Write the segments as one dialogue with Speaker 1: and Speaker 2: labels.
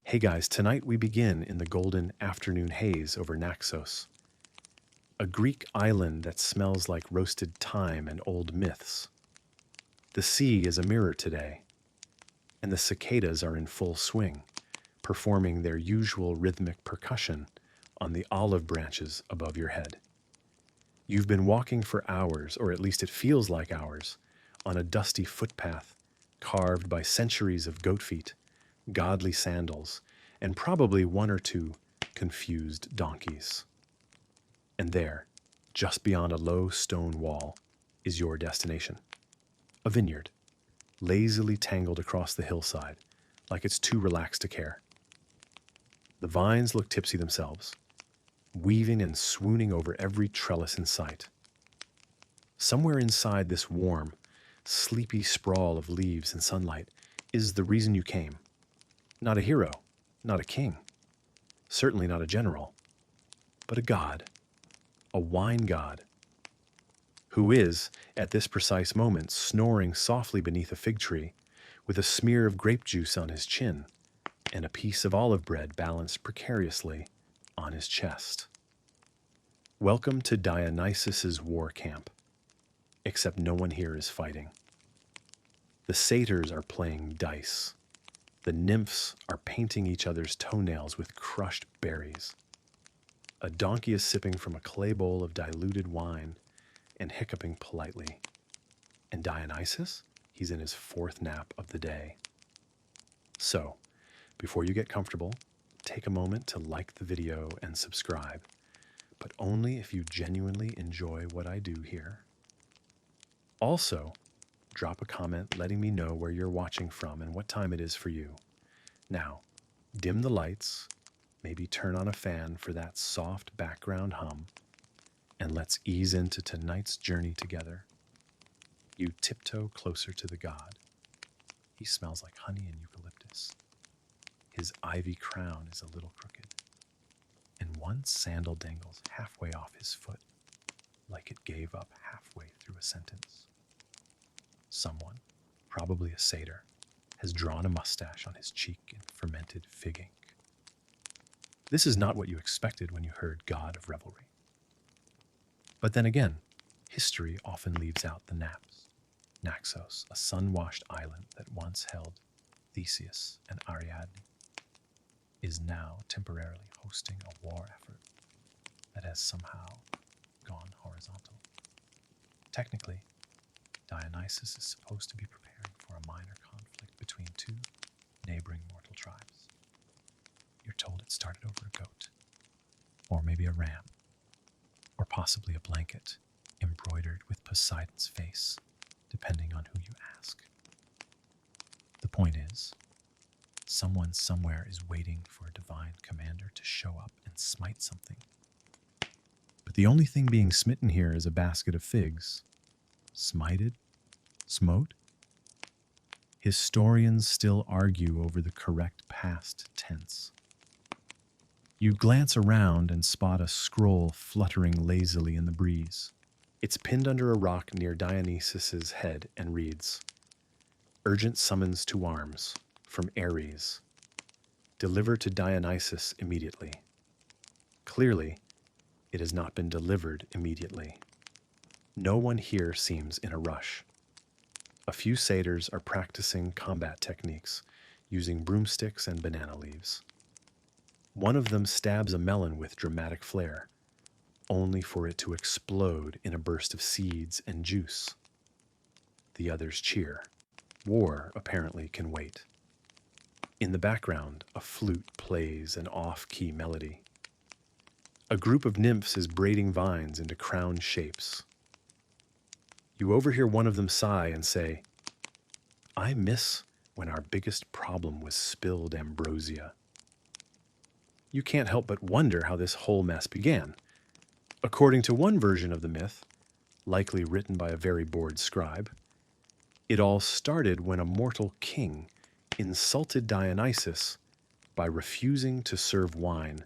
Speaker 1: Hey guys, tonight we begin in the golden afternoon haze over Naxos, a Greek island that smells like roasted thyme and old myths. The sea is a mirror today, and the cicadas are in full swing, performing their usual rhythmic percussion on the olive branches above your head. You've been walking for hours, or at least it feels like hours, on a dusty footpath carved by centuries of goat feet, godly sandals, and probably one or two confused donkeys. And there, just beyond a low stone wall, is your destination. A vineyard, lazily tangled across the hillside, like it's too relaxed to care. The vines look tipsy themselves, weaving and swooning over every trellis in sight. Somewhere inside this warm, sleepy sprawl of leaves and sunlight is the reason you came. Not a hero, not a king, certainly not a general, but a god, a wine god, who is, at this precise moment, snoring softly beneath a fig tree with a smear of grape juice on his chin and a piece of olive bread balanced precariously on his chest. Welcome to Dionysus's war camp, except no one here is fighting. The satyrs are playing dice. The nymphs are painting each other's toenails with crushed berries. A donkey is sipping from a clay bowl of diluted wine and hiccuping politely. And Dionysus? He's in his fourth nap of the day. So, before you get comfortable, take a moment to like the video and subscribe, but only if you genuinely enjoy what I do here. Also, drop a comment letting me know where you're watching from and what time it is for you. Now, dim the lights, maybe turn on a fan for that soft background hum, and let's ease into tonight's journey together. You tiptoe closer to the god. He smells like honey and eucalyptus. His ivy crown is a little crooked, and one sandal dangles halfway off his foot, like it gave up halfway through a sentence. Someone, probably a satyr, has drawn a mustache on his cheek in fermented fig ink. This is not what you expected when you heard God of Revelry. But then again, history often leaves out the naps. Naxos, a sun-washed island that once held Theseus and Ariadne, is now temporarily hosting a war effort that has somehow gone horizontal. Technically, Dionysus is supposed to be preparing for a minor conflict between two neighboring mortal tribes. You're told it started over a goat, or maybe a ram, or possibly a blanket embroidered with Poseidon's face, depending on who you ask. The point is, someone somewhere is waiting for a divine commander to show up and smite something. But the only thing being smitten here is a basket of figs. Smited? Smote? Historians still argue over the correct past tense. You glance around and spot a scroll fluttering lazily in the breeze. It's pinned under a rock near Dionysus's head and reads, "Urgent summons to arms from Ares. Deliver to Dionysus immediately." Clearly, it has not been delivered immediately. No one here seems in a rush. A few satyrs are practicing combat techniques using broomsticks and banana leaves. One of them stabs a melon with dramatic flair, only for it to explode in a burst of seeds and juice. The others cheer. War apparently can wait. In the background, a flute plays an off-key melody. A group of nymphs is braiding vines into crown shapes. You overhear one of them sigh and say, "I miss when our biggest problem was spilled ambrosia." You can't help but wonder how this whole mess began. According to one version of the myth, likely written by a very bored scribe, it all started when a mortal king insulted Dionysus by refusing to serve wine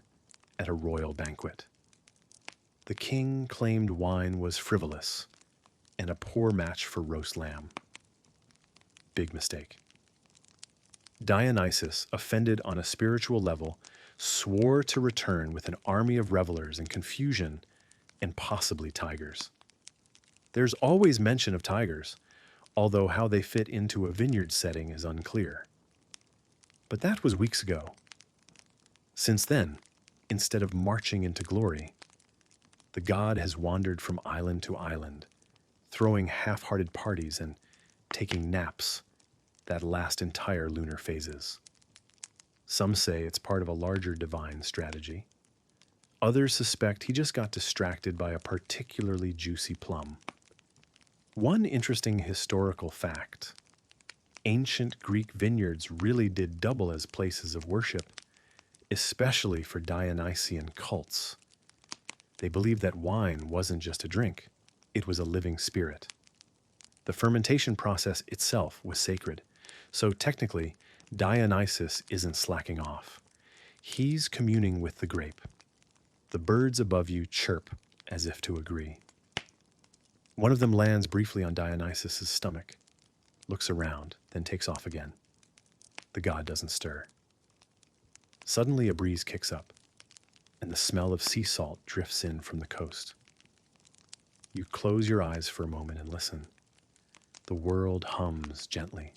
Speaker 1: at a royal banquet. The king claimed wine was frivolous and a poor match for roast lamb. Big mistake. Dionysus, offended on a spiritual level, swore to return with an army of revelers in confusion and possibly tigers. There's always mention of tigers, although how they fit into a vineyard setting is unclear. But that was weeks ago. Since then, instead of marching into glory, the god has wandered from island to island, throwing half-hearted parties and taking naps that last entire lunar phases. Some say it's part of a larger divine strategy. Others suspect he just got distracted by a particularly juicy plum. One interesting historical fact: ancient Greek vineyards really did double as places of worship, especially for Dionysian cults. They believed that wine wasn't just a drink, it was a living spirit. The fermentation process itself was sacred, so technically, Dionysus isn't slacking off. He's communing with the grape. The birds above you chirp as if to agree. One of them lands briefly on Dionysus' stomach, looks around, then takes off again. The god doesn't stir. Suddenly a breeze kicks up, and the smell of sea salt drifts in from the coast. You close your eyes for a moment and listen. The world hums gently.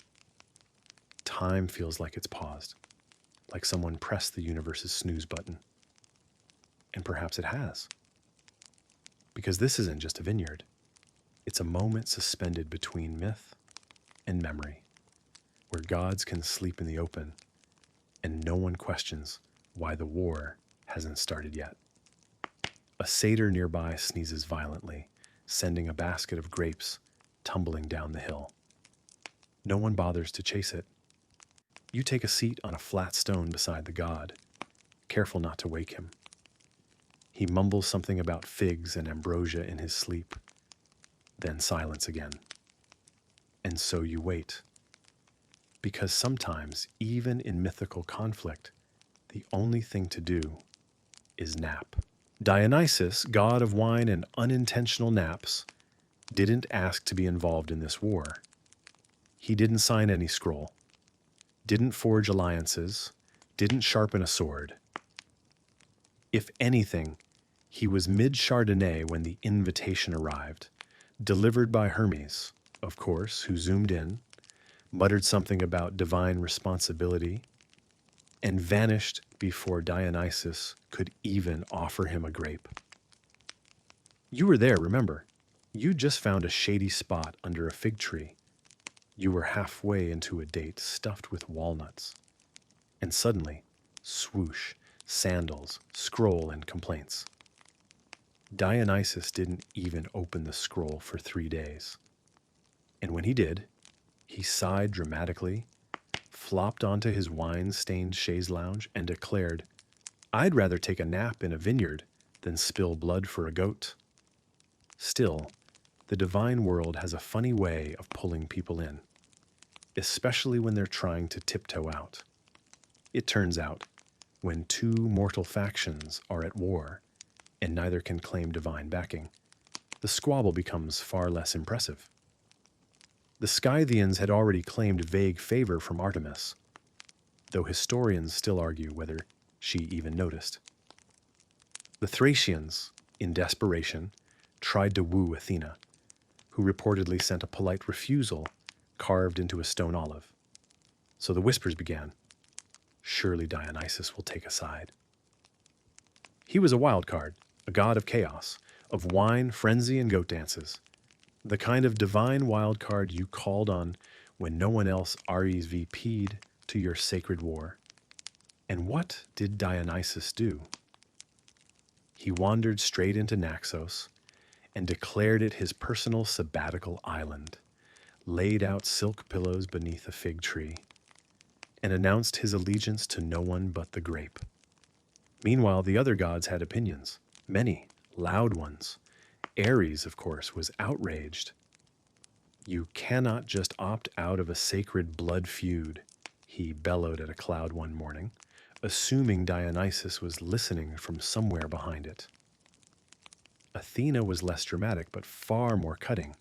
Speaker 1: Time feels like it's paused, like someone pressed the universe's snooze button. And perhaps it has. Because this isn't just a vineyard. It's a moment suspended between myth and memory, where gods can sleep in the open, and no one questions why the war hasn't started yet. A satyr nearby sneezes violently, sending a basket of grapes tumbling down the hill. No one bothers to chase it. You take a seat on a flat stone beside the god, careful not to wake him. He mumbles something about figs and ambrosia in his sleep, then silence again. And so you wait. Because sometimes, even in mythical conflict, the only thing to do is nap. Dionysus, god of wine and unintentional naps, didn't ask to be involved in this war. He didn't sign any scroll, didn't forge alliances, didn't sharpen a sword. If anything, he was mid-Chardonnay when the invitation arrived, delivered by Hermes, of course, who zoomed in, muttered something about divine responsibility, and vanished before Dionysus could even offer him a grape. You were there, remember? You just found a shady spot under a fig tree. You were halfway into a date stuffed with walnuts. And suddenly, swoosh, sandals, scroll, and complaints. Dionysus didn't even open the scroll for 3 days. And when he did, he sighed dramatically, flopped onto his wine-stained chaise lounge, and declared, "I'd rather take a nap in a vineyard than spill blood for a goat." Still, the divine world has a funny way of pulling people in, especially when they're trying to tiptoe out. It turns out, when two mortal factions are at war and neither can claim divine backing, the squabble becomes far less impressive. The Scythians had already claimed vague favor from Artemis, though historians still argue whether she even noticed. The Thracians, in desperation, tried to woo Athena, who reportedly sent a polite refusal carved into a stone olive. So the whispers began. Surely Dionysus will take a side. He was a wild card, a god of chaos, of wine, frenzy, and goat dances. The kind of divine wild card you called on when no one else RSVP'd to your sacred war. And what did Dionysus do? He wandered straight into Naxos and declared it his personal sabbatical island, laid out silk pillows beneath a fig tree, and announced his allegiance to no one but the grape. Meanwhile, the other gods had opinions, many, loud ones. Ares, of course, was outraged. "You cannot just opt out of a sacred blood feud," he bellowed at a cloud one morning, assuming Dionysus was listening from somewhere behind it. Athena was less dramatic, but far more cutting.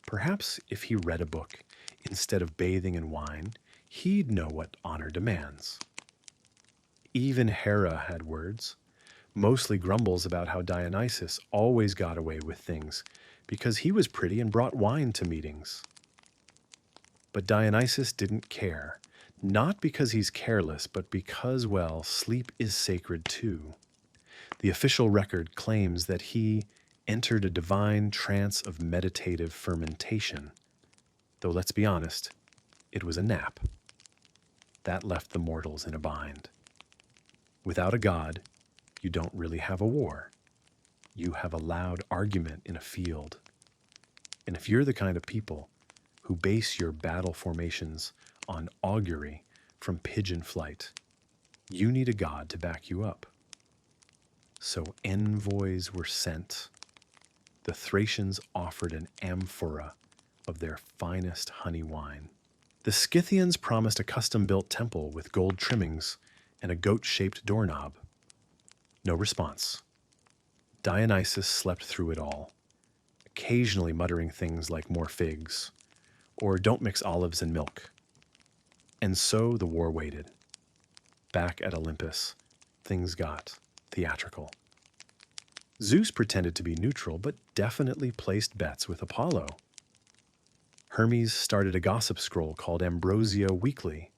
Speaker 1: Perhaps if he read a book, instead of bathing in wine, he'd know what honor demands. Even Hera had words, mostly grumbles about how Dionysus always got away with things because he was pretty and brought wine to meetings. But Dionysus didn't care, not because he's careless, but because, well, sleep is sacred too. The official record claims that he entered a divine trance of meditative fermentation. Though let's be honest, it was a nap. That left the mortals in a bind. Without a god, you don't really have a war. You have a loud argument in a field. And if you're the kind of people who base your battle formations on augury from pigeon flight, you need a god to back you up. So envoys were sent. The Thracians offered an amphora of their finest honey wine. The Scythians promised a custom-built temple with gold trimmings and a goat-shaped doorknob. No response. Dionysus slept through it all, occasionally muttering things like more figs, or don't mix olives and milk. And so the war waited. Back at Olympus, things got theatrical. Zeus pretended to be neutral, but definitely placed bets with Apollo. Hermes started a gossip scroll called Ambrosia Weekly.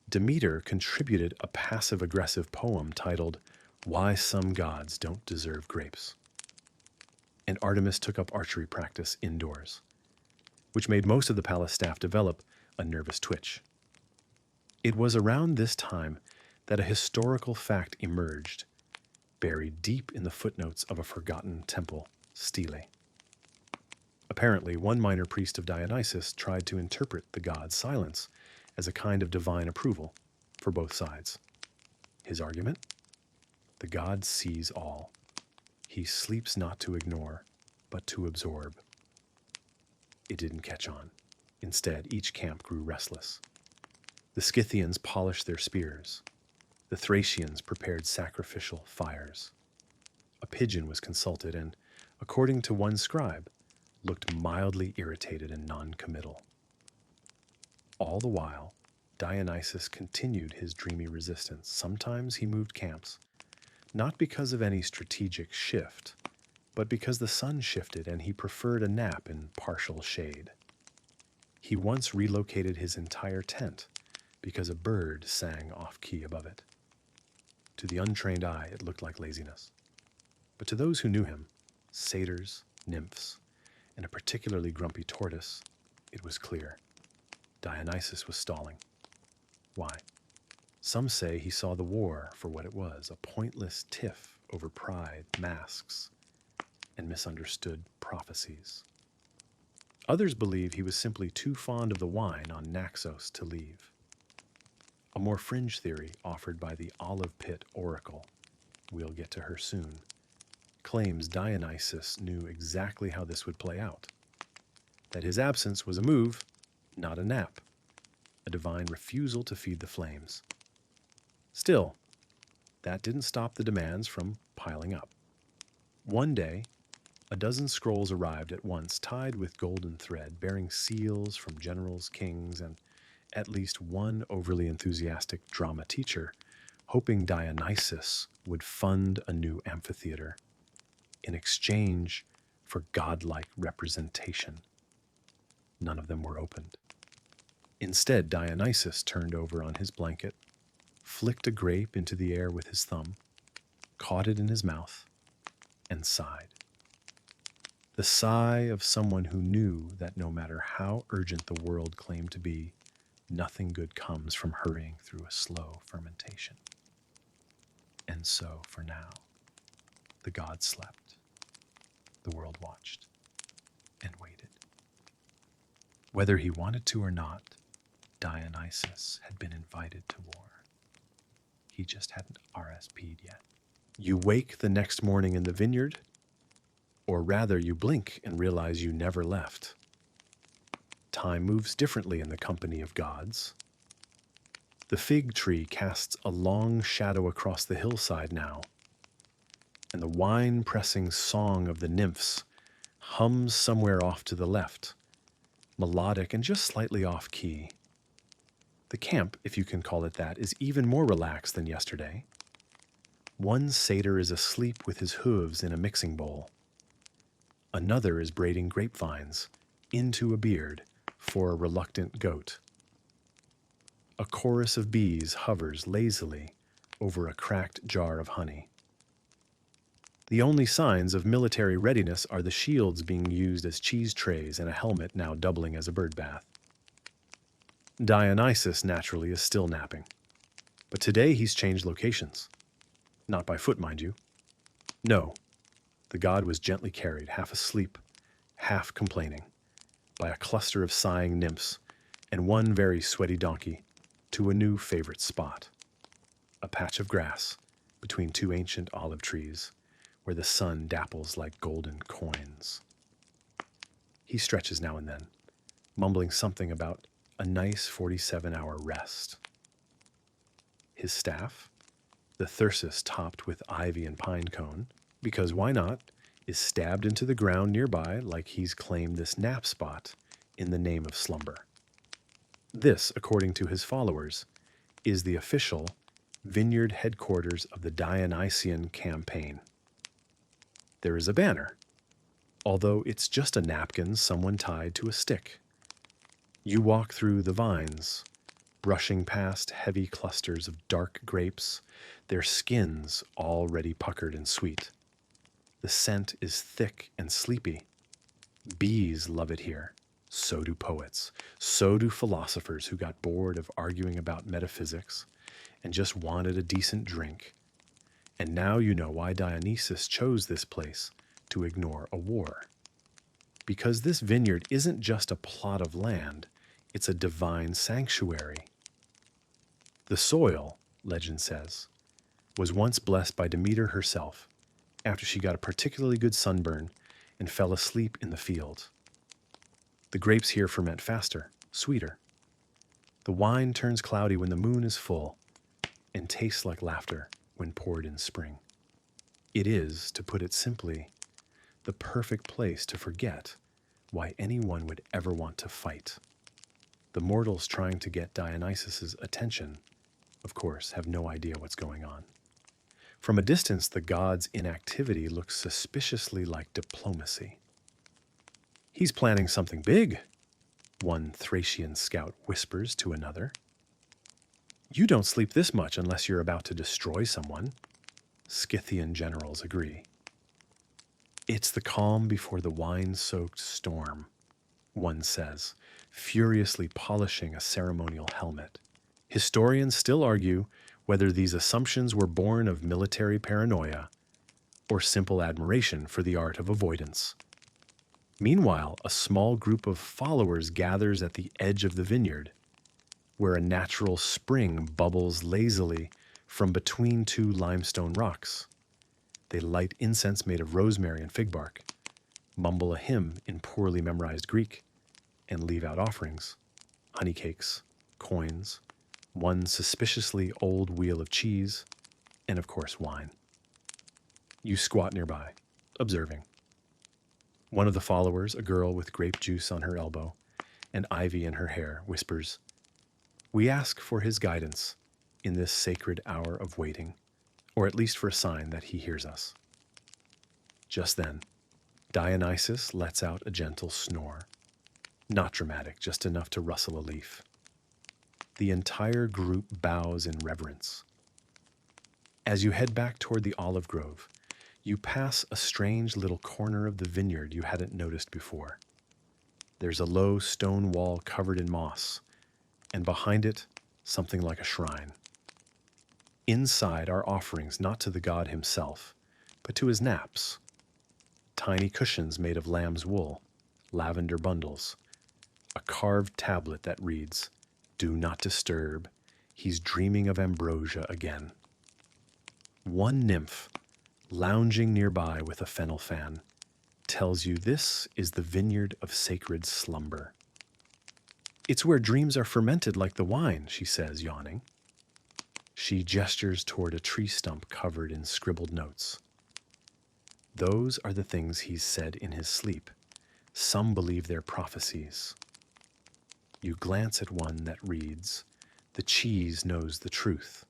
Speaker 1: Demeter contributed a passive-aggressive poem titled Why Some Gods Don't Deserve Grapes. And Artemis took up archery practice indoors, which made most of the palace staff develop a nervous twitch. It was around this time that a historical fact emerged, buried deep in the footnotes of a forgotten temple stele. Apparently, one minor priest of Dionysus tried to interpret the god's silence as a kind of divine approval for both sides. His argument? The god sees all. He sleeps not to ignore, but to absorb. It didn't catch on. Instead, each camp grew restless. The Scythians polished their spears. The Thracians prepared sacrificial fires. A pigeon was consulted and, according to one scribe, looked mildly irritated and non-committal. All the while, Dionysus continued his dreamy resistance. Sometimes he moved camps, not because of any strategic shift, but because the sun shifted and he preferred a nap in partial shade. He once relocated his entire tent because a bird sang off-key above it. To the untrained eye, it looked like laziness. But to those who knew him, satyrs, nymphs, and a particularly grumpy tortoise, it was clear. Dionysus was stalling. Why? Some say he saw the war for what it was, a pointless tiff over pride, masks, and misunderstood prophecies. Others believe he was simply too fond of the wine on Naxos to leave. A more fringe theory offered by the Olive Pit Oracle, we'll get to her soon, claims Dionysus knew exactly how this would play out. That his absence was a move, not a nap, a divine refusal to feed the flames. Still, that didn't stop the demands from piling up. One day, a dozen scrolls arrived at once, tied with golden thread, bearing seals from generals, kings, and at least one overly enthusiastic drama teacher, hoping Dionysus would fund a new amphitheater in exchange for godlike representation. None of them were opened. Instead, Dionysus turned over on his blanket, flicked a grape into the air with his thumb, caught it in his mouth, and sighed. The sigh of someone who knew that no matter how urgent the world claimed to be, nothing good comes from hurrying through a slow fermentation. And so, for now, the god slept. The world watched and waited. Whether he wanted to or not, Dionysus had been invited to war. He just hadn't RSP'd yet. You wake the next morning in the vineyard, or rather you blink and realize you never left. Time moves differently in the company of gods. The fig tree casts a long shadow across the hillside now, and the wine-pressing song of the nymphs hums somewhere off to the left, melodic and just slightly off-key. The camp, if you can call it that, is even more relaxed than yesterday. One satyr is asleep with his hooves in a mixing bowl. Another is braiding grapevines into a beard for a reluctant goat. A chorus of bees hovers lazily over a cracked jar of honey. The only signs of military readiness are the shields being used as cheese trays and a helmet now doubling as a bird bath. Dionysus, naturally, is still napping. But today he's changed locations. Not by foot, mind you. No, the god was gently carried, half asleep, half complaining, by a cluster of sighing nymphs and one very sweaty donkey to a new favorite spot, a patch of grass between two ancient olive trees where the sun dapples like golden coins. He stretches now and then, mumbling something about a nice 47-hour rest. His staff, the thyrsus topped with ivy and pine cone, because why not, is stabbed into the ground nearby like he's claimed this nap spot in the name of slumber. This, according to his followers, is the official vineyard headquarters of the Dionysian campaign. There is a banner, although it's just a napkin someone tied to a stick. You walk through the vines, brushing past heavy clusters of dark grapes, their skins already puckered and sweet. The scent is thick and sleepy. Bees love it here. So do poets. So do philosophers who got bored of arguing about metaphysics and just wanted a decent drink. And now you know why Dionysus chose this place to ignore a war. Because this vineyard isn't just a plot of land, it's a divine sanctuary. The soil, legend says, was once blessed by Demeter herself after she got a particularly good sunburn and fell asleep in the field. The grapes here ferment faster, sweeter. The wine turns cloudy when the moon is full and tastes like laughter when poured in spring. It is, to put it simply, the perfect place to forget why anyone would ever want to fight. The mortals trying to get Dionysus's attention, of course, have no idea what's going on. From a distance, the god's inactivity looks suspiciously like diplomacy. He's planning something big, one Thracian scout whispers to another. You don't sleep this much unless you're about to destroy someone, Scythian generals agree. It's the calm before the wine-soaked storm, one says, furiously polishing a ceremonial helmet. Historians still argue whether these assumptions were born of military paranoia or simple admiration for the art of avoidance. Meanwhile, a small group of followers gathers at the edge of the vineyard, where a natural spring bubbles lazily from between two limestone rocks. They light incense made of rosemary and fig bark, mumble a hymn in poorly memorized Greek, and leave out offerings, honey cakes, coins, one suspiciously old wheel of cheese, and of course wine. You squat nearby, observing. One of the followers, a girl with grape juice on her elbow and ivy in her hair, whispers, "We ask for his guidance in this sacred hour of waiting, or at least for a sign that he hears us." Just then, Dionysus lets out a gentle snore. Not dramatic, just enough to rustle a leaf. The entire group bows in reverence. As you head back toward the olive grove, you pass a strange little corner of the vineyard you hadn't noticed before. There's a low stone wall covered in moss, and behind it, something like a shrine. Inside are offerings not to the god himself, but to his naps. Tiny cushions made of lamb's wool, lavender bundles, a carved tablet that reads, "Do not disturb, he's dreaming of ambrosia again." One nymph, lounging nearby with a fennel fan, tells you this is the vineyard of sacred slumber. "It's where dreams are fermented like the wine," she says, yawning. She gestures toward a tree stump covered in scribbled notes. Those are the things he's said in his sleep. Some believe they're prophecies. You glance at one that reads, The cheese knows the truth.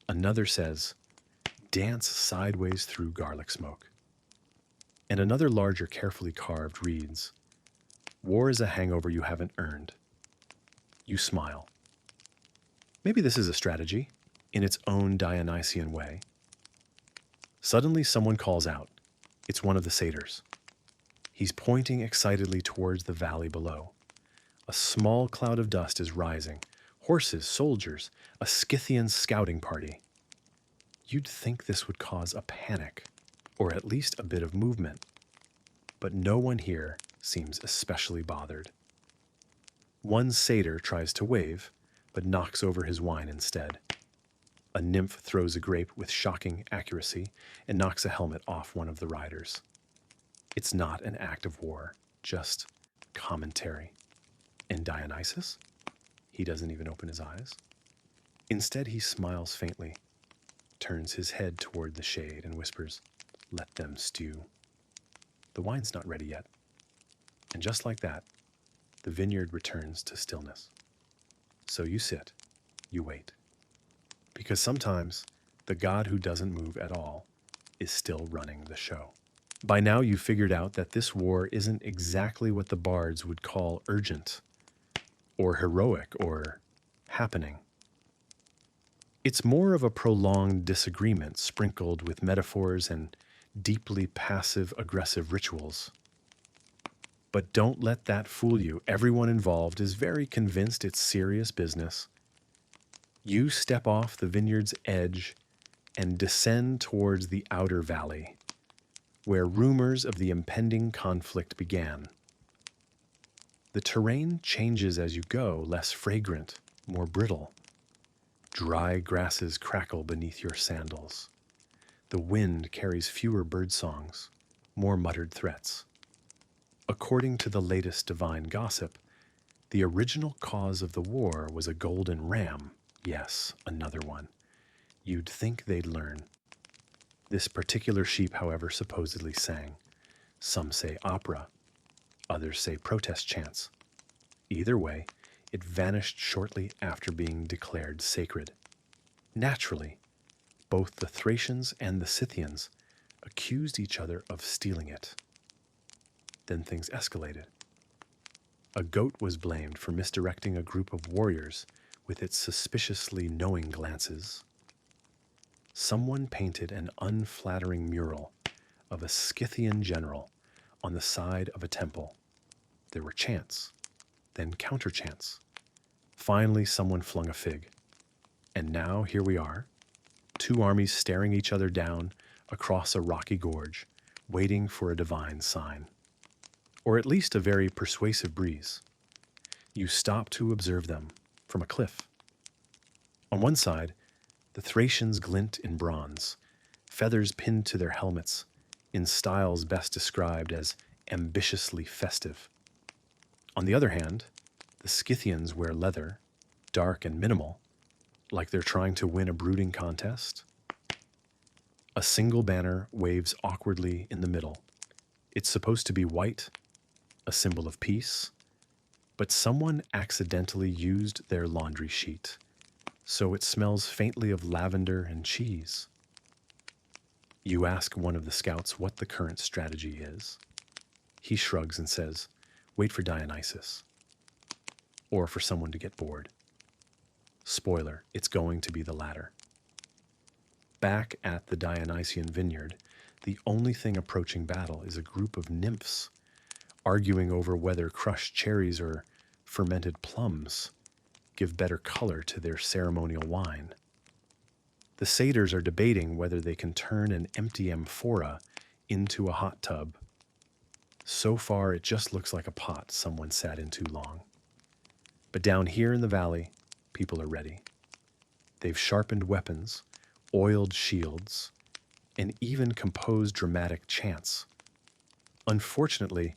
Speaker 1: Another says, dance sideways through garlic smoke. And another larger, carefully carved reads, war is a hangover you haven't earned. You smile. Maybe this is a strategy, in its own Dionysian way. Suddenly someone calls out. It's one of the satyrs. He's pointing excitedly towards the valley below. A small cloud of dust is rising. Horses, soldiers, a Scythian scouting party. You'd think this would cause a panic, or at least a bit of movement. But no one here seems especially bothered. One satyr tries to wave, but knocks over his wine instead. A nymph throws a grape with shocking accuracy and knocks a helmet off one of the riders. It's not an act of war, just commentary. And Dionysus? He doesn't even open his eyes. Instead, he smiles faintly, turns his head toward the shade and whispers, let them stew. The wine's not ready yet. And just like that, the vineyard returns to stillness. So you sit, you wait. Because sometimes the god who doesn't move at all is still running the show. By now you've figured out that this war isn't exactly what the bards would call urgent, or heroic, or happening. It's more of a prolonged disagreement sprinkled with metaphors and deeply passive-aggressive rituals. But don't let that fool you. Everyone involved is very convinced it's serious business. You step off the vineyard's edge and descend towards the outer valley, where rumors of the impending conflict began. The terrain changes as you go, less fragrant, more brittle. Dry grasses crackle beneath your sandals. The wind carries fewer bird songs, more muttered threats. According to the latest divine gossip, the original cause of the war was a golden ram. Yes, another one. You'd think they'd learn. This particular sheep, however, supposedly sang. Some say opera, others say protest chants. Either way, it vanished shortly after being declared sacred. Naturally, both the Thracians and the Scythians accused each other of stealing it. Then things escalated. A goat was blamed for misdirecting a group of warriors with its suspiciously knowing glances. Someone painted an unflattering mural of a Scythian general on the side of a temple. There were chants, then counter-chants. Finally, someone flung a fig. And now here we are, two armies staring each other down across a rocky gorge, waiting for a divine sign. Or at least a very persuasive breeze. You stop to observe them from a cliff. On one side, the Thracians glint in bronze, feathers pinned to their helmets, in styles best described as ambitiously festive. On the other hand, the Scythians wear leather, dark and minimal, like they're trying to win a brooding contest. A single banner waves awkwardly in the middle. It's supposed to be white, a symbol of peace, but someone accidentally used their laundry sheet, so it smells faintly of lavender and cheese. You ask one of the scouts what the current strategy is. He shrugs and says, wait for Dionysus, or for someone to get bored. Spoiler, it's going to be the latter. Back at the Dionysian vineyard, the only thing approaching battle is a group of nymphs arguing over whether crushed cherries or fermented plums give better color to their ceremonial wine. The satyrs are debating whether they can turn an empty amphora into a hot tub. So far, it just looks like a pot someone sat in too long. But down here in the valley, people are ready. They've sharpened weapons, oiled shields, and even composed dramatic chants. Unfortunately,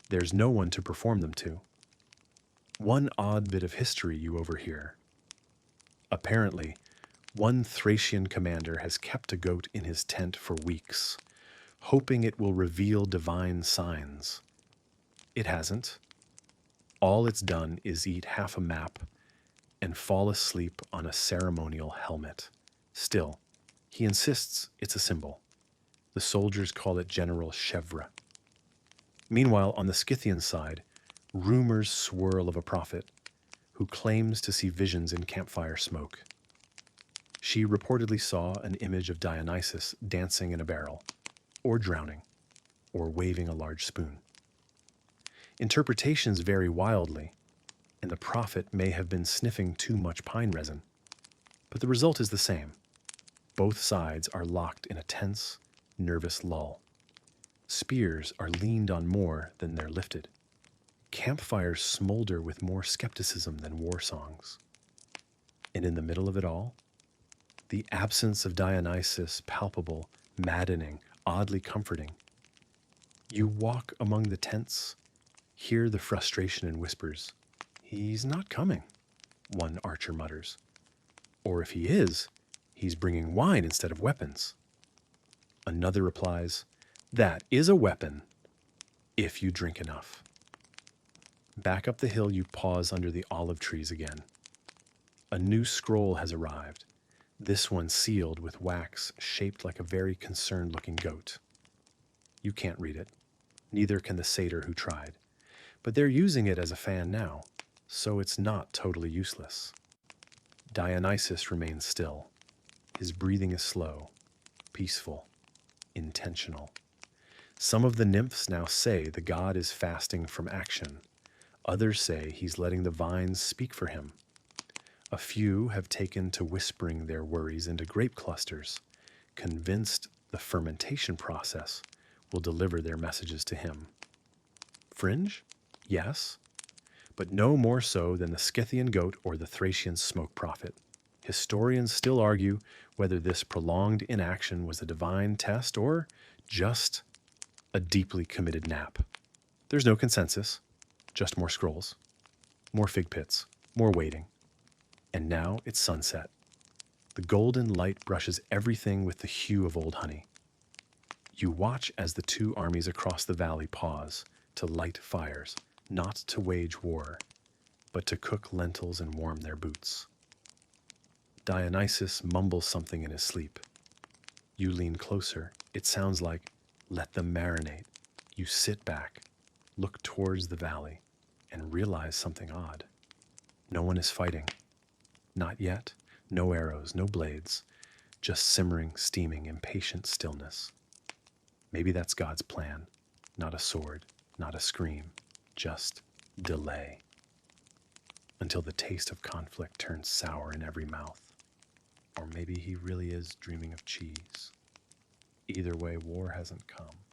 Speaker 1: there's no one to perform them to. One odd bit of history you overhear. Apparently, one Thracian commander has kept a goat in his tent for weeks, hoping it will reveal divine signs. It hasn't. All it's done is eat half a map and fall asleep on a ceremonial helmet. Still, he insists it's a symbol. The soldiers call it General Chevre. Meanwhile, on the Scythian side, rumors swirl of a prophet who claims to see visions in campfire smoke. She reportedly saw an image of Dionysus dancing in a barrel, or drowning, or waving a large spoon. Interpretations vary wildly, and the prophet may have been sniffing too much pine resin. But the result is the same. Both sides are locked in a tense, nervous lull. Spears are leaned on more than they're lifted. Campfires smolder with more skepticism than war songs. And in the middle of it all, the absence of Dionysus palpable, maddening, oddly comforting. You walk among the tents, hear the frustration in whispers. "He's not coming," one archer mutters. "Or if he is, he's bringing wine instead of weapons." Another replies, "That is a weapon, if you drink enough." Back up the hill, you pause under the olive trees again. A new scroll has arrived, this one sealed with wax shaped like a very concerned-looking goat. You can't read it. Neither can the satyr who tried. But they're using it as a fan now, so it's not totally useless. Dionysus remains still. His breathing is slow, peaceful, intentional. Some of the nymphs now say the god is fasting from action. Others say he's letting the vines speak for him. A few have taken to whispering their worries into grape clusters, convinced the fermentation process will deliver their messages to him. Fringe? Yes, but no more so than the Scythian goat or the Thracian smoke prophet. Historians still argue whether this prolonged inaction was a divine test or just a deeply committed nap. There's no consensus, just more scrolls, more fig pits, more waiting. And now it's sunset. The golden light brushes everything with the hue of old honey. You watch as the two armies across the valley pause to light fires, not to wage war, but to cook lentils and warm their boots. Dionysus mumbles something in his sleep. You lean closer. It sounds like, "Let them marinate." You sit back, look towards the valley, and realize something odd. No one is fighting. Not yet. No arrows, no blades. Just simmering, steaming, impatient stillness. Maybe that's God's plan. Not a sword, not a scream. Just delay. Until the taste of conflict turns sour in every mouth. Or maybe he really is dreaming of cheese. Either way, war hasn't come.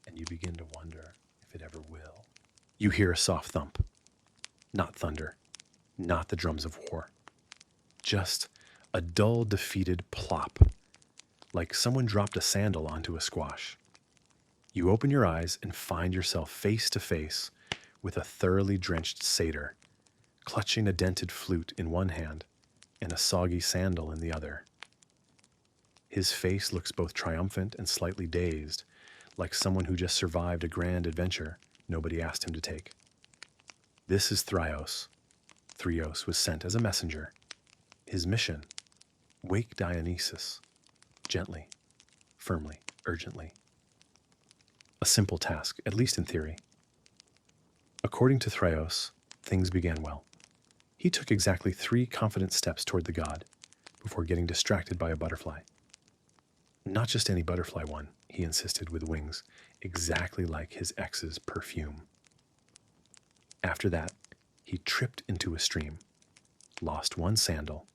Speaker 1: And you begin to wonder if it ever will. You hear a soft thump. Not thunder. Not the drums of war. Just a dull, defeated plop, like someone dropped a sandal onto a squash. You open your eyes and find yourself face to face with a thoroughly drenched satyr, clutching a dented flute in one hand and a soggy sandal in the other. His face looks both triumphant and slightly dazed, like someone who just survived a grand adventure nobody asked him to take. This is Thrios. Thrios was sent as a messenger. His mission: wake Dionysus, gently, firmly, urgently. A simple task, at least in theory. According to Thrios, things began well. He took exactly 3 confident steps toward the god before getting distracted by a butterfly. Not just any butterfly one, he insisted, with wings exactly like his ex's perfume. After that, he tripped into a stream, lost one sandal,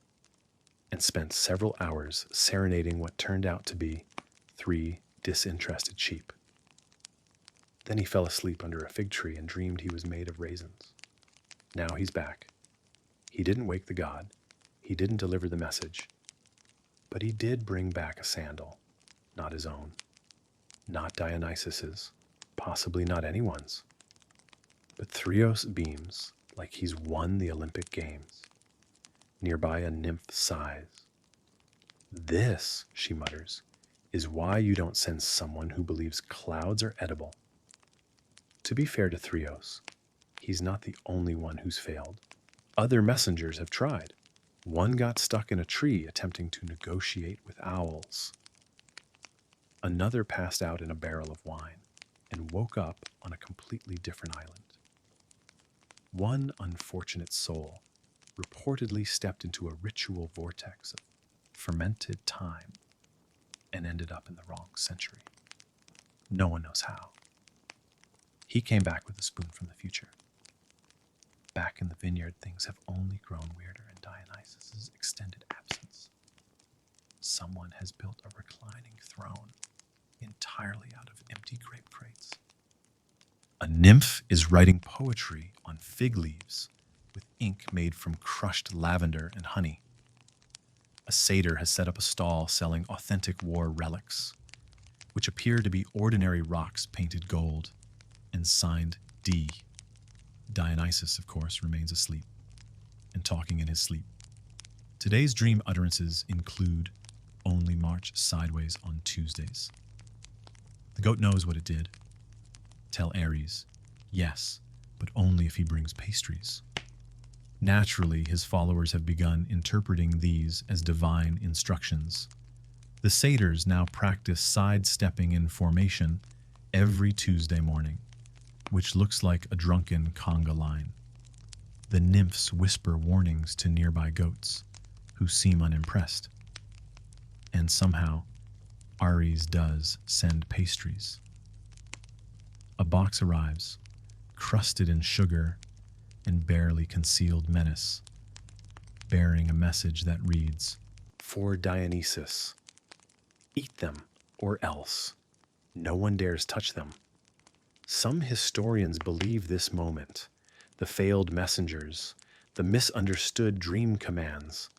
Speaker 1: and spent several hours serenading what turned out to be 3 disinterested sheep. Then he fell asleep under a fig tree and dreamed he was made of raisins. Now he's back. He didn't wake the god. He didn't deliver the message. But he did bring back a sandal, not his own, not Dionysus's, possibly not anyone's. But Thrios beams like he's won the Olympic Games. Nearby, a nymph sighs. "This," she mutters, "is why you don't send someone who believes clouds are edible." To be fair to Thrios, he's not the only one who's failed. Other messengers have tried. One got stuck in a tree attempting to negotiate with owls. Another passed out in a barrel of wine and woke up on a completely different island. One unfortunate soul reportedly stepped into a ritual vortex of fermented time and ended up in the wrong century. No one knows how. He came back with a spoon from the future. Back in the vineyard, things have only grown weirder in Dionysus' extended absence. Someone has built a reclining throne entirely out of empty grape crates. A nymph is writing poetry on fig leaves with ink made from crushed lavender and honey. A satyr has set up a stall selling authentic war relics, which appear to be ordinary rocks painted gold and signed D. Dionysus, of course, remains asleep and talking in his sleep. Today's dream utterances include only march sideways on Tuesdays. The goat knows what it did. Tell Ares, yes, but only if he brings pastries. Naturally, his followers have begun interpreting these as divine instructions. The satyrs now practice sidestepping in formation every Tuesday morning, which looks like a drunken conga line. The nymphs whisper warnings to nearby goats, who seem unimpressed. And somehow, Ares does send pastries. A box arrives, crusted in sugar and barely concealed menace, bearing a message that reads, "For Dionysus, eat them or else. No one dares touch them." Some historians believe this moment, the failed messengers, the misunderstood dream commands,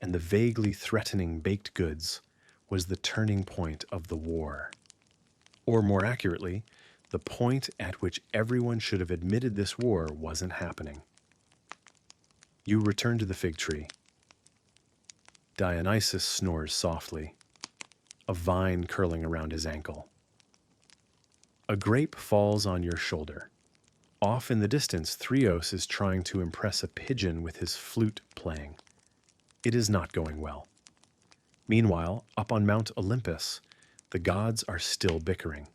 Speaker 1: and the vaguely threatening baked goods was the turning point of the war. Or more accurately, the point at which everyone should have admitted this war wasn't happening. You return to the fig tree. Dionysus snores softly, a vine curling around his ankle. A grape falls on your shoulder. Off in the distance, Threos is trying to impress a pigeon with his flute playing. It is not going well. Meanwhile, up on Mount Olympus, the gods are still bickering.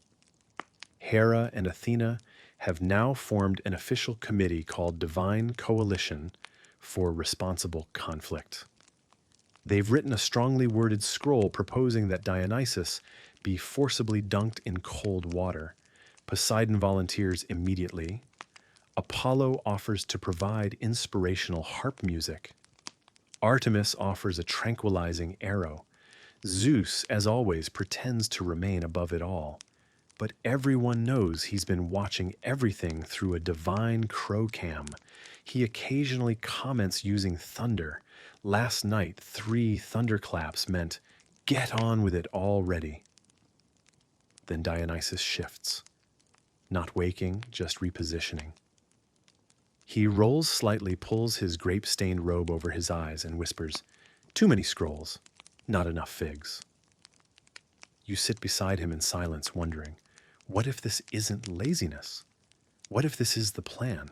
Speaker 1: Hera and Athena have now formed an official committee called Divine Coalition for Responsible Conflict. They've written a strongly worded scroll proposing that Dionysus be forcibly dunked in cold water. Poseidon volunteers immediately. Apollo offers to provide inspirational harp music. Artemis offers a tranquilizing arrow. Zeus, as always, pretends to remain above it all. But everyone knows he's been watching everything through a divine crow cam. He occasionally comments using thunder. Last night, 3 thunderclaps meant, "Get on with it already." Then Dionysus shifts. Not waking, just repositioning. He rolls slightly, pulls his grape-stained robe over his eyes, and whispers, "Too many scrolls, not enough figs." You sit beside him in silence, wondering, what if this isn't laziness? What if this is the plan?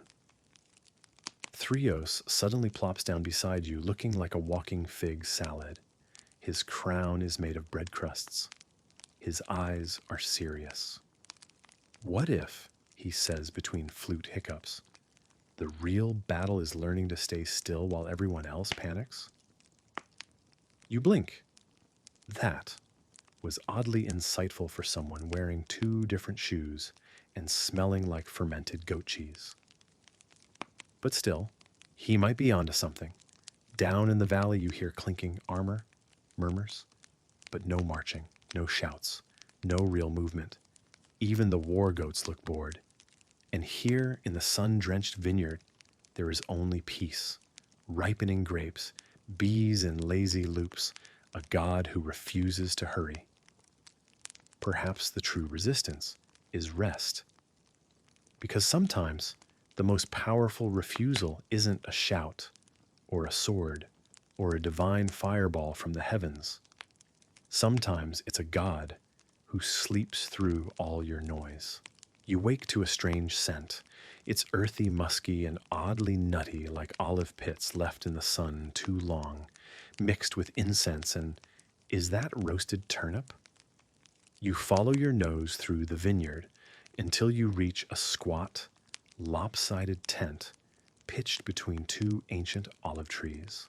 Speaker 1: Threos suddenly plops down beside you, looking like a walking fig salad. His crown is made of bread crusts. His eyes are serious. "What if," he says between flute hiccups, "the real battle is learning to stay still while everyone else panics?" You blink. That was oddly insightful for someone wearing 2 different shoes and smelling like fermented goat cheese. But still, he might be onto something. Down in the valley you hear clinking armor, murmurs, but no marching, no shouts, no real movement. Even the war goats look bored. And here in the sun-drenched vineyard, there is only peace, ripening grapes, bees in lazy loops, a god who refuses to hurry. Perhaps the true resistance is rest. Because sometimes the most powerful refusal isn't a shout, or a sword, or a divine fireball from the heavens. Sometimes it's a god who sleeps through all your noise. You wake to a strange scent. It's earthy, musky, and oddly nutty, like olive pits left in the sun too long, mixed with incense and, is that roasted turnip? You follow your nose through the vineyard until you reach a squat, lopsided tent pitched between two ancient olive trees.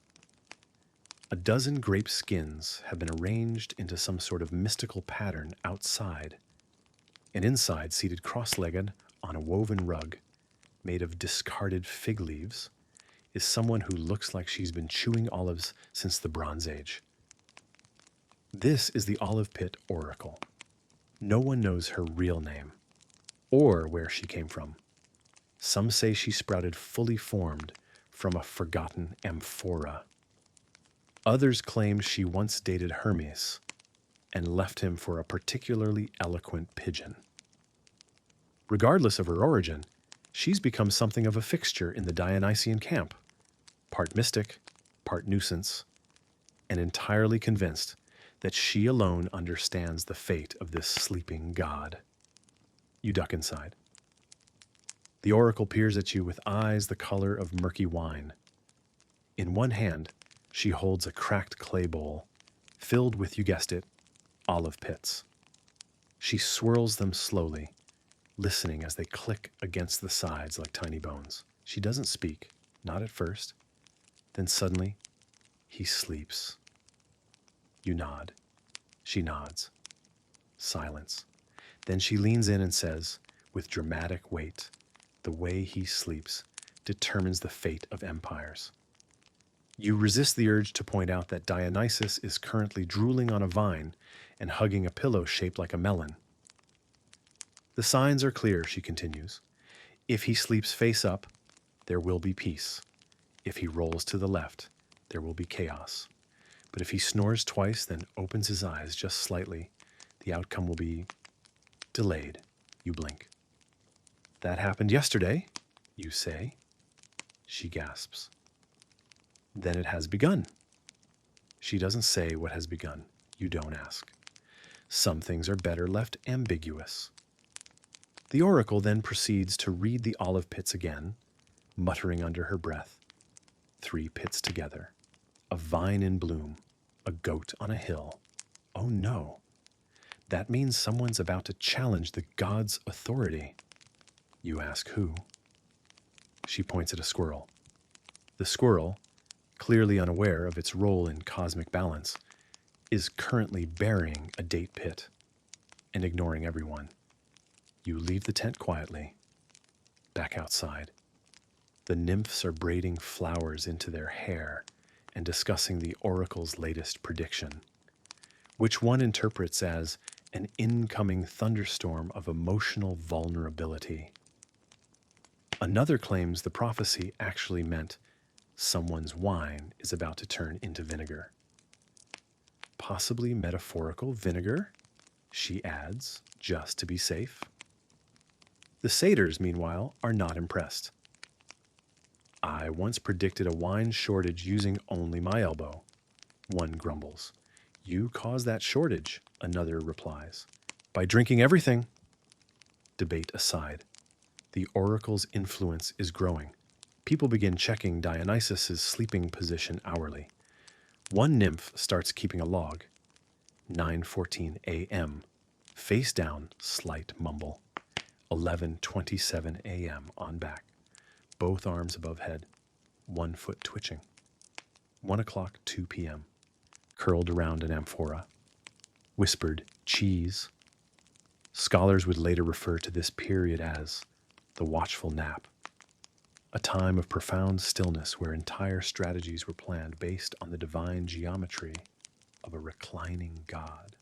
Speaker 1: A dozen grape skins have been arranged into some sort of mystical pattern outside, and inside, seated cross-legged on a woven rug made of discarded fig leaves, is someone who looks like she's been chewing olives since the Bronze Age. This is the Olive Pit Oracle. No one knows her real name or where she came from. Some say she sprouted fully formed from a forgotten amphora. Others claim she once dated Hermes and left him for a particularly eloquent pigeon. Regardless of her origin, she's become something of a fixture in the Dionysian camp, part mystic, part nuisance, and entirely convinced that she alone understands the fate of this sleeping god. You duck inside. The oracle peers at you with eyes the color of murky wine. In one hand, she holds a cracked clay bowl, filled with, you guessed it, olive pits. She swirls them slowly, listening as they click against the sides like tiny bones. She doesn't speak, not at first. Then suddenly, he sleeps. You nod. She nods. Silence. Then she leans in and says, with dramatic weight, the way he sleeps determines the fate of empires. You resist the urge to point out that Dionysus is currently drooling on a vine and hugging a pillow shaped like a melon. The signs are clear, she continues. If he sleeps face up, there will be peace. If he rolls to the left, there will be chaos. But if he snores twice, then opens his eyes just slightly, the outcome will be delayed. You blink. That happened yesterday, you say. She gasps. Then it has begun. She doesn't say what has begun. You don't ask. Some things are better left ambiguous. The oracle then proceeds to read the olive pits again, muttering under her breath. 3 pits together. A vine in bloom. A goat on a hill. Oh no. That means someone's about to challenge the god's authority. You ask who. She points at a squirrel. The squirrel, clearly unaware of its role in cosmic balance, is currently burying a date pit and ignoring everyone. You leave the tent quietly. Back outside. The nymphs are braiding flowers into their hair and discussing the oracle's latest prediction, which one interprets as an incoming thunderstorm of emotional vulnerability. Another claims the prophecy actually meant someone's wine is about to turn into vinegar. Possibly metaphorical vinegar, she adds, just to be safe. The satyrs, meanwhile, are not impressed. I once predicted a wine shortage using only my elbow, one grumbles. You caused that shortage, another replies. By drinking everything. Debate aside, the oracle's influence is growing. People begin checking Dionysus's sleeping position hourly. One nymph starts keeping a log. 9:14 a.m. Face down, slight mumble. 11:27 a.m. on back. Both arms above head. 1 foot twitching. 1 o'clock, 2 p.m. Curled around an amphora. Whispered cheese. Scholars would later refer to this period as the watchful nap, a time of profound stillness where entire strategies were planned based on the divine geometry of a reclining god.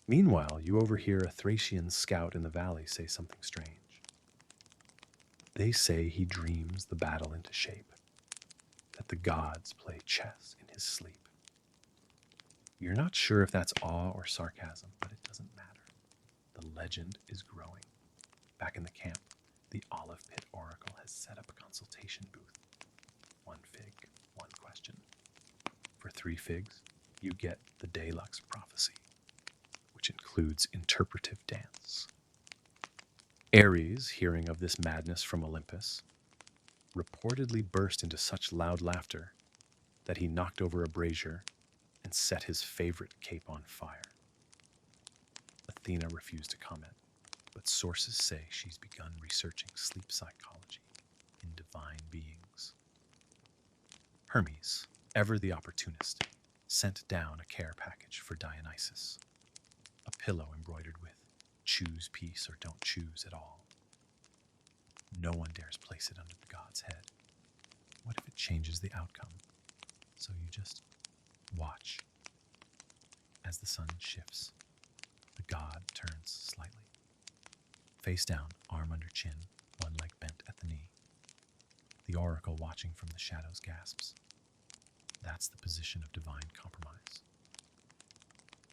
Speaker 1: Meanwhile, you overhear a Thracian scout in the valley say something strange. They say he dreams the battle into shape, that the gods play chess in his sleep. You're not sure if that's awe or sarcasm, but it doesn't matter. The legend is growing. Back in the camp, the Olive Pit Oracle has set up a consultation booth. 1 fig, 1 question. For 3 figs, you get the deluxe prophecy, which includes interpretive dance. Ares, hearing of this madness from Olympus, reportedly burst into such loud laughter that he knocked over a brazier and set his favorite cape on fire. Athena refused to comment, but sources say she's begun researching sleep psychology in divine beings. Hermes, ever the opportunist, sent down a care package for Dionysus, a pillow embroidered with "choose peace or don't choose at all." No one dares place it under the god's head. What if it changes the outcome? So you just watch. As the sun shifts, the god turns slightly. Face down, arm under chin, one leg bent at the knee. The oracle watching from the shadows gasps. That's the position of divine compromise.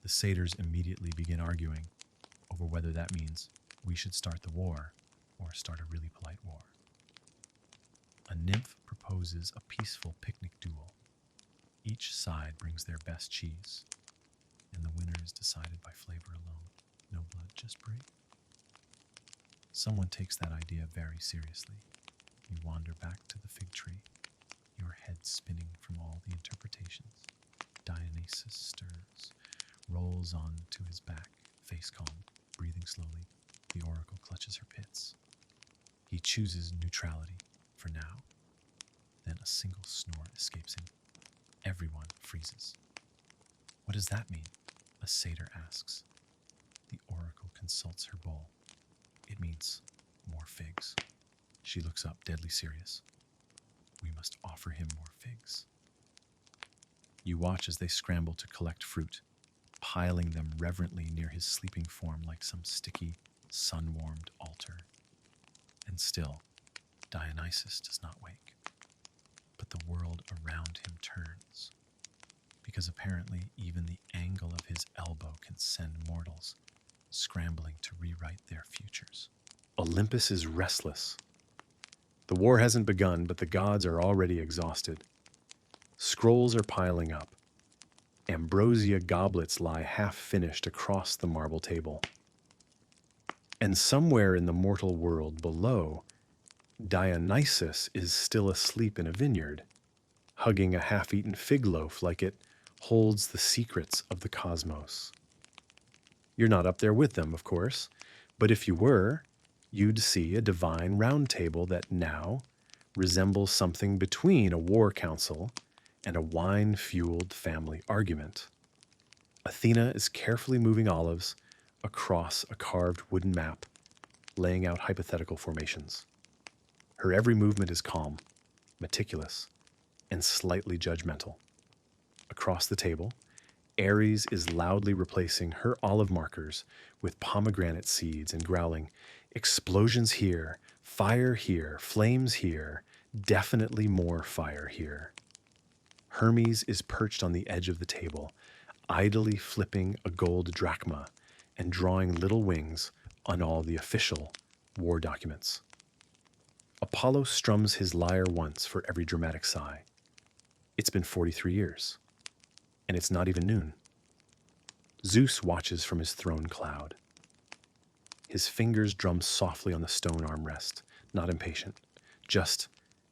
Speaker 1: The satyrs immediately begin arguing over whether that means we should start the war or start a really polite war. A nymph proposes a peaceful picnic duel. Each side brings their best cheese, and the winner is decided by flavor alone. No blood, just brie. Someone takes that idea very seriously. You wander back to the fig tree, your head spinning from all the interpretations. Dionysus stirs, rolls on to his back, face calm, breathing slowly. The oracle clutches her pits. He chooses neutrality for now. Then a single snore escapes him. Everyone freezes. What does that mean? A satyr asks. The oracle consults her bowl. It means more figs. She looks up, deadly serious. We must offer him more figs. You watch as they scramble to collect fruit, piling them reverently near his sleeping form like some sticky, sun-warmed altar. And still, Dionysus does not wake. But the world around him turns, because apparently even the angle of his elbow can send mortals scrambling to rewrite their futures. Olympus is restless. The war hasn't begun, but the gods are already exhausted. Scrolls are piling up. Ambrosia goblets lie half-finished across the marble table. And somewhere in the mortal world below, Dionysus is still asleep in a vineyard, hugging a half-eaten fig loaf like it holds the secrets of the cosmos. You're not up there with them, of course, but if you were, you'd see a divine round table that now resembles something between a war council and a wine-fueled family argument. Athena is carefully moving olives across a carved wooden map, laying out hypothetical formations. Her every movement is calm, meticulous, and slightly judgmental. Across the table, Ares is loudly replacing her olive markers with pomegranate seeds and growling, "Explosions here, fire here, flames here, definitely more fire here." Hermes is perched on the edge of the table, idly flipping a gold drachma and drawing little wings on all the official war documents. Apollo strums his lyre once for every dramatic sigh. It's been 43 years, and it's not even noon. Zeus watches from his throne cloud. His fingers drum softly on the stone armrest, not impatient, just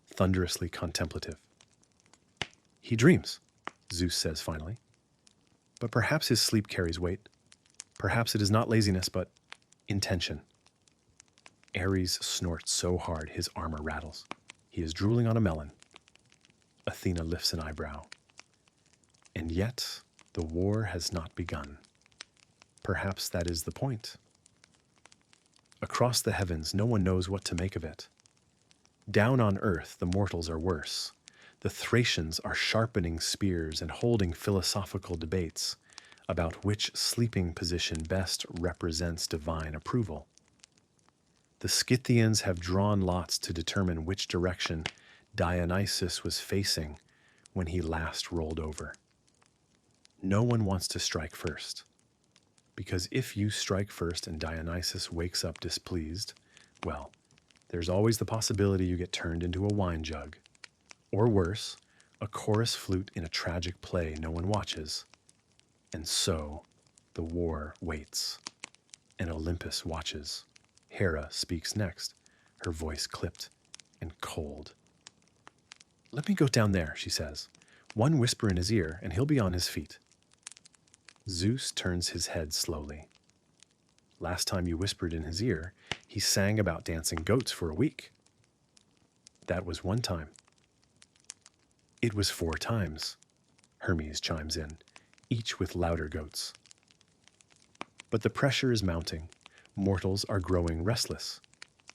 Speaker 1: thunderously contemplative. He dreams, Zeus says finally. But perhaps his sleep carries weight. Perhaps it is not laziness, but intention. Ares snorts so hard his armor rattles. He is drooling on a melon. Athena lifts an eyebrow. And yet, the war has not begun. Perhaps that is the point. Across the heavens, no one knows what to make of it. Down on earth, the mortals are worse. The Thracians are sharpening spears and holding philosophical debates about which sleeping position best represents divine approval. The Scythians have drawn lots to determine which direction Dionysus was facing when he last rolled over. No one wants to strike first, because if you strike first and Dionysus wakes up displeased, well, there's always the possibility you get turned into a wine jug, or worse, a chorus flute in a tragic play no one watches. And so, the war waits, and Olympus watches. Hera speaks next, her voice clipped and cold. "Let me go down there," she says. "One whisper in his ear, and he'll be on his feet." Zeus turns his head slowly. "Last time you whispered in his ear, he sang about dancing goats for a week." "That was one time." "It was 4 times," Hermes chimes in, each with louder goats. But the pressure is mounting. Mortals are growing restless.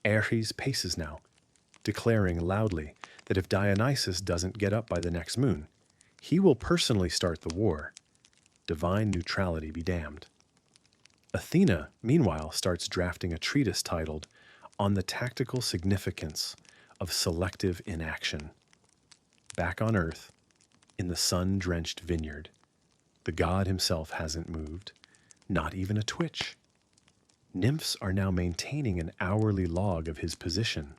Speaker 1: Ares paces now, declaring loudly that if Dionysus doesn't get up by the next moon, he will personally start the war. Divine neutrality be damned. Athena, meanwhile, starts drafting a treatise titled On the Tactical Significance of Selective Inaction. Back on Earth, in the sun-drenched vineyard, the god himself hasn't moved, not even a twitch. Nymphs are now maintaining an hourly log of his position.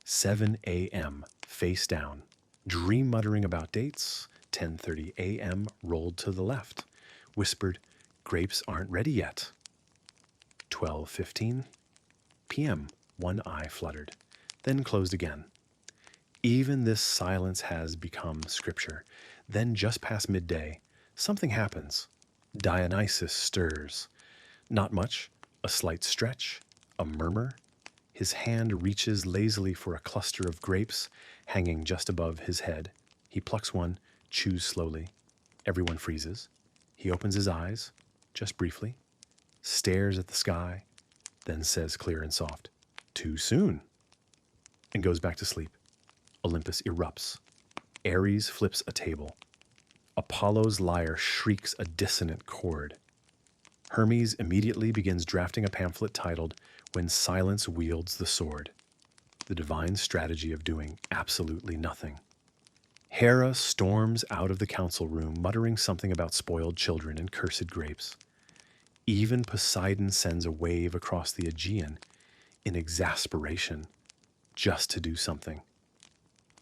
Speaker 1: 7 a.m., face down. Dream muttering about dates. 10:30 a.m., rolled to the left. Whispered, "Grapes aren't ready yet." 12:15 p.m., one eye fluttered, then closed again. Even this silence has become scripture. Then, just past midday, something happens. Dionysus stirs. Not much, a slight stretch, a murmur. His hand reaches lazily for a cluster of grapes hanging just above his head. He plucks one, chews slowly. Everyone freezes. He opens his eyes, just briefly, stares at the sky, then says clear and soft, "Too soon," and goes back to sleep. Olympus erupts. Ares flips a table. Apollo's lyre shrieks a dissonant chord. Hermes immediately begins drafting a pamphlet titled When Silence Wields the Sword, the divine strategy of doing absolutely nothing. Hera storms out of the council room, muttering something about spoiled children and cursed grapes. Even Poseidon sends a wave across the Aegean in exasperation, just to do something.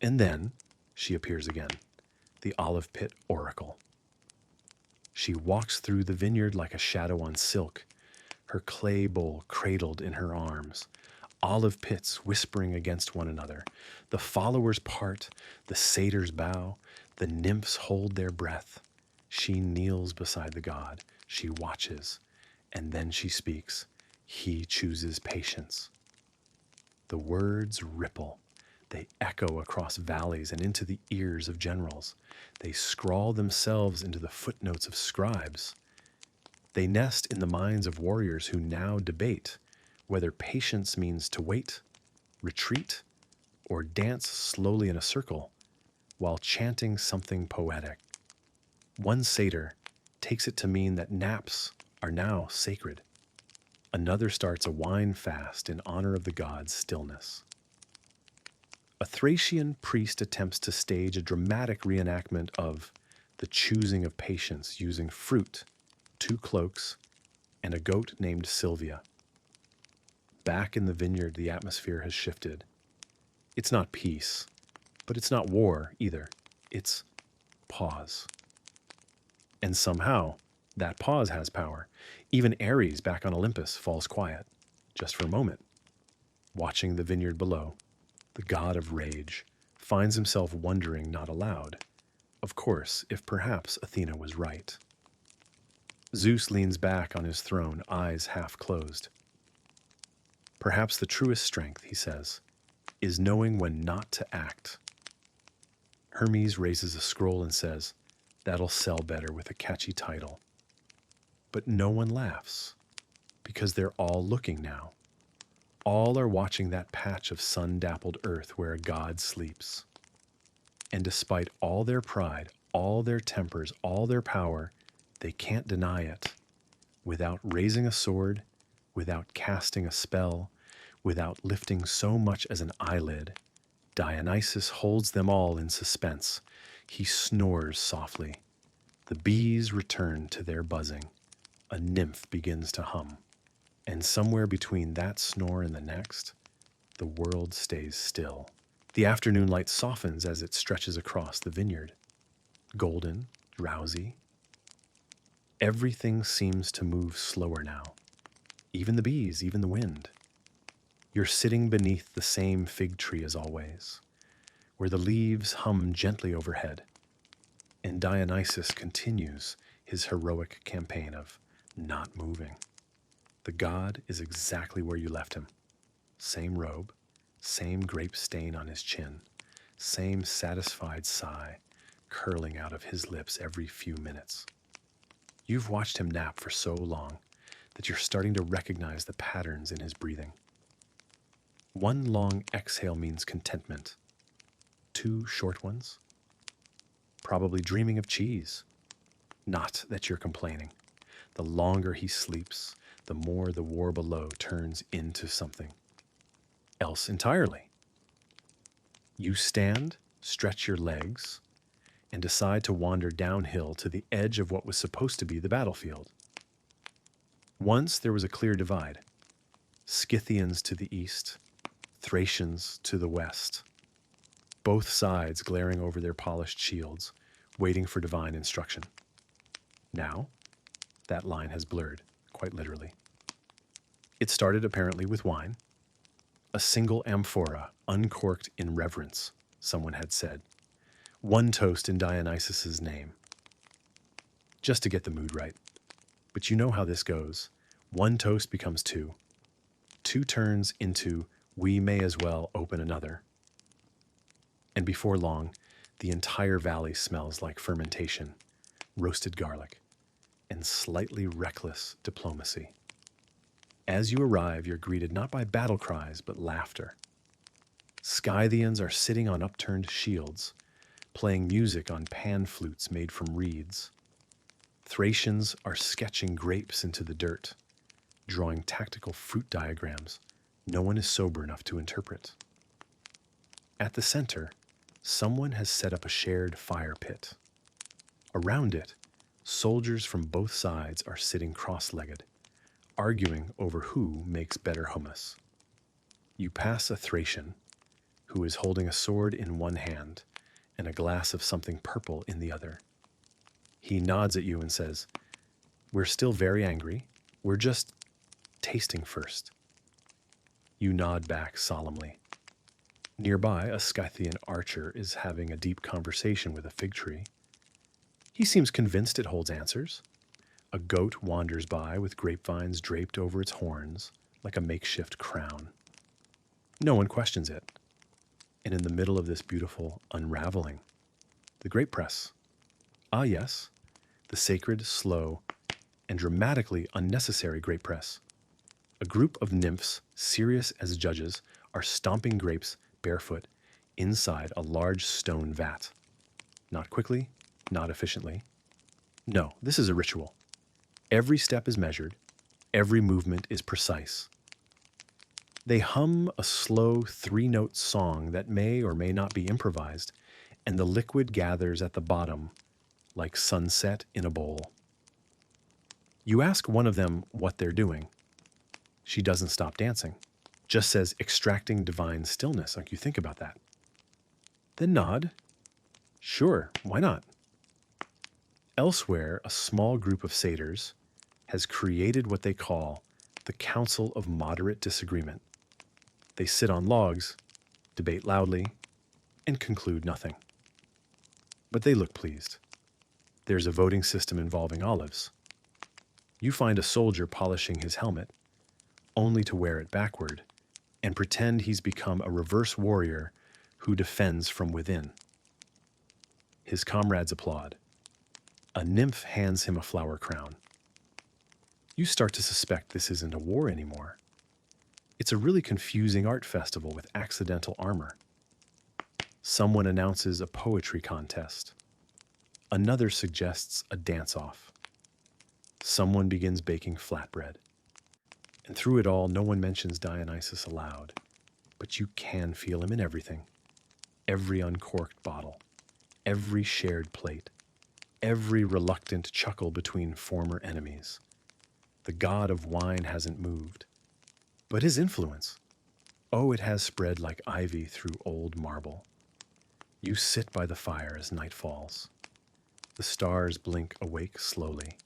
Speaker 1: And then she appears again, the olive pit oracle. She walks through the vineyard like a shadow on silk, her clay bowl cradled in her arms, olive pits whispering against one another. The followers part, the satyrs bow, the nymphs hold their breath. She kneels beside the god, she watches, and then she speaks. He chooses patience. The words ripple. They echo across valleys and into the ears of generals. They scrawl themselves into the footnotes of scribes. They nest in the minds of warriors who now debate whether patience means to wait, retreat, or dance slowly in a circle while chanting something poetic. One satyr takes it to mean that naps are now sacred. Another starts a wine fast in honor of the god's stillness. A Thracian priest attempts to stage a dramatic reenactment of the choosing of patience using fruit, 2 cloaks, and a goat named Sylvia. Back in the vineyard, the atmosphere has shifted. It's not peace, but it's not war either. It's pause. And somehow, that pause has power. Even Ares, back on Olympus, falls quiet, just for a moment. Watching the vineyard below, the god of rage finds himself wondering not aloud, of course, if perhaps Athena was right. Zeus leans back on his throne, eyes half closed. Perhaps the truest strength, he says, is knowing when not to act. Hermes raises a scroll and says, "That'll sell better with a catchy title." But no one laughs, because they're all looking now. All are watching that patch of sun-dappled earth where a god sleeps. And despite all their pride, all their tempers, all their power, they can't deny it. Without raising a sword, without casting a spell, without lifting so much as an eyelid, Dionysus holds them all in suspense. He snores softly. The bees return to their buzzing. A nymph begins to hum. And somewhere between that snore and the next, the world stays still. The afternoon light softens as it stretches across the vineyard. Golden, drowsy. Everything seems to move slower now. Even the bees, even the wind. You're sitting beneath the same fig tree as always, where the leaves hum gently overhead, and Dionysus continues his heroic campaign of not moving. The god is exactly where you left him. Same robe, same grape stain on his chin, same satisfied sigh curling out of his lips every few minutes. You've watched him nap for so long that you're starting to recognize the patterns in his breathing. One long exhale means contentment. Two short ones? Probably dreaming of cheese. Not that you're complaining. The longer he sleeps, the more the war below turns into something else entirely. You stand, stretch your legs, and decide to wander downhill to the edge of what was supposed to be the battlefield. Once there was a clear divide. Scythians to the east, Thracians to the west. Both sides glaring over their polished shields, waiting for divine instruction. Now, that line has blurred, quite literally. It started apparently with wine. A single amphora, uncorked in reverence, someone had said. One toast in Dionysus's name. Just to get the mood right. But you know how this goes. One toast becomes two. Two turns into, we may as well open another. And before long, the entire valley smells like fermentation, roasted garlic, and slightly reckless diplomacy. As you arrive, you're greeted not by battle cries, but laughter. Scythians are sitting on upturned shields, playing music on pan flutes made from reeds. Thracians are sketching grapes into the dirt, drawing tactical fruit diagrams no one is sober enough to interpret. At the center, someone has set up a shared fire pit. Around it, soldiers from both sides are sitting cross-legged, arguing over who makes better hummus. You pass a Thracian, who is holding a sword in one hand and a glass of something purple in the other. He nods at you and says, "We're still very angry. We're just tasting first." You nod back solemnly. Nearby, a Scythian archer is having a deep conversation with a fig tree. He seems convinced it holds answers. A goat wanders by with grapevines draped over its horns like a makeshift crown. No one questions it. And in the middle of this beautiful unraveling, the grape press. Ah, yes, the sacred, slow, and dramatically unnecessary grape press. A group of nymphs, serious as judges, are stomping grapes barefoot inside a large stone vat. Not quickly, not efficiently. No, this is a ritual. Every step is measured. Every movement is precise. They hum a slow three-note song that may or may not be improvised, and the liquid gathers at the bottom like sunset in a bowl. You ask one of them what they're doing. She doesn't stop dancing, just says extracting divine stillness. Like, you think about that. Then nod. Sure, why not? Elsewhere, a small group of satyrs has created what they call the Council of Moderate Disagreement. They sit on logs, debate loudly, and conclude nothing. But they look pleased. There's a voting system involving olives. You find a soldier polishing his helmet, only to wear it backward, and pretend he's become a reverse warrior who defends from within. His comrades applaud. A nymph hands him a flower crown. You start to suspect this isn't a war anymore. It's a really confusing art festival with accidental armor. Someone announces a poetry contest. Another suggests a dance-off. Someone begins baking flatbread. And through it all, no one mentions Dionysus aloud. But you can feel him in everything. Every uncorked bottle. Every shared plate. Every reluctant chuckle between former enemies. The god of wine hasn't moved. But his influence, oh, it has spread like ivy through old marble. You sit by the fire as night falls. The stars blink awake slowly.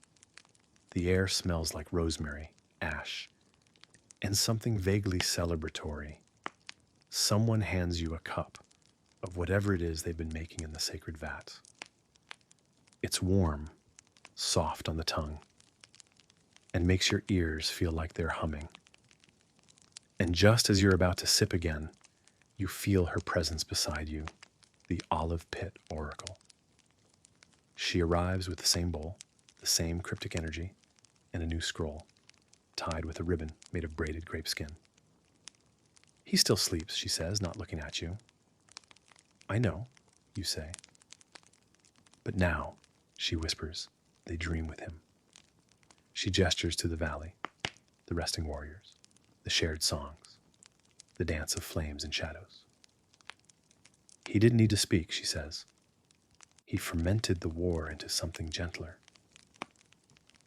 Speaker 1: The air smells like rosemary, ash, and something vaguely celebratory. Someone hands you a cup of whatever it is they've been making in the sacred vat. It's warm, soft on the tongue, and makes your ears feel like they're humming. And just as you're about to sip again, you feel her presence beside you, the olive pit oracle. She arrives with the same bowl, the same cryptic energy, and a new scroll, tied with a ribbon made of braided grape skin. He still sleeps, she says, not looking at you. I know, you say. But now, she whispers, they dream with him. She gestures to the valley, the resting warriors, the shared songs, the dance of flames and shadows. He didn't need to speak, she says. He fermented the war into something gentler.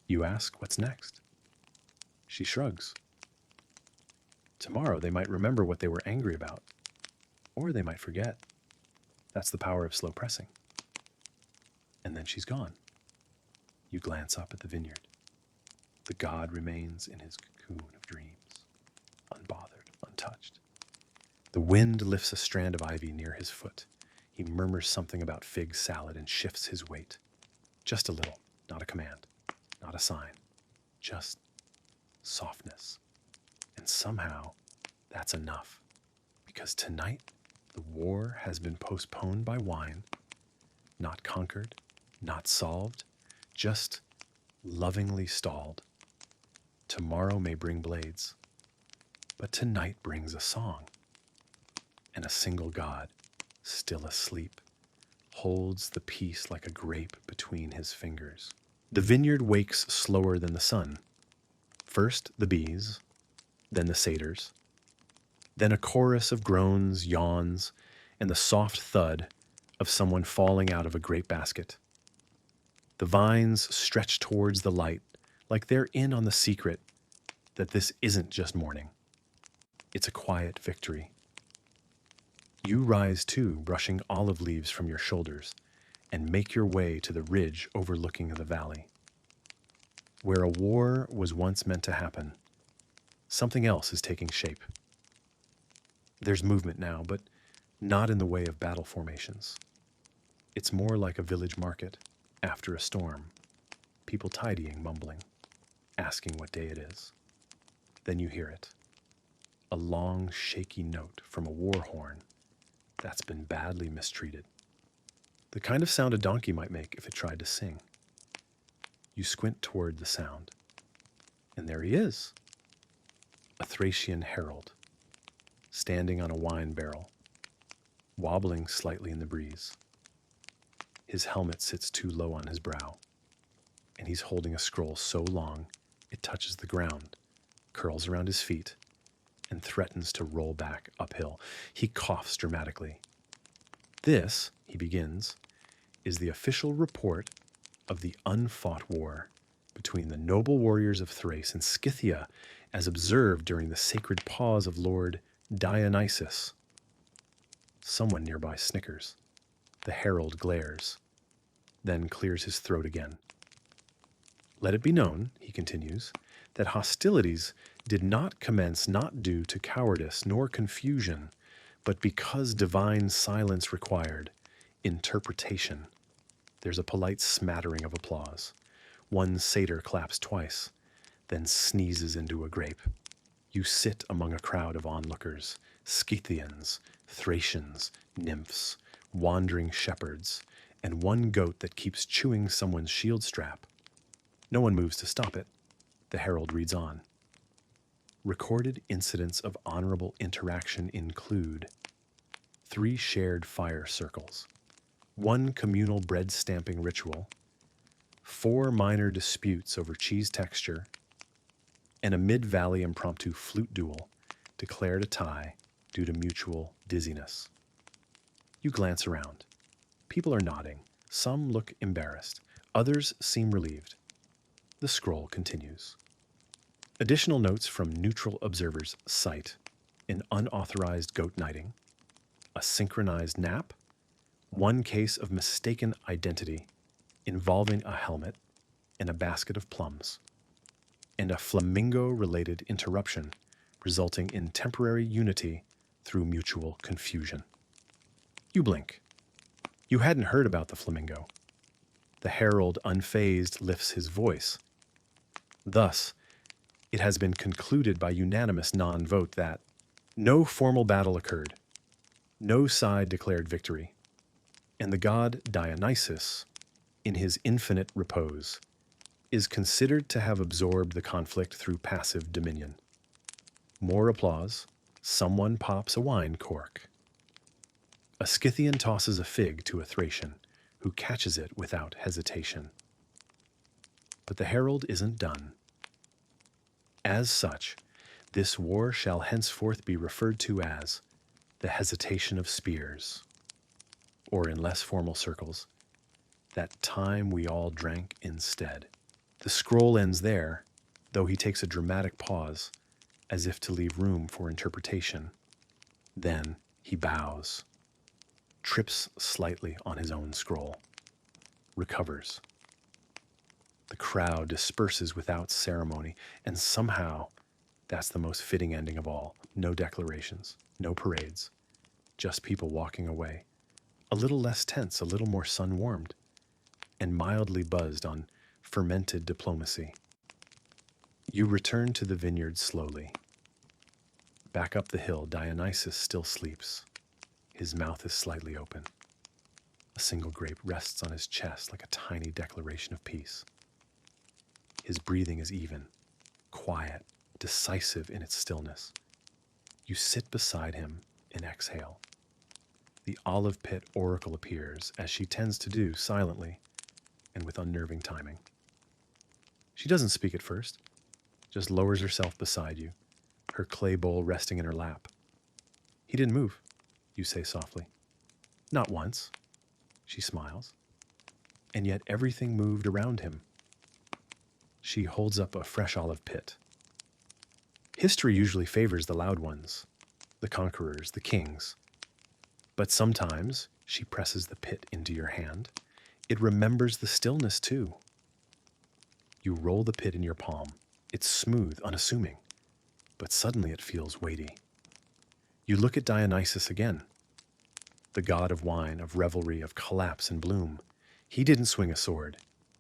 Speaker 1: You ask, what's next? She shrugs. Tomorrow they might remember what they were angry about, or they might forget. That's the power of slow pressing. And then she's gone. You glance up at the vineyard. The god remains in his cocoon of dreams, unbothered, untouched. The wind lifts a strand of ivy near his foot. He murmurs something about fig salad and shifts his weight. Just a little, not a command, not a sign, just softness. And somehow, that's enough. Because tonight, the war has been postponed by wine, not conquered, not solved, just lovingly stalled. Tomorrow may bring blades, but tonight brings a song. And a single god, still asleep, holds the peace like a grape between his fingers. The vineyard wakes slower than the sun. First the bees, then the satyrs, then a chorus of groans, yawns, and the soft thud of someone falling out of a grape basket. The vines stretch towards the light, like they're in on the secret that this isn't just morning. It's a quiet victory. You rise too, brushing olive leaves from your shoulders, and make your way to the ridge overlooking the valley. Where a war was once meant to happen, something else is taking shape. There's movement now, but not in the way of battle formations. It's more like a village market after a storm, people tidying, mumbling, asking what day it is. Then you hear it, a long, shaky note from a war horn that's been badly mistreated. The kind of sound a donkey might make if it tried to sing. You squint toward the sound, and there he is, a Thracian herald, standing on a wine barrel, wobbling slightly in the breeze. His helmet sits too low on his brow, and he's holding a scroll so long it touches the ground, curls around his feet, and threatens to roll back uphill. He coughs dramatically. This, he begins, is the official report of the unfought war between the noble warriors of Thrace and Scythia as observed during the sacred pause of Lord Dionysus. Someone nearby snickers. The herald glares, then clears his throat again. Let it be known, he continues, that hostilities did not commence not due to cowardice nor confusion, but because divine silence required interpretation. There's a polite smattering of applause. One satyr claps twice, then sneezes into a grape. You sit among a crowd of onlookers, Scythians, Thracians, nymphs, wandering shepherds, and one goat that keeps chewing someone's shield strap. No one moves to stop it. The herald reads on. Recorded incidents of honorable interaction include 3 shared fire circles, 1 communal bread stamping ritual, 4 minor disputes over cheese texture, and a mid-valley impromptu flute duel declared a tie due to mutual dizziness. You glance around. People are nodding. Some look embarrassed. Others seem relieved. The scroll continues. Additional notes from neutral observers cite an unauthorized goat knighting, a synchronized nap, 1 case of mistaken identity involving a helmet and a basket of plums, and a flamingo-related interruption resulting in temporary unity through mutual confusion. You blink. You hadn't heard about the flamingo. The herald, unfazed, lifts his voice. Thus, it has been concluded by unanimous non-vote that no formal battle occurred, no side declared victory, and the god Dionysus, in his infinite repose, is considered to have absorbed the conflict through passive dominion. More applause. Someone pops a wine cork. A Scythian tosses a fig to a Thracian, who catches it without hesitation. But the herald isn't done. As such, this war shall henceforth be referred to as the hesitation of spears, or in less formal circles, that time we all drank instead. The scroll ends there, though he takes a dramatic pause, as if to leave room for interpretation. Then he bows, trips slightly on his own scroll, recovers. The crowd disperses without ceremony, and somehow that's the most fitting ending of all. No declarations, no parades, just people walking away, a little less tense, a little more sun-warmed, and mildly buzzed on fermented diplomacy. You return to the vineyard slowly. Back up the hill, Dionysus still sleeps. His mouth is slightly open. A single grape rests on his chest like a tiny declaration of peace. His breathing is even, quiet, decisive in its stillness. You sit beside him and exhale. The olive pit oracle appears, as she tends to do, silently and with unnerving timing. She doesn't speak at first, just lowers herself beside you, her clay bowl resting in her lap. He didn't move, you say softly. Not once. She smiles. And yet everything moved around him. She holds up a fresh olive pit. History usually favors the loud ones, the conquerors, the kings. But sometimes she presses the pit into your hand. It remembers the stillness too. You roll the pit in your palm. It's smooth, unassuming, but suddenly it feels weighty. You look at Dionysus again, the god of wine, of revelry, of collapse and bloom. He didn't swing a sword,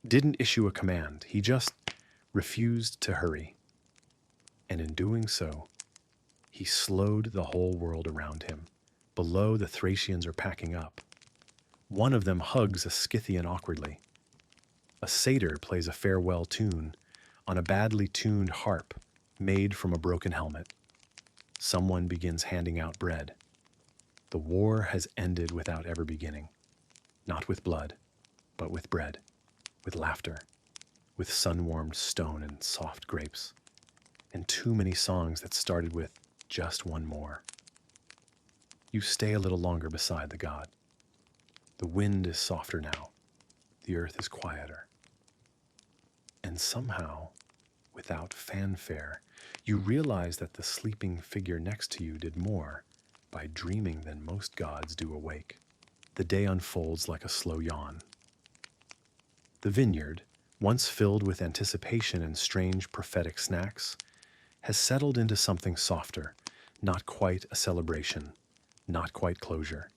Speaker 1: didn't issue a command. He just refused to hurry. And in doing so, he slowed the whole world around him. Below, the Thracians are packing up. One of them hugs a Scythian awkwardly. A satyr plays a farewell tune on a badly tuned harp made from a broken helmet. Someone begins handing out bread. The war has ended without ever beginning. Not with blood, but with bread, with laughter, with sun-warmed stone and soft grapes, and too many songs that started with just one more. You stay a little longer beside the god. The wind is softer now. The earth is quieter. And somehow, without fanfare, you realize that the sleeping figure next to you did more by dreaming than most gods do awake. The day unfolds like a slow yawn. The vineyard, once filled with anticipation and strange prophetic snacks, has settled into something softer, not quite a celebration, not quite closure,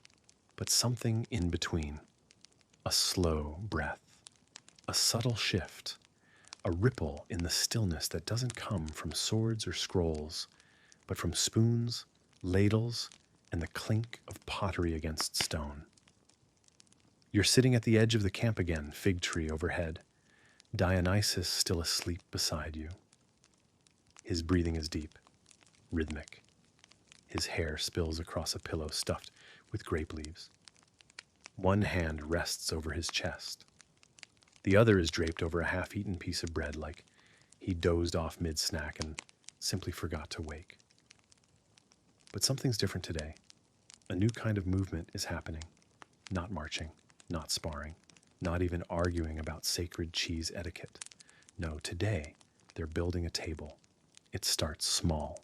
Speaker 1: but something in between. A slow breath, a subtle shift, a ripple in the stillness that doesn't come from swords or scrolls, but from spoons, ladles, and the clink of pottery against stone. You're sitting at the edge of the camp again, fig tree overhead, Dionysus still asleep beside you. His breathing is deep, rhythmic. His hair spills across a pillow stuffed with grape leaves. One hand rests over his chest. The other is draped over a half-eaten piece of bread, like he dozed off mid-snack and simply forgot to wake. But something's different today. A new kind of movement is happening. Not marching, not sparring, not even arguing about sacred cheese etiquette. No, today they're building a table. It starts small.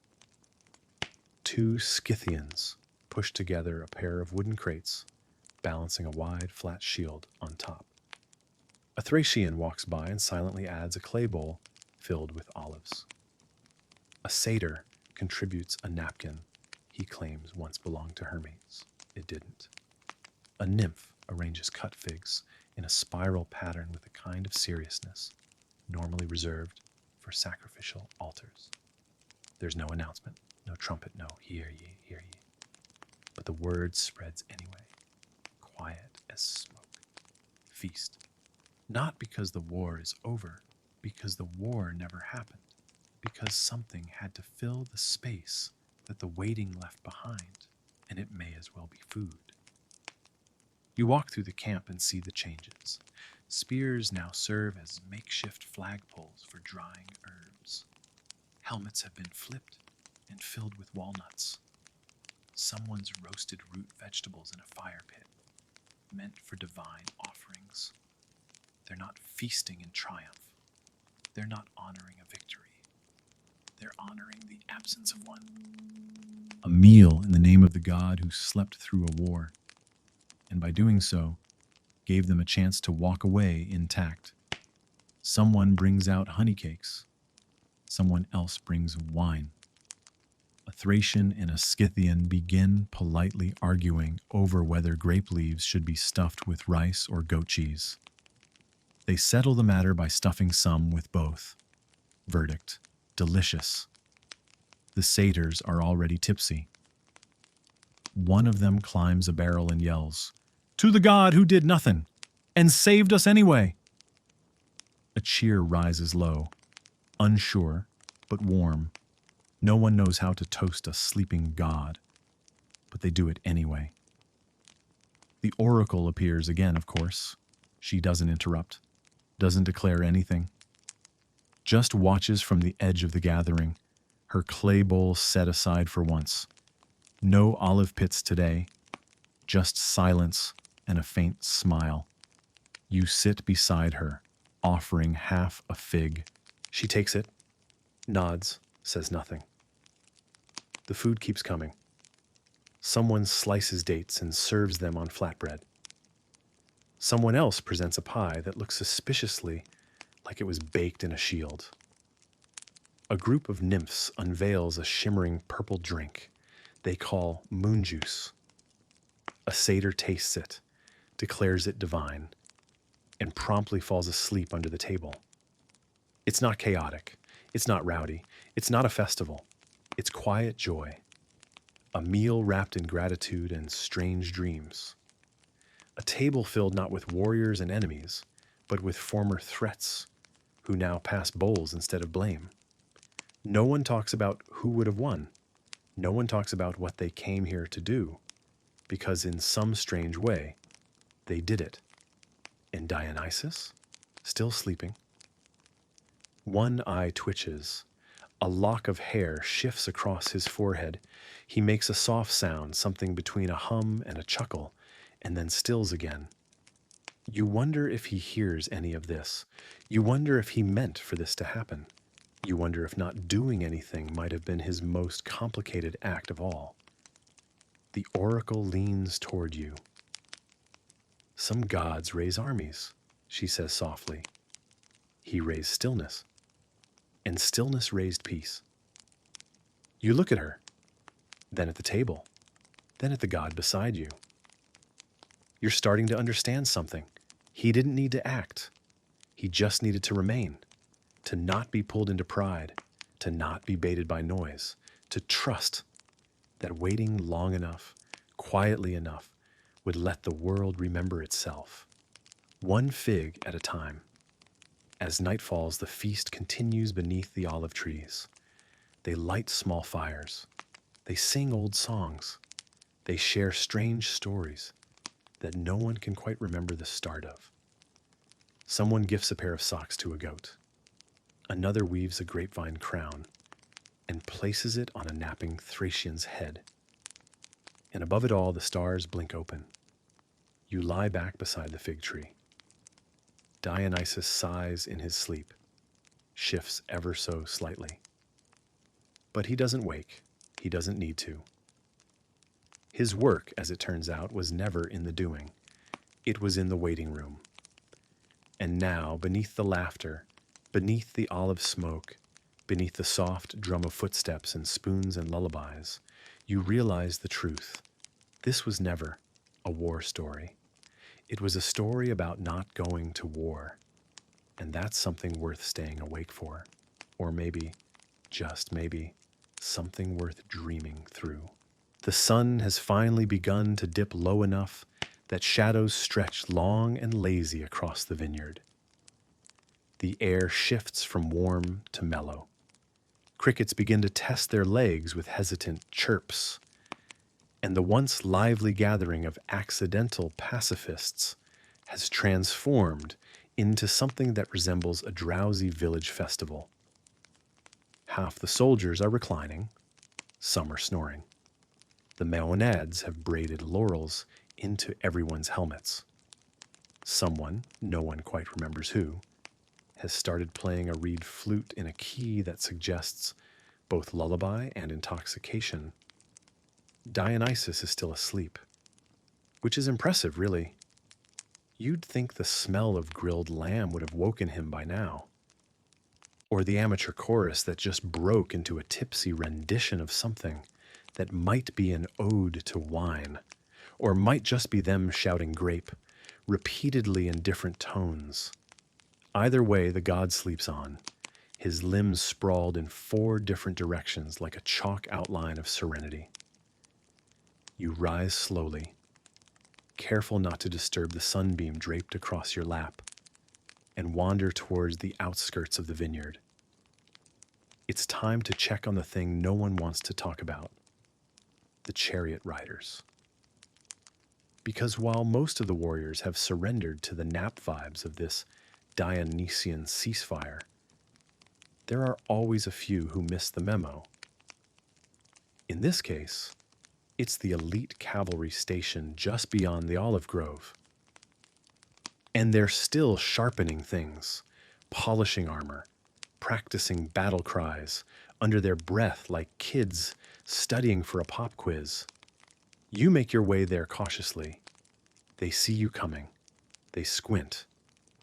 Speaker 1: Two Scythians push together a pair of wooden crates, balancing a wide, flat shield on top. A Thracian walks by and silently adds a clay bowl filled with olives. A satyr contributes a napkin he claims once belonged to Hermes. It didn't. A nymph arranges cut figs in a spiral pattern with a kind of seriousness normally reserved for sacrificial altars. There's no announcement, no trumpet, no hear ye, hear ye. But the word spreads anyway, quiet as smoke. Feast. Not because the war is over, because the war never happened, because something had to fill the space that the waiting left behind, and it may as well be food. You walk through the camp and see the changes. Spears now serve as makeshift flagpoles for drying herbs. Helmets have been flipped and filled with walnuts. Someone's roasted root vegetables in a fire pit, meant for divine offerings. They're not feasting in triumph. They're not honoring a victory. They're honoring the absence of one. A meal in the name of the god who slept through a war, and by doing so, gave them a chance to walk away intact. Someone brings out honey cakes. Someone else brings wine. A Thracian and a Scythian begin politely arguing over whether grape leaves should be stuffed with rice or goat cheese. They settle the matter by stuffing some with both. Verdict: delicious. The satyrs are already tipsy. One of them climbs a barrel and yells, "To the god who did nothing and saved us anyway!" A cheer rises low, unsure but warm. No one knows how to toast a sleeping god, but they do it anyway. The oracle appears again, of course. She doesn't interrupt, doesn't declare anything, just watches from the edge of the gathering, her clay bowl set aside for once. No olive pits today, just silence and a faint smile. You sit beside her, offering half a fig. She takes it, nods, says nothing. The food keeps coming. Someone slices dates and serves them on flatbread. Someone else presents a pie that looks suspiciously like it was baked in a shield. A group of nymphs unveils a shimmering purple drink they call moon juice. A satyr tastes it, declares it divine, and promptly falls asleep under the table. It's not chaotic. It's not rowdy. It's not a festival. It's quiet joy. A meal wrapped in gratitude and strange dreams. A table filled not with warriors and enemies, but with former threats, who now pass bowls instead of blame. No one talks about who would have won. No one talks about what they came here to do, because in some strange way, they did it. And Dionysus, still sleeping. One eye twitches. A lock of hair shifts across his forehead. He makes a soft sound, something between a hum and a chuckle, and then stills again. You wonder if he hears any of this. You wonder if he meant for this to happen. You wonder if not doing anything might have been his most complicated act of all. The oracle leans toward you. Some gods raise armies, she says softly. He raised stillness, and stillness raised peace. You look at her, then at the table, then at the god beside you. You're starting to understand something. He didn't need to act. He just needed to remain, to not be pulled into pride, to not be baited by noise, to trust that waiting long enough, quietly enough, would let the world remember itself, one fig at a time. As night falls, the feast continues beneath the olive trees. They light small fires. They sing old songs. They share strange stories that no one can quite remember the start of. Someone gifts a pair of socks to a goat. Another weaves a grapevine crown and places it on a napping Thracian's head. And above it all, the stars blink open. You lie back beside the fig tree. Dionysus sighs in his sleep, shifts ever so slightly. But he doesn't wake. He doesn't need to. His work, as it turns out, was never in the doing. It was in the waiting room. And now, beneath the laughter, beneath the olive smoke, Beneath the soft drum of footsteps and spoons and lullabies, you realize the truth. This was never a war story. It was a story about not going to war, and that's something worth staying awake for. Or maybe, just maybe, something worth dreaming through. The sun has finally begun to dip low enough that shadows stretch long and lazy across the vineyard. The air shifts from warm to mellow. Crickets begin to test their legs with hesitant chirps, and the once lively gathering of accidental pacifists has transformed into something that resembles a drowsy village festival. Half the soldiers are reclining, some are snoring. The maenads have braided laurels into everyone's helmets. Someone, no one quite remembers who, has started playing a reed flute in a key that suggests both lullaby and intoxication. Dionysus is still asleep, which is impressive, really. You'd think the smell of grilled lamb would have woken him by now. Or the amateur chorus that just broke into a tipsy rendition of something that might be an ode to wine, or might just be them shouting grape, repeatedly in different tones. Either way, the god sleeps on, his limbs sprawled in 4 different directions like a chalk outline of serenity. You rise slowly, careful not to disturb the sunbeam draped across your lap, and wander towards the outskirts of the vineyard. It's time to check on the thing no one wants to talk about, the chariot riders. Because while most of the warriors have surrendered to the nap vibes of this Dionysian ceasefire, there are always a few who miss the memo. In this case, it's the elite cavalry station just beyond the olive grove. And they're still sharpening things, polishing armor, practicing battle cries under their breath like kids studying for a pop quiz. You make your way there cautiously. They see you coming. They squint.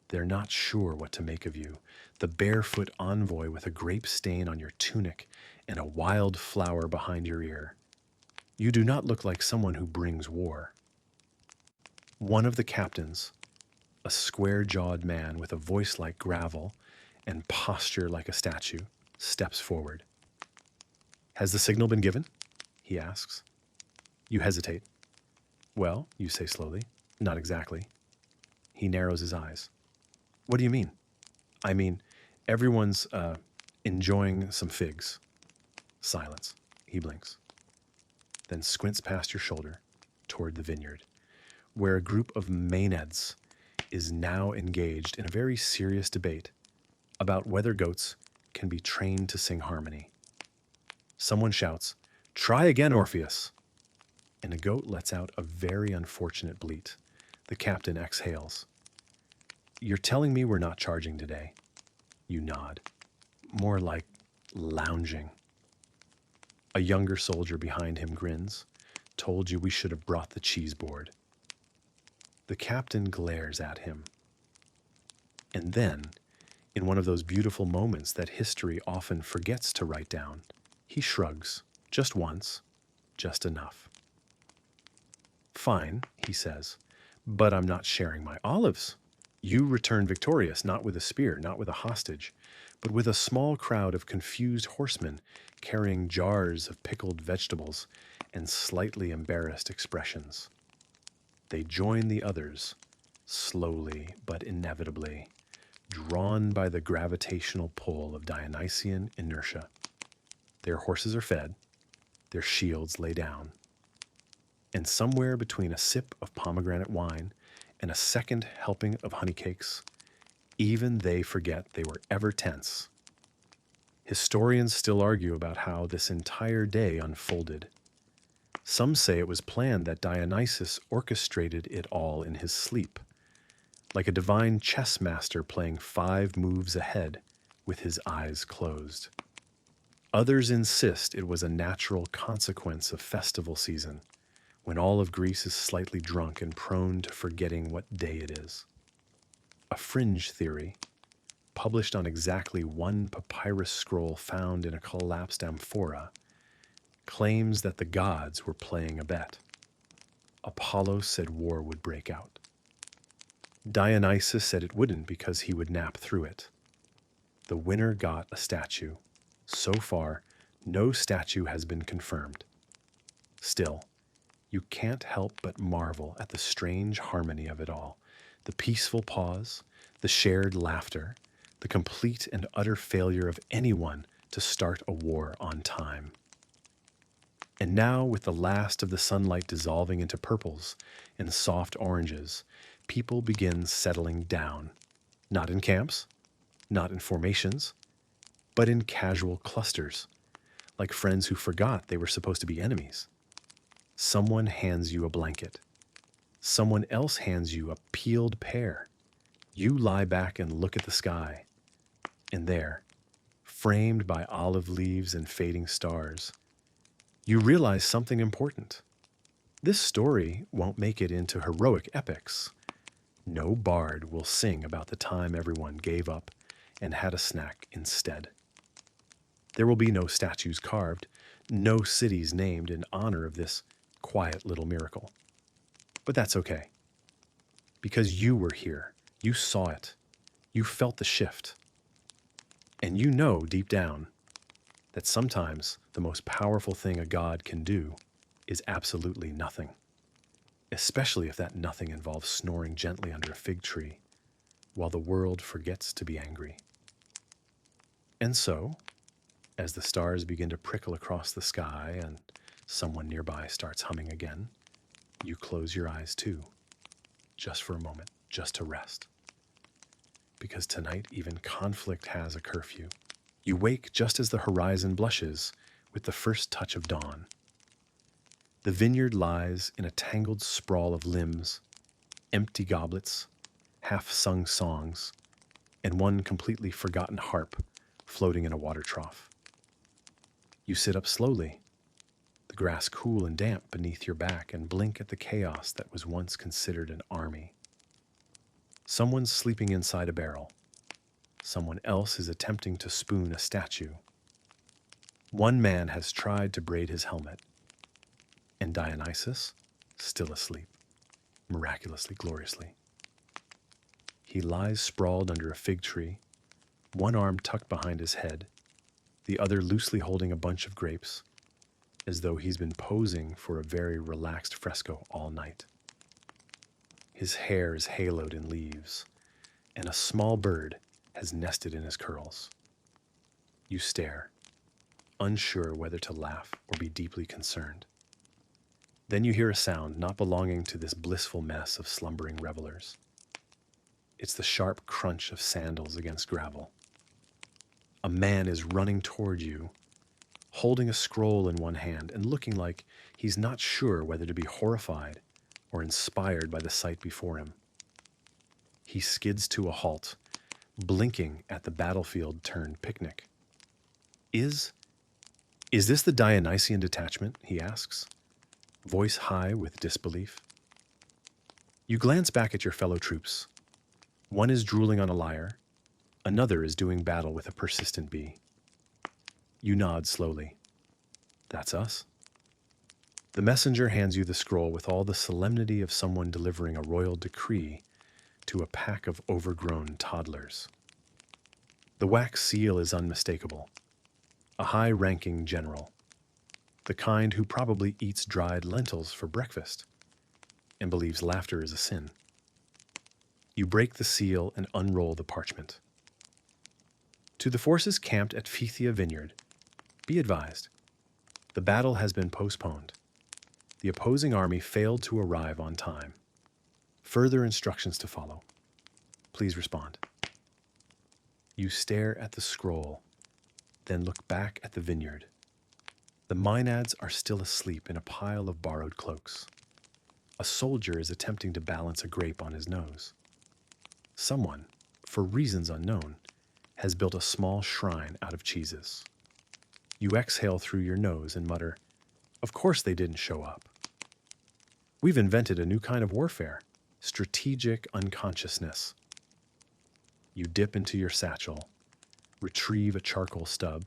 Speaker 1: They're not sure what to make of you, the barefoot envoy with a grape stain on your tunic and a wild flower behind your ear. You do not look like someone who brings war. One of the captains, a square-jawed man with a voice like gravel and posture like a statue, steps forward. "Has the signal been given?" he asks. You hesitate. "Well," you say slowly, "not exactly." He narrows his eyes. "What do you mean?" "I mean, everyone's enjoying some figs." Silence. He blinks, then squints past your shoulder toward the vineyard, where a group of maenads is now engaged in a very serious debate about whether goats can be trained to sing harmony. Someone shouts, "Try again, Orpheus!" And a goat lets out a very unfortunate bleat. The captain exhales. "You're telling me we're not charging today?" You nod. "More like lounging." A younger soldier behind him grins. "Told you we should have brought the cheese board." The captain glares at him. And then, in one of those beautiful moments that history often forgets to write down, he shrugs, just once, just enough. "Fine," he says, "but I'm not sharing my olives." You return victorious, not with a spear, not with a hostage, but with a small crowd of confused horsemen carrying jars of pickled vegetables and slightly embarrassed expressions. They join the others, slowly but inevitably, drawn by the gravitational pull of Dionysian inertia. Their horses are fed, their shields lay down, and somewhere between a sip of pomegranate wine and a second helping of honeycakes, even they forget they were ever tense. Historians still argue about how this entire day unfolded. Some say it was planned that Dionysus orchestrated it all in his sleep, like a divine chess master playing 5 moves ahead with his eyes closed. Others insist it was a natural consequence of festival season, when all of Greece is slightly drunk and prone to forgetting what day it is. A fringe theory, published on exactly one papyrus scroll found in a collapsed amphora, claims that the gods were playing a bet. Apollo said war would break out. Dionysus said it wouldn't because he would nap through it. The winner got a statue. So far, no statue has been confirmed. Still, you can't help but marvel at the strange harmony of it all. The peaceful pause, the shared laughter, the complete and utter failure of anyone to start a war on time. And now, with the last of the sunlight dissolving into purples and soft oranges, people begin settling down. Not in camps, not in formations, but in casual clusters, like friends who forgot they were supposed to be enemies. Someone hands you a blanket. Someone else hands you a peeled pear. You lie back and look at the sky. And there, framed by olive leaves and fading stars, you realize something important. This story won't make it into heroic epics. No bard will sing about the time everyone gave up and had a snack instead. There will be no statues carved, no cities named in honor of this quiet little miracle. But that's okay. Because you were here, you saw it, you felt the shift. And you know deep down that sometimes the most powerful thing a god can do is absolutely nothing, especially if that nothing involves snoring gently under a fig tree while the world forgets to be angry. And so, as the stars begin to prickle across the sky and someone nearby starts humming again, you close your eyes too, just for a moment, just to rest. Because tonight even conflict has a curfew. You wake just as the horizon blushes with the first touch of dawn. The vineyard lies in a tangled sprawl of limbs, empty goblets, half-sung songs, and one completely forgotten harp floating in a water trough. You sit up slowly, the grass cool and damp beneath your back, and blink at the chaos that was once considered an army. Someone's sleeping inside a barrel. Someone else is attempting to spoon a statue. One man has tried to braid his helmet, and Dionysus, still asleep, miraculously, gloriously. He lies sprawled under a fig tree, one arm tucked behind his head, the other loosely holding a bunch of grapes, as though he's been posing for a very relaxed fresco all night. His hair is haloed in leaves, and a small bird has nested in his curls. You stare, unsure whether to laugh or be deeply concerned. Then you hear a sound not belonging to this blissful mess of slumbering revelers. It's the sharp crunch of sandals against gravel. A man is running toward you, holding a scroll in one hand and looking like he's not sure whether to be horrified or inspired by the sight before him. He skids to a halt, blinking at the battlefield-turned picnic. Is this the Dionysian detachment? He asks, voice high with disbelief. You glance back at your fellow troops. One is drooling on a lyre. Another is doing battle with a persistent bee. You nod slowly. That's us. The messenger hands you the scroll with all the solemnity of someone delivering a royal decree to a pack of overgrown toddlers. The wax seal is unmistakable. A high-ranking general. The kind who probably eats dried lentils for breakfast and believes laughter is a sin. You break the seal and unroll the parchment. To the forces camped at Phthia Vineyard, be advised, the battle has been postponed. The opposing army failed to arrive on time. Further instructions to follow. Please respond. You stare at the scroll, then look back at the vineyard. The Maenads are still asleep in a pile of borrowed cloaks. A soldier is attempting to balance a grape on his nose. Someone, for reasons unknown, has built a small shrine out of cheeses. You exhale through your nose and mutter, "Of course they didn't show up." We've invented a new kind of warfare, strategic unconsciousness. You dip into your satchel, retrieve a charcoal stub,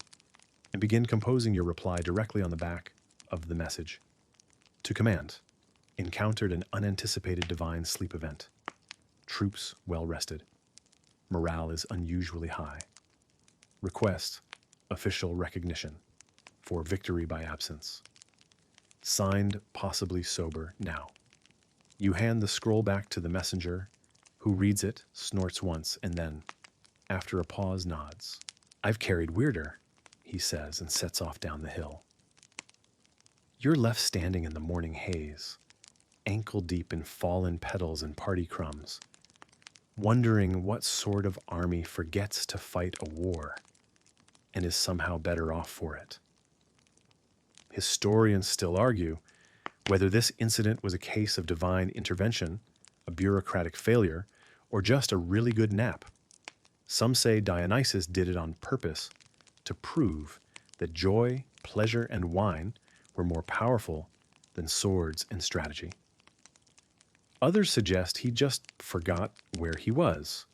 Speaker 1: and begin composing your reply directly on the back of the message. To command, encountered an unanticipated divine sleep event. Troops well rested. Morale is unusually high. Request, official recognition for victory by absence. Signed, possibly sober, now. You hand the scroll back to the messenger, who reads it, snorts once, and then, after a pause, nods. I've carried weirder, he says, and sets off down the hill. You're left standing in the morning haze, ankle deep in fallen petals and party crumbs, wondering what sort of army forgets to fight a war and is somehow better off for it. Historians still argue whether this incident was a case of divine intervention, a bureaucratic failure, or just a really good nap. Some say Dionysus did it on purpose to prove that joy, pleasure, and wine were more powerful than swords and strategy. Others suggest he just forgot where he was.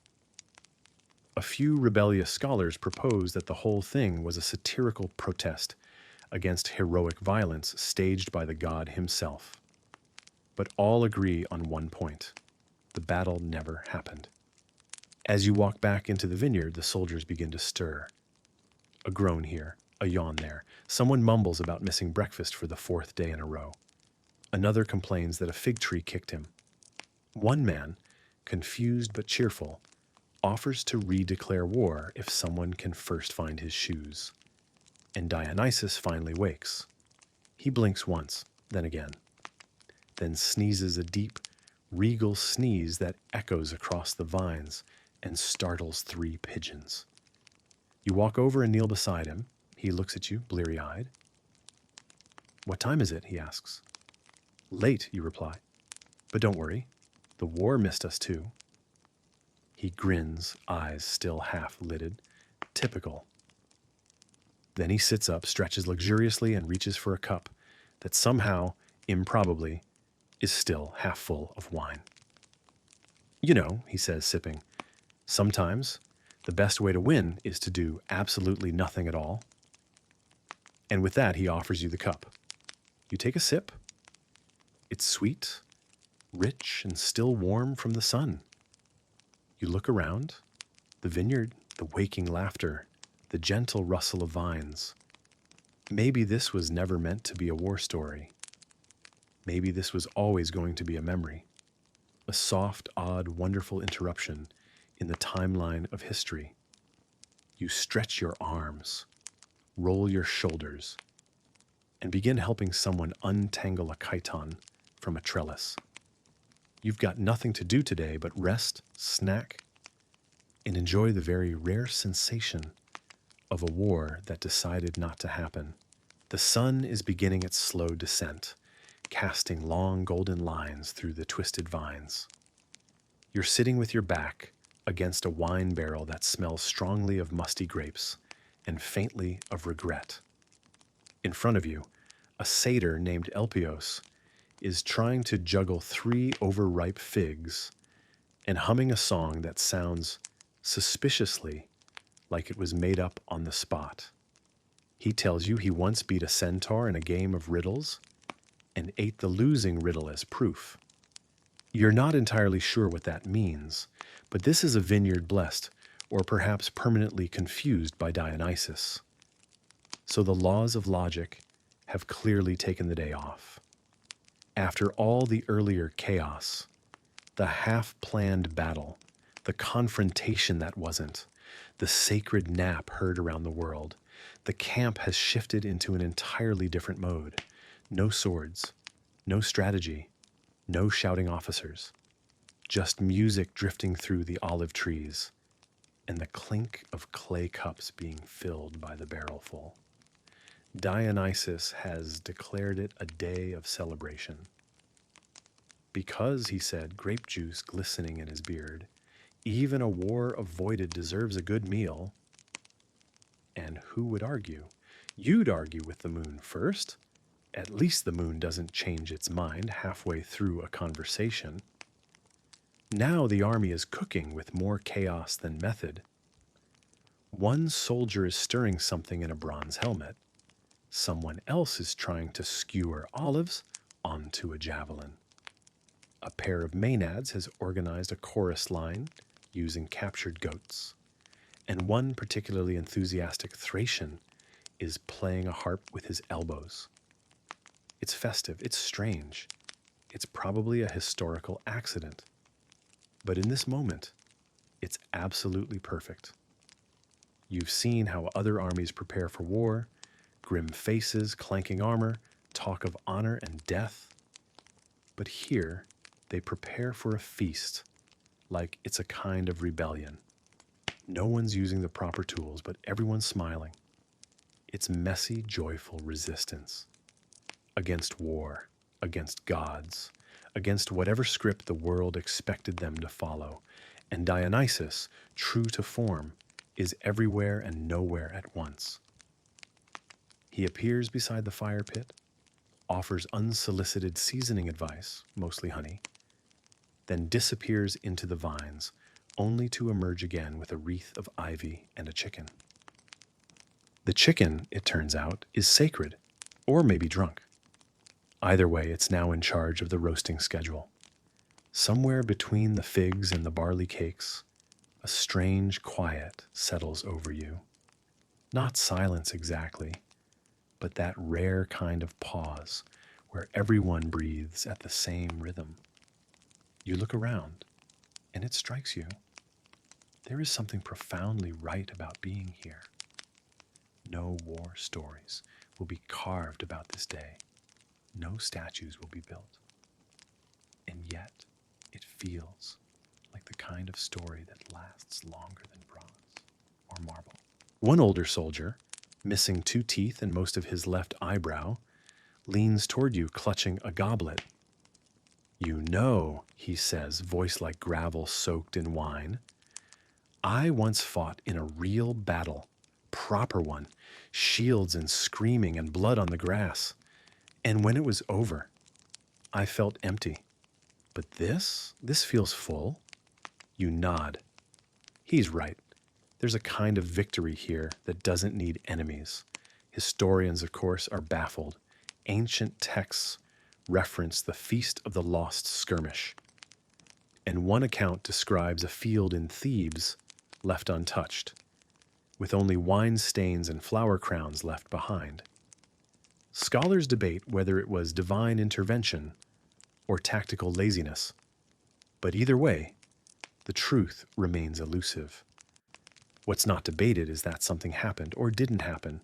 Speaker 1: A few rebellious scholars propose that the whole thing was a satirical protest against heroic violence staged by the god himself. But all agree on one point: the battle never happened. As you walk back into the vineyard, the soldiers begin to stir. A groan here, a yawn there. Someone mumbles about missing breakfast for the 4th day in a row. Another complains that a fig tree kicked him. One man, confused but cheerful, offers to redeclare war if someone can first find his shoes. And Dionysus finally wakes. He blinks once, then again, then sneezes a deep, regal sneeze that echoes across the vines and startles 3 pigeons. You walk over and kneel beside him. He looks at you, bleary-eyed. What time is it? He asks. Late, you reply. But don't worry, the war missed us too. He grins, eyes still half-lidded. Typical. Then he sits up, stretches luxuriously, and reaches for a cup that somehow, improbably, is still half full of wine. You know, he says, sipping, sometimes the best way to win is to do absolutely nothing at all. And with that, he offers you the cup. You take a sip. It's sweet, rich, and still warm from the sun. You look around, the vineyard, the waking laughter, the gentle rustle of vines. Maybe this was never meant to be a war story. Maybe this was always going to be a memory, a soft, odd, wonderful interruption in the timeline of history. You stretch your arms, roll your shoulders, and begin helping someone untangle a chiton from a trellis. You've got nothing to do today but rest, snack, and enjoy the very rare sensation of a war that decided not to happen. The sun is beginning its slow descent, casting long golden lines through the twisted vines. You're sitting with your back against a wine barrel that smells strongly of musty grapes and faintly of regret. In front of you, a satyr named Elpios is trying to juggle 3 overripe figs and humming a song that sounds suspiciously like it was made up on the spot. He tells you he once beat a centaur in a game of riddles and ate the losing riddle as proof. You're not entirely sure what that means, but this is a vineyard blessed, or perhaps permanently confused by Dionysus. So the laws of logic have clearly taken the day off. After all the earlier chaos, the half-planned battle, the confrontation that wasn't, the sacred nap heard around the world, the camp has shifted into an entirely different mode. No swords, no strategy, no shouting officers, just music drifting through the olive trees and the clink of clay cups being filled by the barrelful. Dionysus has declared it a day of celebration. Because, he said, grape juice glistening in his beard, even a war avoided deserves a good meal. And who would argue? You'd argue with the moon first. At least the moon doesn't change its mind halfway through a conversation. Now the army is cooking with more chaos than method. One soldier is stirring something in a bronze helmet. Someone else is trying to skewer olives onto a javelin. A pair of maenads has organized a chorus line using captured goats. And one particularly enthusiastic Thracian is playing a harp with his elbows. It's festive, it's strange, it's probably a historical accident. But in this moment, it's absolutely perfect. You've seen how other armies prepare for war, grim faces, clanking armor, talk of honor and death. But here, they prepare for a feast, like it's a kind of rebellion. No one's using the proper tools, but everyone's smiling. It's messy, joyful resistance against war, against gods, against whatever script the world expected them to follow. And Dionysus, true to form, is everywhere and nowhere at once. He appears beside the fire pit, offers unsolicited seasoning advice, mostly honey, then disappears into the vines, only to emerge again with a wreath of ivy and a chicken. The chicken, it turns out, is sacred, or maybe drunk. Either way, it's now in charge of the roasting schedule. Somewhere between the figs and the barley cakes, a strange quiet settles over you. Not silence exactly, but that rare kind of pause where everyone breathes at the same rhythm. You look around, and it strikes you. There is something profoundly right about being here. No war stories will be carved about this day. No statues will be built. And yet, it feels like the kind of story that lasts longer than bronze or marble. One older soldier, missing 2 teeth and most of his left eyebrow, leans toward you clutching a goblet. "You know," he says, voice like gravel soaked in wine, "I once fought in a real battle, proper one, shields and screaming and blood on the grass. And when it was over, I felt empty. But this feels full." You nod. He's right. There's a kind of victory here that doesn't need enemies. Historians, of course, are baffled. Ancient texts reference the Feast of the Lost Skirmish. And one account describes a field in Thebes left untouched, with only wine stains and flower crowns left behind. Scholars debate whether it was divine intervention or tactical laziness, but either way, the truth remains elusive. What's not debated is that something happened or didn't happen,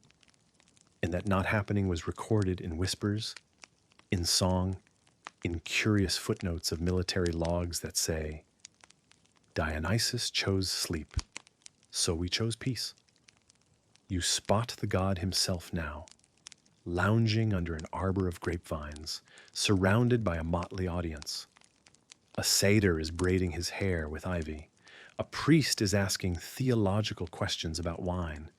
Speaker 1: and that not happening was recorded in whispers, in song, in curious footnotes of military logs that say, "Dionysus chose sleep, so we chose peace." You spot the god himself now, lounging under an arbor of grapevines, surrounded by a motley audience. A satyr is braiding his hair with ivy. A priest is asking theological questions about wine.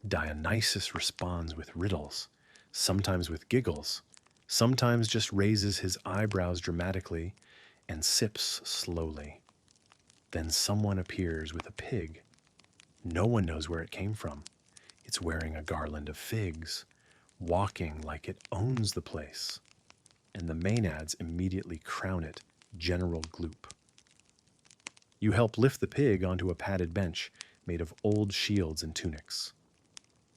Speaker 1: Dionysus responds with riddles, sometimes with giggles, sometimes just raises his eyebrows dramatically and sips slowly. Then someone appears with a pig. No one knows where it came from. It's wearing a garland of figs, walking like it owns the place. And the maenads immediately crown it General Gloop. You help lift the pig onto a padded bench made of old shields and tunics.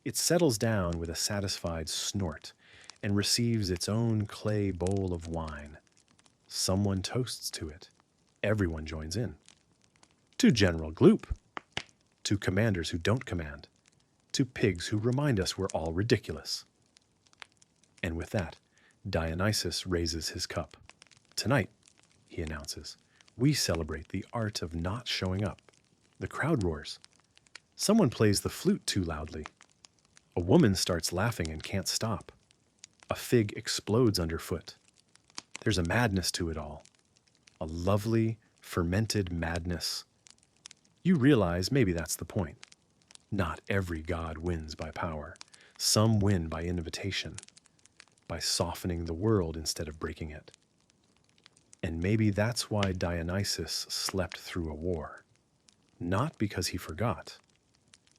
Speaker 1: It settles down with a satisfied snort and receives its own clay bowl of wine. Someone toasts to it. Everyone joins in. To General Gloop. To commanders who don't command. To pigs who remind us we're all ridiculous. And with that, Dionysus raises his cup. "Tonight," he announces, "we celebrate the art of not showing up." The crowd roars. Someone plays the flute too loudly. A woman starts laughing and can't stop. A fig explodes underfoot. There's a madness to it all. A lovely, fermented madness. You realize maybe that's the point. Not every god wins by power. Some win by invitation, by softening the world instead of breaking it. And maybe that's why Dionysus slept through a war. Not because he forgot,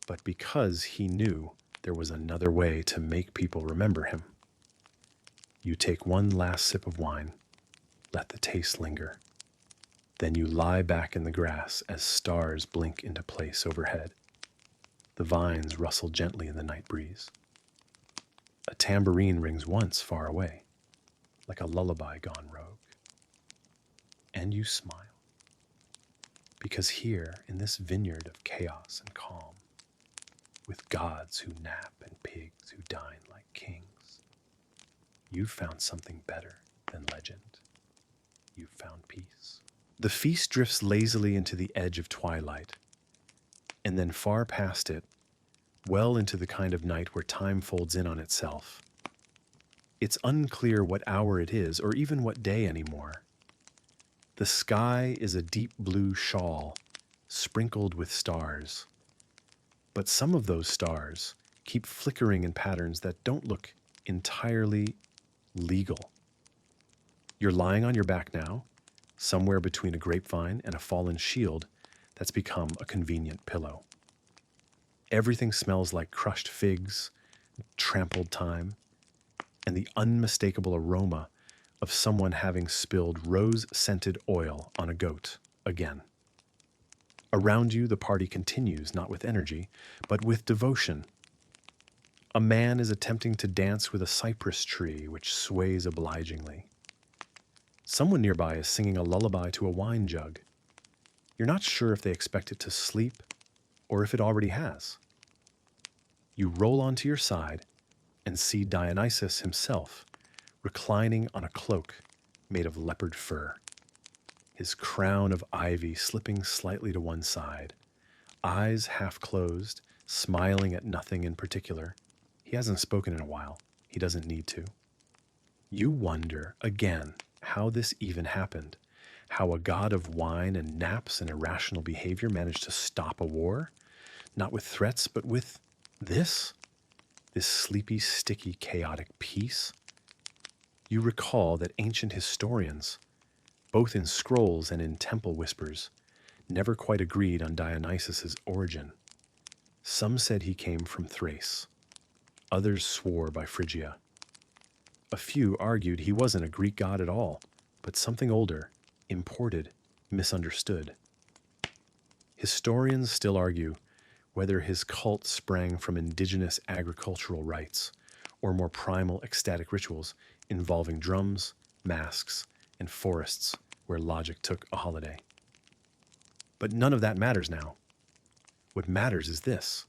Speaker 1: but because he knew there was another way to make people remember him. You take one last sip of wine, let the taste linger. Then you lie back in the grass as stars blink into place overhead. The vines rustle gently in the night breeze. A tambourine rings once far away, like a lullaby gone rogue. And you smile. Because here, in this vineyard of chaos and calm, with gods who nap and pigs who dine like kings, you've found something better than legend. You've found peace. The feast drifts lazily into the edge of twilight, and then far past it, well into the kind of night where time folds in on itself. It's unclear what hour it is, or even what day anymore. The sky is a deep blue shawl, sprinkled with stars. But some of those stars keep flickering in patterns that don't look entirely legal. You're lying on your back now, somewhere between a grapevine and a fallen shield that's become a convenient pillow. Everything smells like crushed figs, trampled thyme, and the unmistakable aroma of someone having spilled rose-scented oil on a goat again. Around you, the party continues, not with energy, but with devotion. A man is attempting to dance with a cypress tree which sways obligingly. Someone nearby is singing a lullaby to a wine jug. You're not sure if they expect it to sleep or if it already has. You roll onto your side and see Dionysus himself reclining on a cloak made of leopard fur, his crown of ivy slipping slightly to one side, eyes half closed, smiling at nothing in particular. He hasn't spoken in a while. He doesn't need to. You wonder, again, how this even happened, how a god of wine and naps and irrational behavior managed to stop a war, not with threats, but with this sleepy, sticky, chaotic peace. You recall that ancient historians, both in scrolls and in temple whispers, never quite agreed on Dionysus's origin. Some said he came from Thrace. Others swore by Phrygia. A few argued he wasn't a Greek god at all, but something older, imported, misunderstood. Historians still argue whether his cult sprang from indigenous agricultural rites or more primal ecstatic rituals involving drums, masks, and forests where logic took a holiday. But none of that matters now. What matters is this: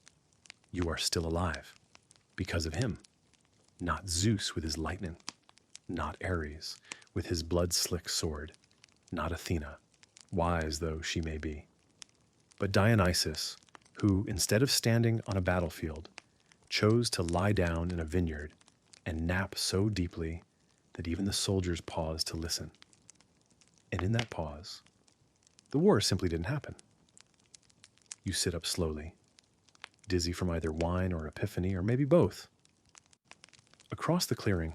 Speaker 1: you are still alive because of him. Not Zeus with his lightning, not Ares with his blood-slick sword, not Athena, wise though she may be, but Dionysus, who, instead of standing on a battlefield, chose to lie down in a vineyard and nap so deeply that even the soldiers paused to listen. And in that pause, the war simply didn't happen. You sit up slowly, dizzy from either wine or epiphany, or maybe both. Across the clearing,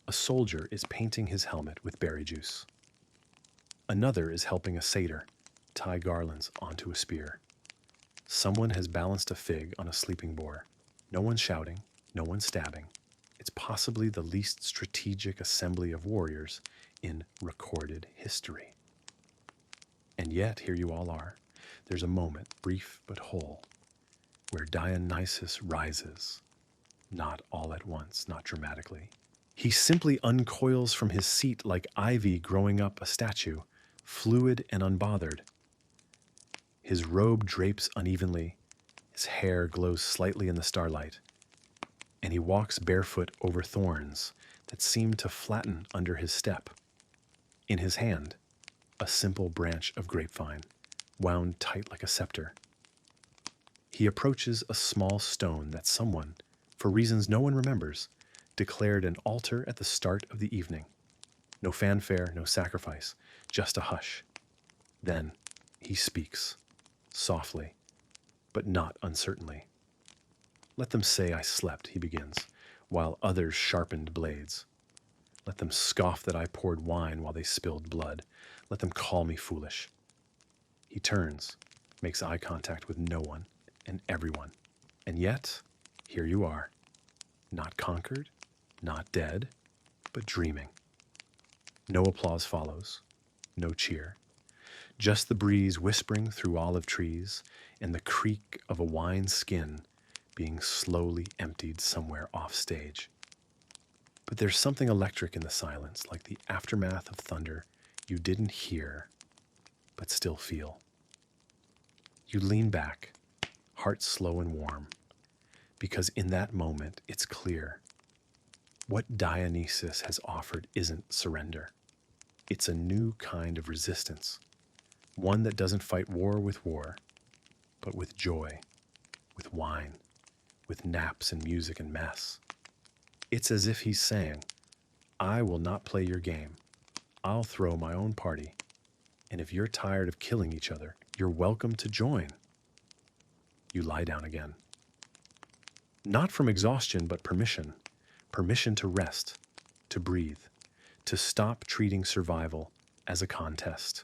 Speaker 1: a soldier is painting his helmet with berry juice. Another is helping a satyr tie garlands onto a spear. Someone has balanced a fig on a sleeping boar. No one's shouting, no one's stabbing. It's possibly the least strategic assembly of warriors in recorded history. And yet, here you all are. There's a moment, brief but whole, where Dionysus rises, not all at once, not dramatically. He simply uncoils from his seat like ivy growing up a statue, fluid and unbothered. His robe drapes unevenly, his hair glows slightly in the starlight, and he walks barefoot over thorns that seem to flatten under his step. In his hand, a simple branch of grapevine, wound tight like a scepter. He approaches a small stone that someone, for reasons no one remembers, declared an altar at the start of the evening. No fanfare, no sacrifice, just a hush. Then he speaks, softly, but not uncertainly. "Let them say I slept," he begins, while others sharpened blades. Let them scoff that I poured wine while they spilled blood. Let them call me foolish. He turns, makes eye contact with no one and everyone. And yet, here you are, not conquered, not dead, but dreaming. No applause follows, no cheer. Just the breeze whispering through olive trees and the creak of a wine skin being slowly emptied somewhere off stage. But there's something electric in the silence, like the aftermath of thunder you didn't hear, but still feel. You lean back, heart slow and warm, because in that moment it's clear. What Dionysus has offered isn't surrender. It's a new kind of resistance, one that doesn't fight war, but with joy, with wine, with naps and music and mess. It's as if he's saying, I will not play your game. I'll throw my own party. And if you're tired of killing each other, you're welcome to join. You lie down again. Not from exhaustion, but permission. Permission to rest, to breathe, to stop treating survival as a contest.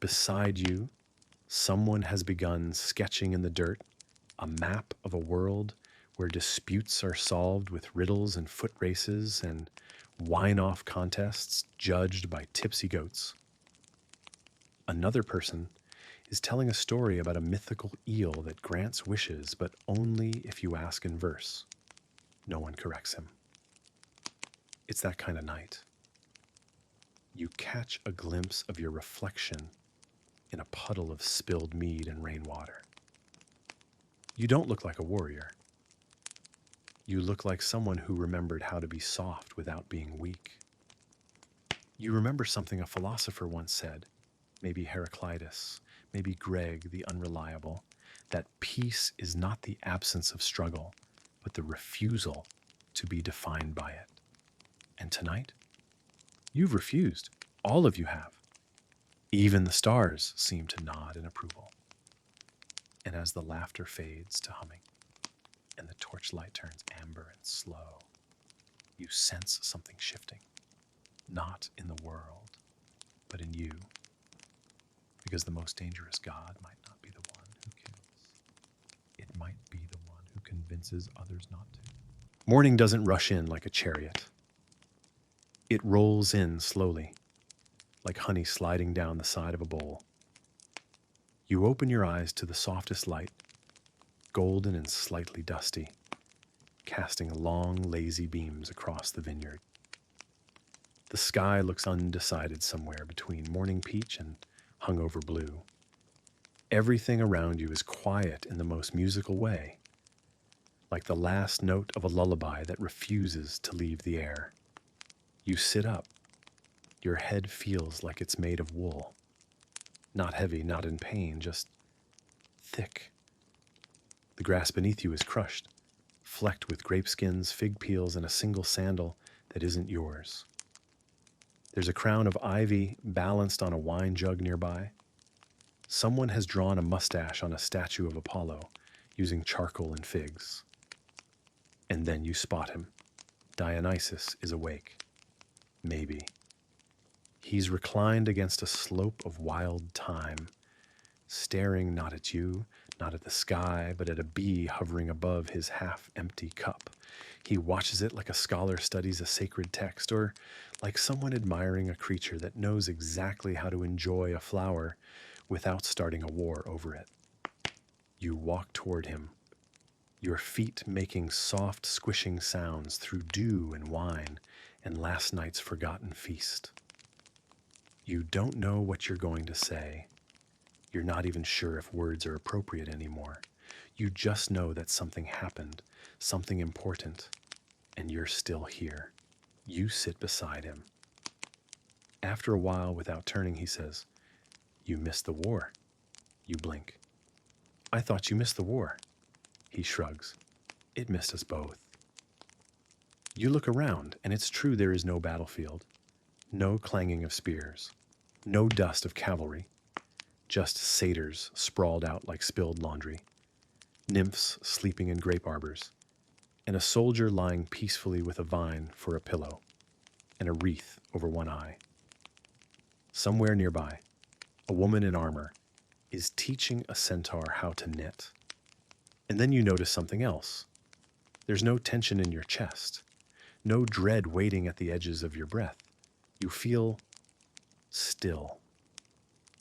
Speaker 1: Beside you, someone has begun sketching in the dirt a map of a world where disputes are solved with riddles and foot races and wine-off contests judged by tipsy goats. Another person is telling a story about a mythical eel that grants wishes, but only if you ask in verse. No one corrects him. It's that kind of night. You catch a glimpse of your reflection in a puddle of spilled mead and rainwater. You don't look like a warrior. You look like someone who remembered how to be soft without being weak. You remember something a philosopher once said, maybe Heraclitus, maybe Greg the Unreliable, that peace is not the absence of struggle, but the refusal to be defined by it. And tonight, you've refused. All of you have. Even the stars seem to nod in approval. And as the laughter fades to humming, and the torchlight turns amber and slow, you sense something shifting, not in the world, but in you. Because the most dangerous God might not be the one who kills. It might be the one who convinces others not to. Morning doesn't rush in like a chariot. It rolls in slowly, like honey sliding down the side of a bowl. You open your eyes to the softest light, golden and slightly dusty, casting long, lazy beams across the vineyard. The sky looks undecided somewhere between morning peach and hungover blue. Everything around you is quiet in the most musical way, like the last note of a lullaby that refuses to leave the air. You sit up. Your head feels like it's made of wool. Not heavy, not in pain, just thick. The grass beneath you is crushed, flecked with grape skins, fig peels, and a single sandal that isn't yours. There's a crown of ivy balanced on a wine jug nearby. Someone has drawn a mustache on a statue of Apollo using charcoal and figs. And then you spot him. Dionysus is awake. Maybe. He's reclined against a slope of wild thyme, staring not at you, not at the sky, but at a bee hovering above his half-empty cup. He watches it like a scholar studies a sacred text, or like someone admiring a creature that knows exactly how to enjoy a flower without starting a war over it. You walk toward him, your feet making soft, squishing sounds through dew and wine and last night's forgotten feast. You don't know what you're going to say. You're not even sure if words are appropriate anymore. You just know that something happened, something important, and you're still here. You sit beside him. After a while, without turning, he says, "You missed the war." You blink. "I thought you missed the war." He shrugs. "It missed us both." You look around, and it's true there is no battlefield, no clanging of spears, no dust of cavalry, just satyrs sprawled out like spilled laundry, nymphs sleeping in grape arbors, and a soldier lying peacefully with a vine for a pillow. and a wreath over one eye. Somewhere nearby, a woman in armor is teaching a centaur how to knit. And then you notice something else. There's no tension in your chest, no dread waiting at the edges of your breath. You feel still.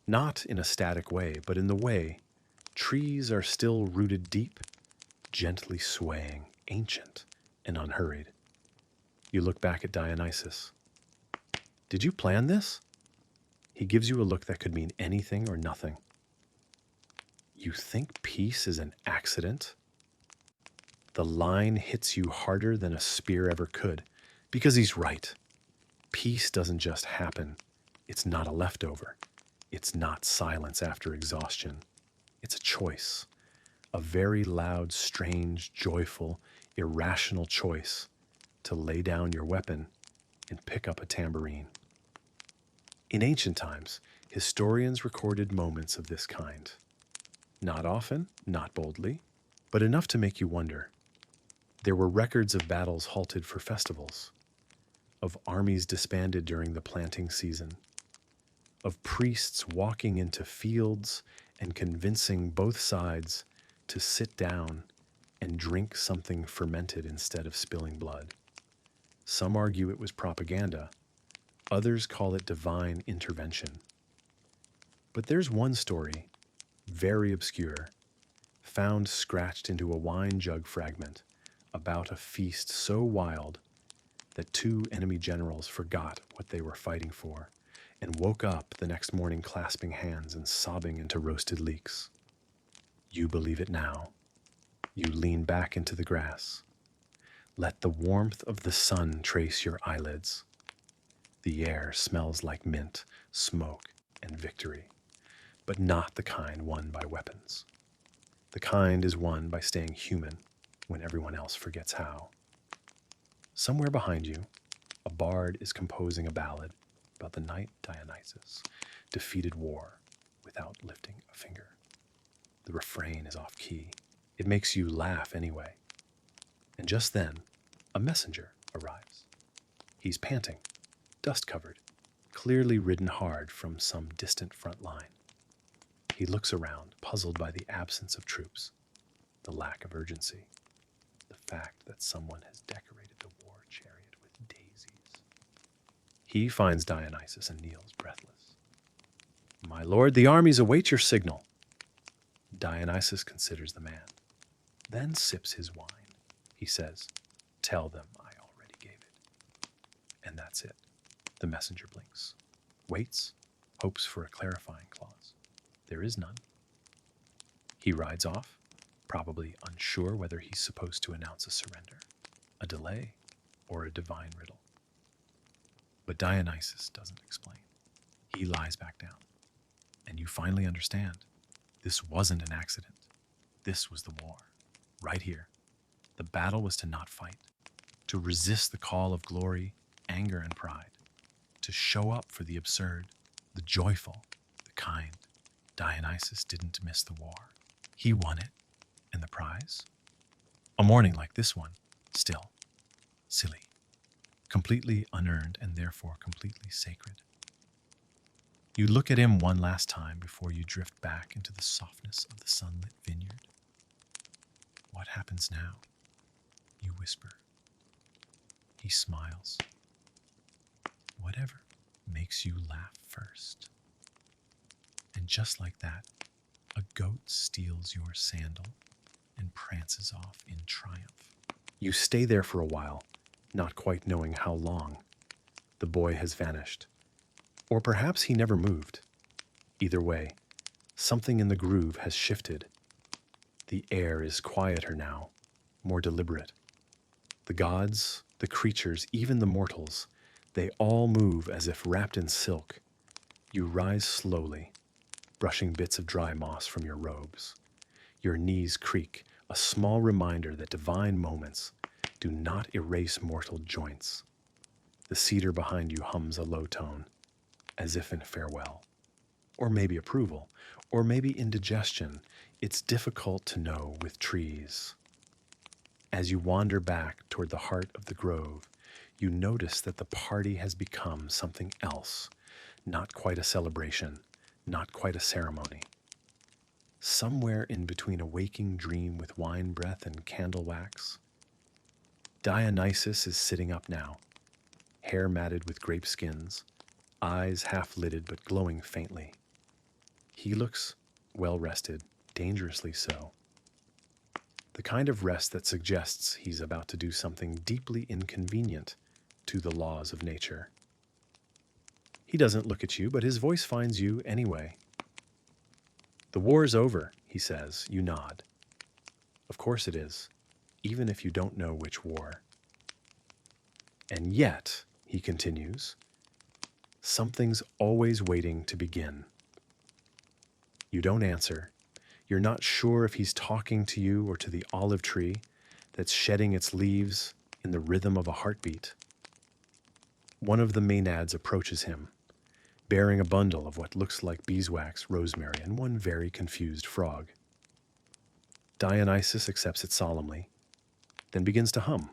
Speaker 1: Not in a static way, but in the way trees are still rooted deep, gently swaying, ancient and unhurried. You look back at Dionysus. Did you plan this? He gives you a look that could mean anything or nothing. You think peace is an accident? The line hits you harder than a spear ever could, because he's right. Peace doesn't just happen. It's not a leftover. It's not silence after exhaustion. It's a choice. A very loud, strange, joyful, irrational choice to lay down your weapon and pick up a tambourine. In ancient times, historians recorded moments of this kind. Not often, not boldly, but enough to make you wonder. There were records of battles halted for festivals, of armies disbanded during the planting season, of priests walking into fields and convincing both sides to sit down and drink something fermented instead of spilling blood. Some argue it was propaganda. Others call it divine intervention. But there's one story, very obscure, found scratched into a wine jug fragment about a feast so wild that two enemy generals forgot what they were fighting for and woke up the next morning clasping hands and sobbing into roasted leeks. You believe it now. You lean back into the grass. Let the warmth of the sun trace your eyelids. The air smells like mint, smoke, and victory, but not the kind won by weapons. The kind is won by staying human when everyone else forgets how. Somewhere behind you, a bard is composing a ballad about the night Dionysus defeated war without lifting a finger. The refrain is off key. It makes you laugh anyway. And just then, a messenger arrives. He's panting, dust-covered, clearly ridden hard from some distant front line. He looks around, puzzled by the absence of troops, the lack of urgency, the fact that someone has decorated the war chariot with daisies. He finds Dionysus and kneels breathless. "My lord, the armies await your signal." Dionysus considers the man, then sips his wine. He says, "Tell them I already gave it." And that's it. The messenger blinks, waits, hopes for a clarifying clause. There is none. He rides off, probably unsure whether he's supposed to announce a surrender, a delay, or a divine riddle. But Dionysus doesn't explain. He lies back down, and you finally understand. This wasn't an accident. This was the war, right here. The battle was to not fight, to resist the call of glory, anger, and pride, to show up for the absurd, the joyful, the kind. Dionysus didn't miss the war. He won it. And the prize? A morning like this one, still, silly, completely unearned and therefore completely sacred. You look at him one last time before you drift back into the softness of the sunlit vineyard. What happens now? You whisper. He smiles. Whatever makes you laugh first. And just like that, a goat steals your sandal and prances off in triumph. You stay there for a while, not quite knowing how long. The boy has vanished. Or perhaps he never moved. Either way, something in the groove has shifted. The air is quieter now, more deliberate. The gods, the creatures, even the mortals, they all move as if wrapped in silk. You rise slowly, brushing bits of dry moss from your robes. Your knees creak, a small reminder that divine moments do not erase mortal joints. The cedar behind you hums a low tone, as if in farewell, or maybe approval, or maybe indigestion. It's difficult to know with trees. As you wander back toward the heart of the grove, you notice that the party has become something else, not quite a celebration, not quite a ceremony. Somewhere in between a waking dream with wine breath and candle wax, Dionysus is sitting up now, hair matted with grape skins, eyes half-lidded but glowing faintly. He looks well-rested, dangerously so. The kind of rest that suggests he's about to do something deeply inconvenient to the laws of nature. He doesn't look at you, but his voice finds you anyway. "The war's over," he says. You nod. Of course it is, even if you don't know which war. "And yet," he continues, "something's always waiting to begin." You don't answer. You're not sure if he's talking to you or to the olive tree that's shedding its leaves in the rhythm of a heartbeat. One of the maenads approaches him, bearing a bundle of what looks like beeswax, rosemary, and one very confused frog. Dionysus accepts it solemnly, then begins to hum.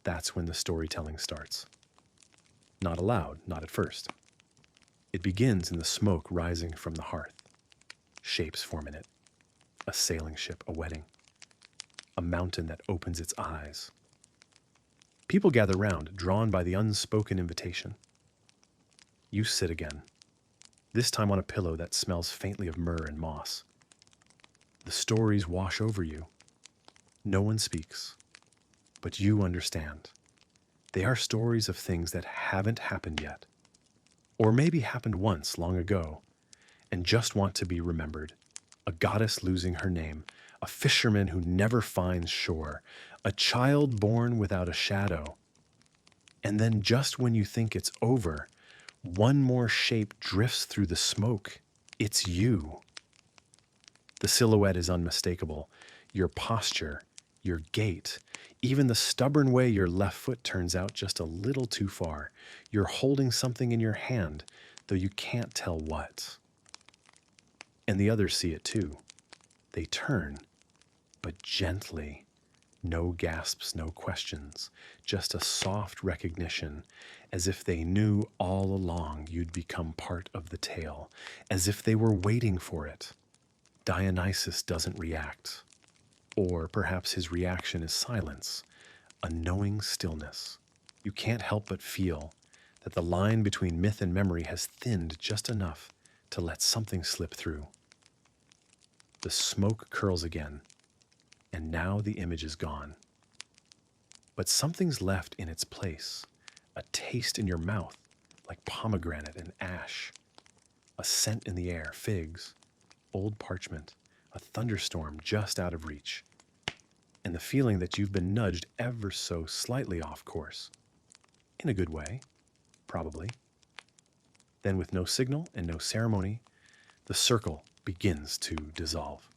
Speaker 1: That's when the storytelling starts. Not aloud, not at first. It begins in the smoke rising from the hearth. Shapes form in it. A sailing ship, a wedding. A mountain that opens its eyes. People gather round, drawn by the unspoken invitation. You sit again, this time on a pillow that smells faintly of myrrh and moss. The stories wash over you. No one speaks, but you understand. They are stories of things that haven't happened yet, or maybe happened once long ago, and just want to be remembered. A goddess losing her name, a fisherman who never finds shore, a child born without a shadow. And then just when you think it's over, one more shape drifts through the smoke. It's you. The silhouette is unmistakable. Your posture, your gait, even the stubborn way your left foot turns out just a little too far. You're holding something in your hand, though you can't tell what. And the others see it too. They turn, but gently. No gasps, no questions, just a soft recognition, as if they knew all along you'd become part of the tale, as if they were waiting for it. Dionysus doesn't react, or perhaps his reaction is silence, a knowing stillness. You can't help but feel that the line between myth and memory has thinned just enough to let something slip through. The smoke curls again, and now the image is gone. But something's left in its place, a taste in your mouth, like pomegranate and ash, a scent in the air, figs, old parchment, a thunderstorm just out of reach, and the feeling that you've been nudged ever so slightly off course. In a good way, probably. Then with no signal and no ceremony, the circle begins to dissolve.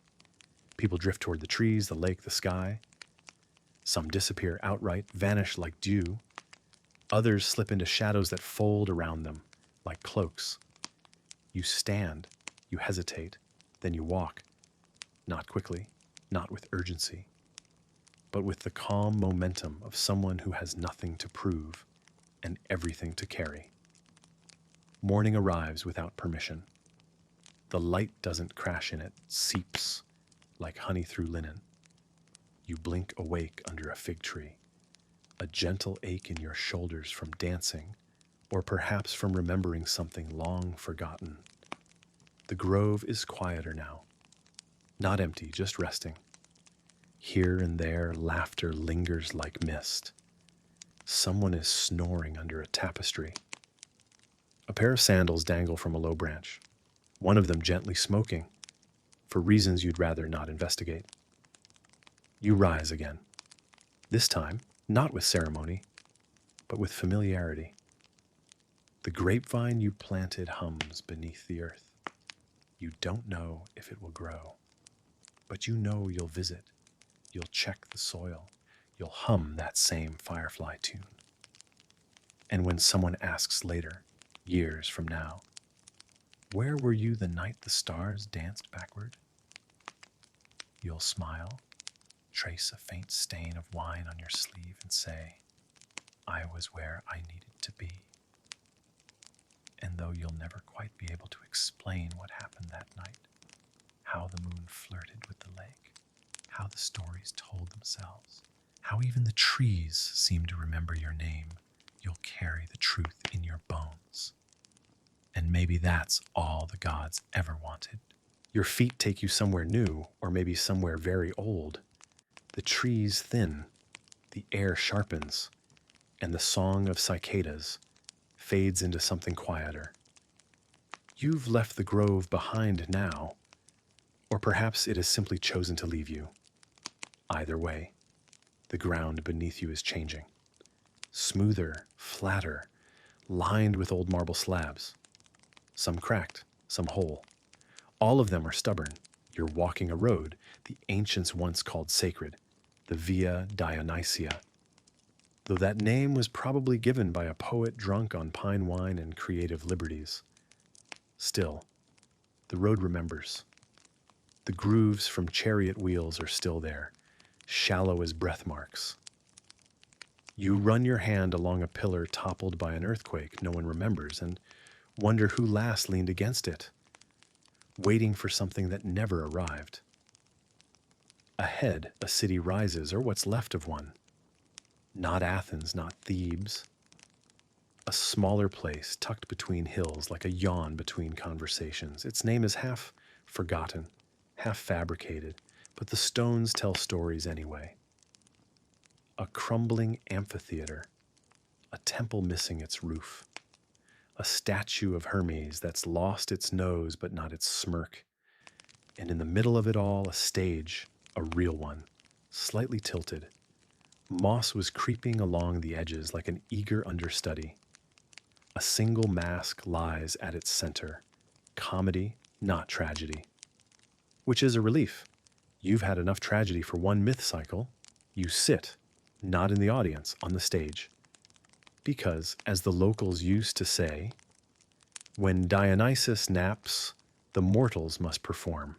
Speaker 1: People drift toward the trees, the lake, the sky. Some disappear outright, vanish like dew. Others slip into shadows that fold around them, like cloaks. You stand, you hesitate, then you walk. Not quickly, not with urgency, but with the calm momentum of someone who has nothing to prove and everything to carry. Morning arrives without permission. The light doesn't crash in it, seeps like honey through linen. You blink awake under a fig tree, a gentle ache in your shoulders from dancing, or perhaps from remembering something long forgotten. The grove is quieter now, not empty, just resting. Here and there, laughter lingers like mist. Someone is snoring under a tapestry. A pair of sandals dangle from a low branch, one of them gently smoking, for reasons you'd rather not investigate. You rise again, this time not with ceremony, but with familiarity. The grapevine you planted hums beneath the earth. You don't know if it will grow, but you know you'll visit, you'll check the soil, you'll hum that same firefly tune. And when someone asks later, years from now, where were you the night the stars danced backward? You'll smile, trace a faint stain of wine on your sleeve and say, I was where I needed to be. And though you'll never quite be able to explain what happened that night, how the moon flirted with the lake, how the stories told themselves, how even the trees seemed to remember your name, you'll carry the truth in your bones. And maybe that's all the gods ever wanted. Your feet take you somewhere new, or maybe somewhere very old. The trees thin, the air sharpens, and the song of cicadas fades into something quieter. You've left the grove behind now, or perhaps it has simply chosen to leave you. Either way, the ground beneath you is changing. Smoother, flatter, lined with old marble slabs. Some cracked, some whole. All of them are stubborn. You're walking a road the ancients once called sacred, the Via Dionysia. Though that name was probably given by a poet drunk on pine wine and creative liberties. Still, the road remembers. The grooves from chariot wheels are still there, shallow as breath marks. You run your hand along a pillar toppled by an earthquake no one remembers and wonder who last leaned against it, waiting for something that never arrived. Ahead, a city rises, or what's left of one. Not Athens, not Thebes. A smaller place tucked between hills like a yawn between conversations. Its name is half forgotten, half fabricated, but the stones tell stories anyway. A crumbling amphitheater, a temple missing its roof, a statue of Hermes that's lost its nose but not its smirk, and in the middle of it all, a stage, a real one, slightly tilted. Moss was creeping along the edges like an eager understudy. A single mask lies at its center, comedy, not tragedy. Which is a relief. You've had enough tragedy for one myth cycle. You sit, not in the audience, on the stage. Because, as the locals used to say, when Dionysus naps, the mortals must perform.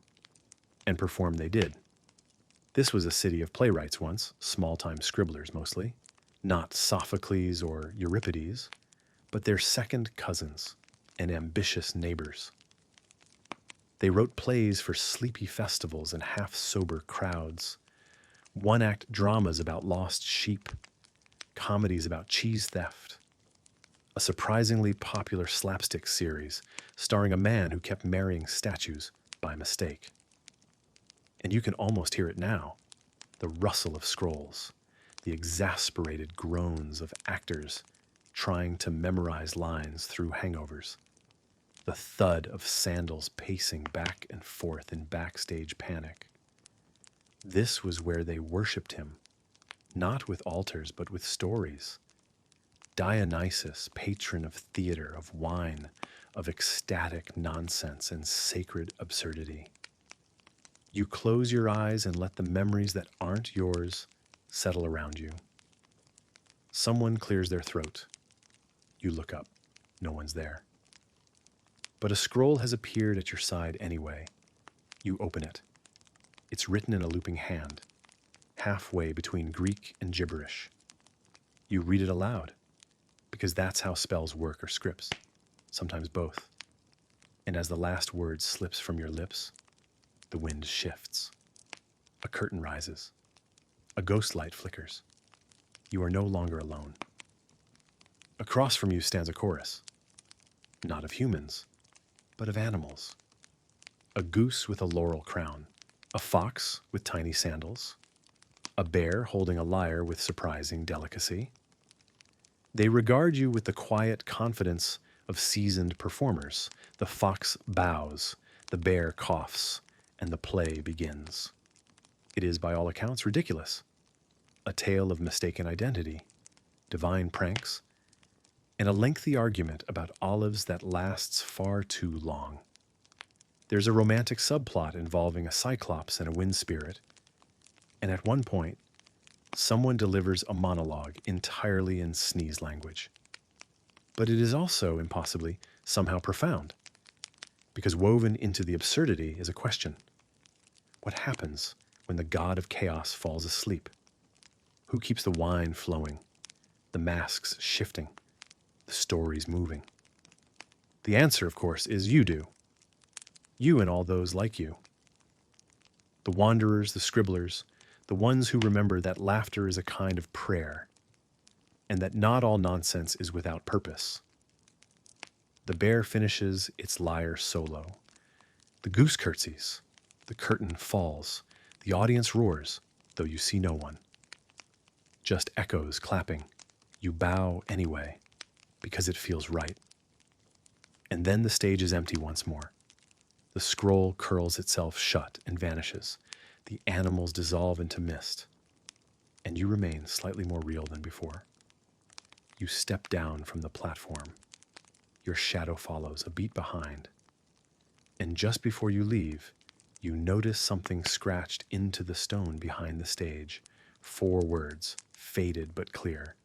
Speaker 1: And perform they did. This was a city of playwrights once, small-time scribblers mostly, not Sophocles or Euripides, but their second cousins and ambitious neighbors. They wrote plays for sleepy festivals and half-sober crowds, one-act dramas about lost sheep, comedies about cheese theft, a surprisingly popular slapstick series starring a man who kept marrying statues by mistake. And you can almost hear it now, the rustle of scrolls, the exasperated groans of actors trying to memorize lines through hangovers, the thud of sandals pacing back and forth in backstage panic. This was where they worshipped him, not with altars but with stories. Dionysus, patron of theater, of wine, of ecstatic nonsense and sacred absurdity. You close your eyes and let the memories that aren't yours settle around you. Someone clears their throat. You look up. No one's there. But a scroll has appeared at your side anyway. You open it. It's written in a looping hand, halfway between Greek and gibberish. You read it aloud, because that's how spells work or scripts, sometimes both. And as the last word slips from your lips, the wind shifts. A curtain rises. A ghost light flickers. You are no longer alone. Across from you stands a chorus. Not of humans, but of animals. A goose with a laurel crown. A fox with tiny sandals. A bear holding a lyre with surprising delicacy. They regard you with the quiet confidence of seasoned performers. The fox bows, the bear coughs, and the play begins. It is, by all accounts, ridiculous. A tale of mistaken identity, divine pranks, and a lengthy argument about olives that lasts far too long. There's a romantic subplot involving a cyclops and a wind spirit, and at one point, someone delivers a monologue entirely in sneeze language. But it is also, impossibly, somehow profound, because woven into the absurdity is a question. What happens when the god of chaos falls asleep? Who keeps the wine flowing? the masks shifting, the stories moving. The answer, of course, is you do. You and all those like you. The wanderers, the scribblers, the ones who remember that laughter is a kind of prayer, and that not all nonsense is without purpose. The bear finishes its lyre solo. The goose curtsies. The curtain falls. The audience roars, though you see no one. Just echoes clapping. You bow anyway, because it feels right. And then the stage is empty once more. The scroll curls itself shut and vanishes. The animals dissolve into mist. And you remain slightly more real than before. You step down from the platform. Your shadow follows, a beat behind. And just before you leave, you notice something scratched into the stone behind the stage. 4 words, faded but clear.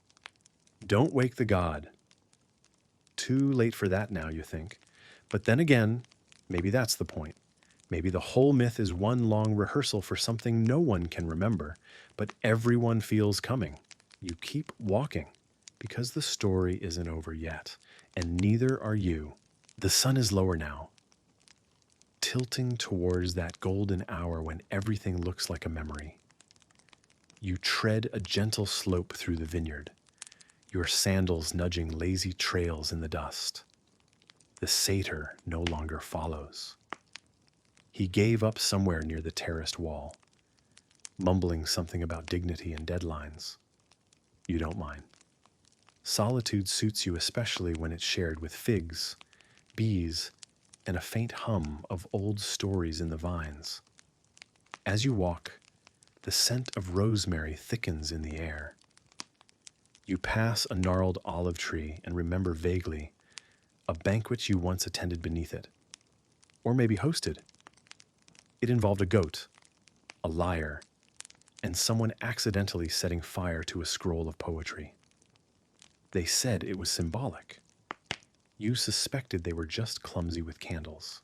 Speaker 1: Don't wake the god. Too late for that now, you think. But then again, maybe that's the point. Maybe the whole myth is one long rehearsal for something no one can remember, but everyone feels coming. You keep walking, because the story isn't over yet, and neither are you. The sun is lower now, tilting towards that golden hour when everything looks like a memory. You tread a gentle slope through the vineyard, your sandals nudging lazy trails in the dust. The satyr no longer follows. He gave up somewhere near the terraced wall, mumbling something about dignity and deadlines. You don't mind. Solitude suits you especially when it's shared with figs, bees, and a faint hum of old stories in the vines. As you walk, the scent of rosemary thickens in the air. You pass a gnarled olive tree and remember vaguely a banquet you once attended beneath it, or maybe hosted. It involved a goat, a lyre, and someone accidentally setting fire to a scroll of poetry. They said it was symbolic. You suspected they were just clumsy with candles.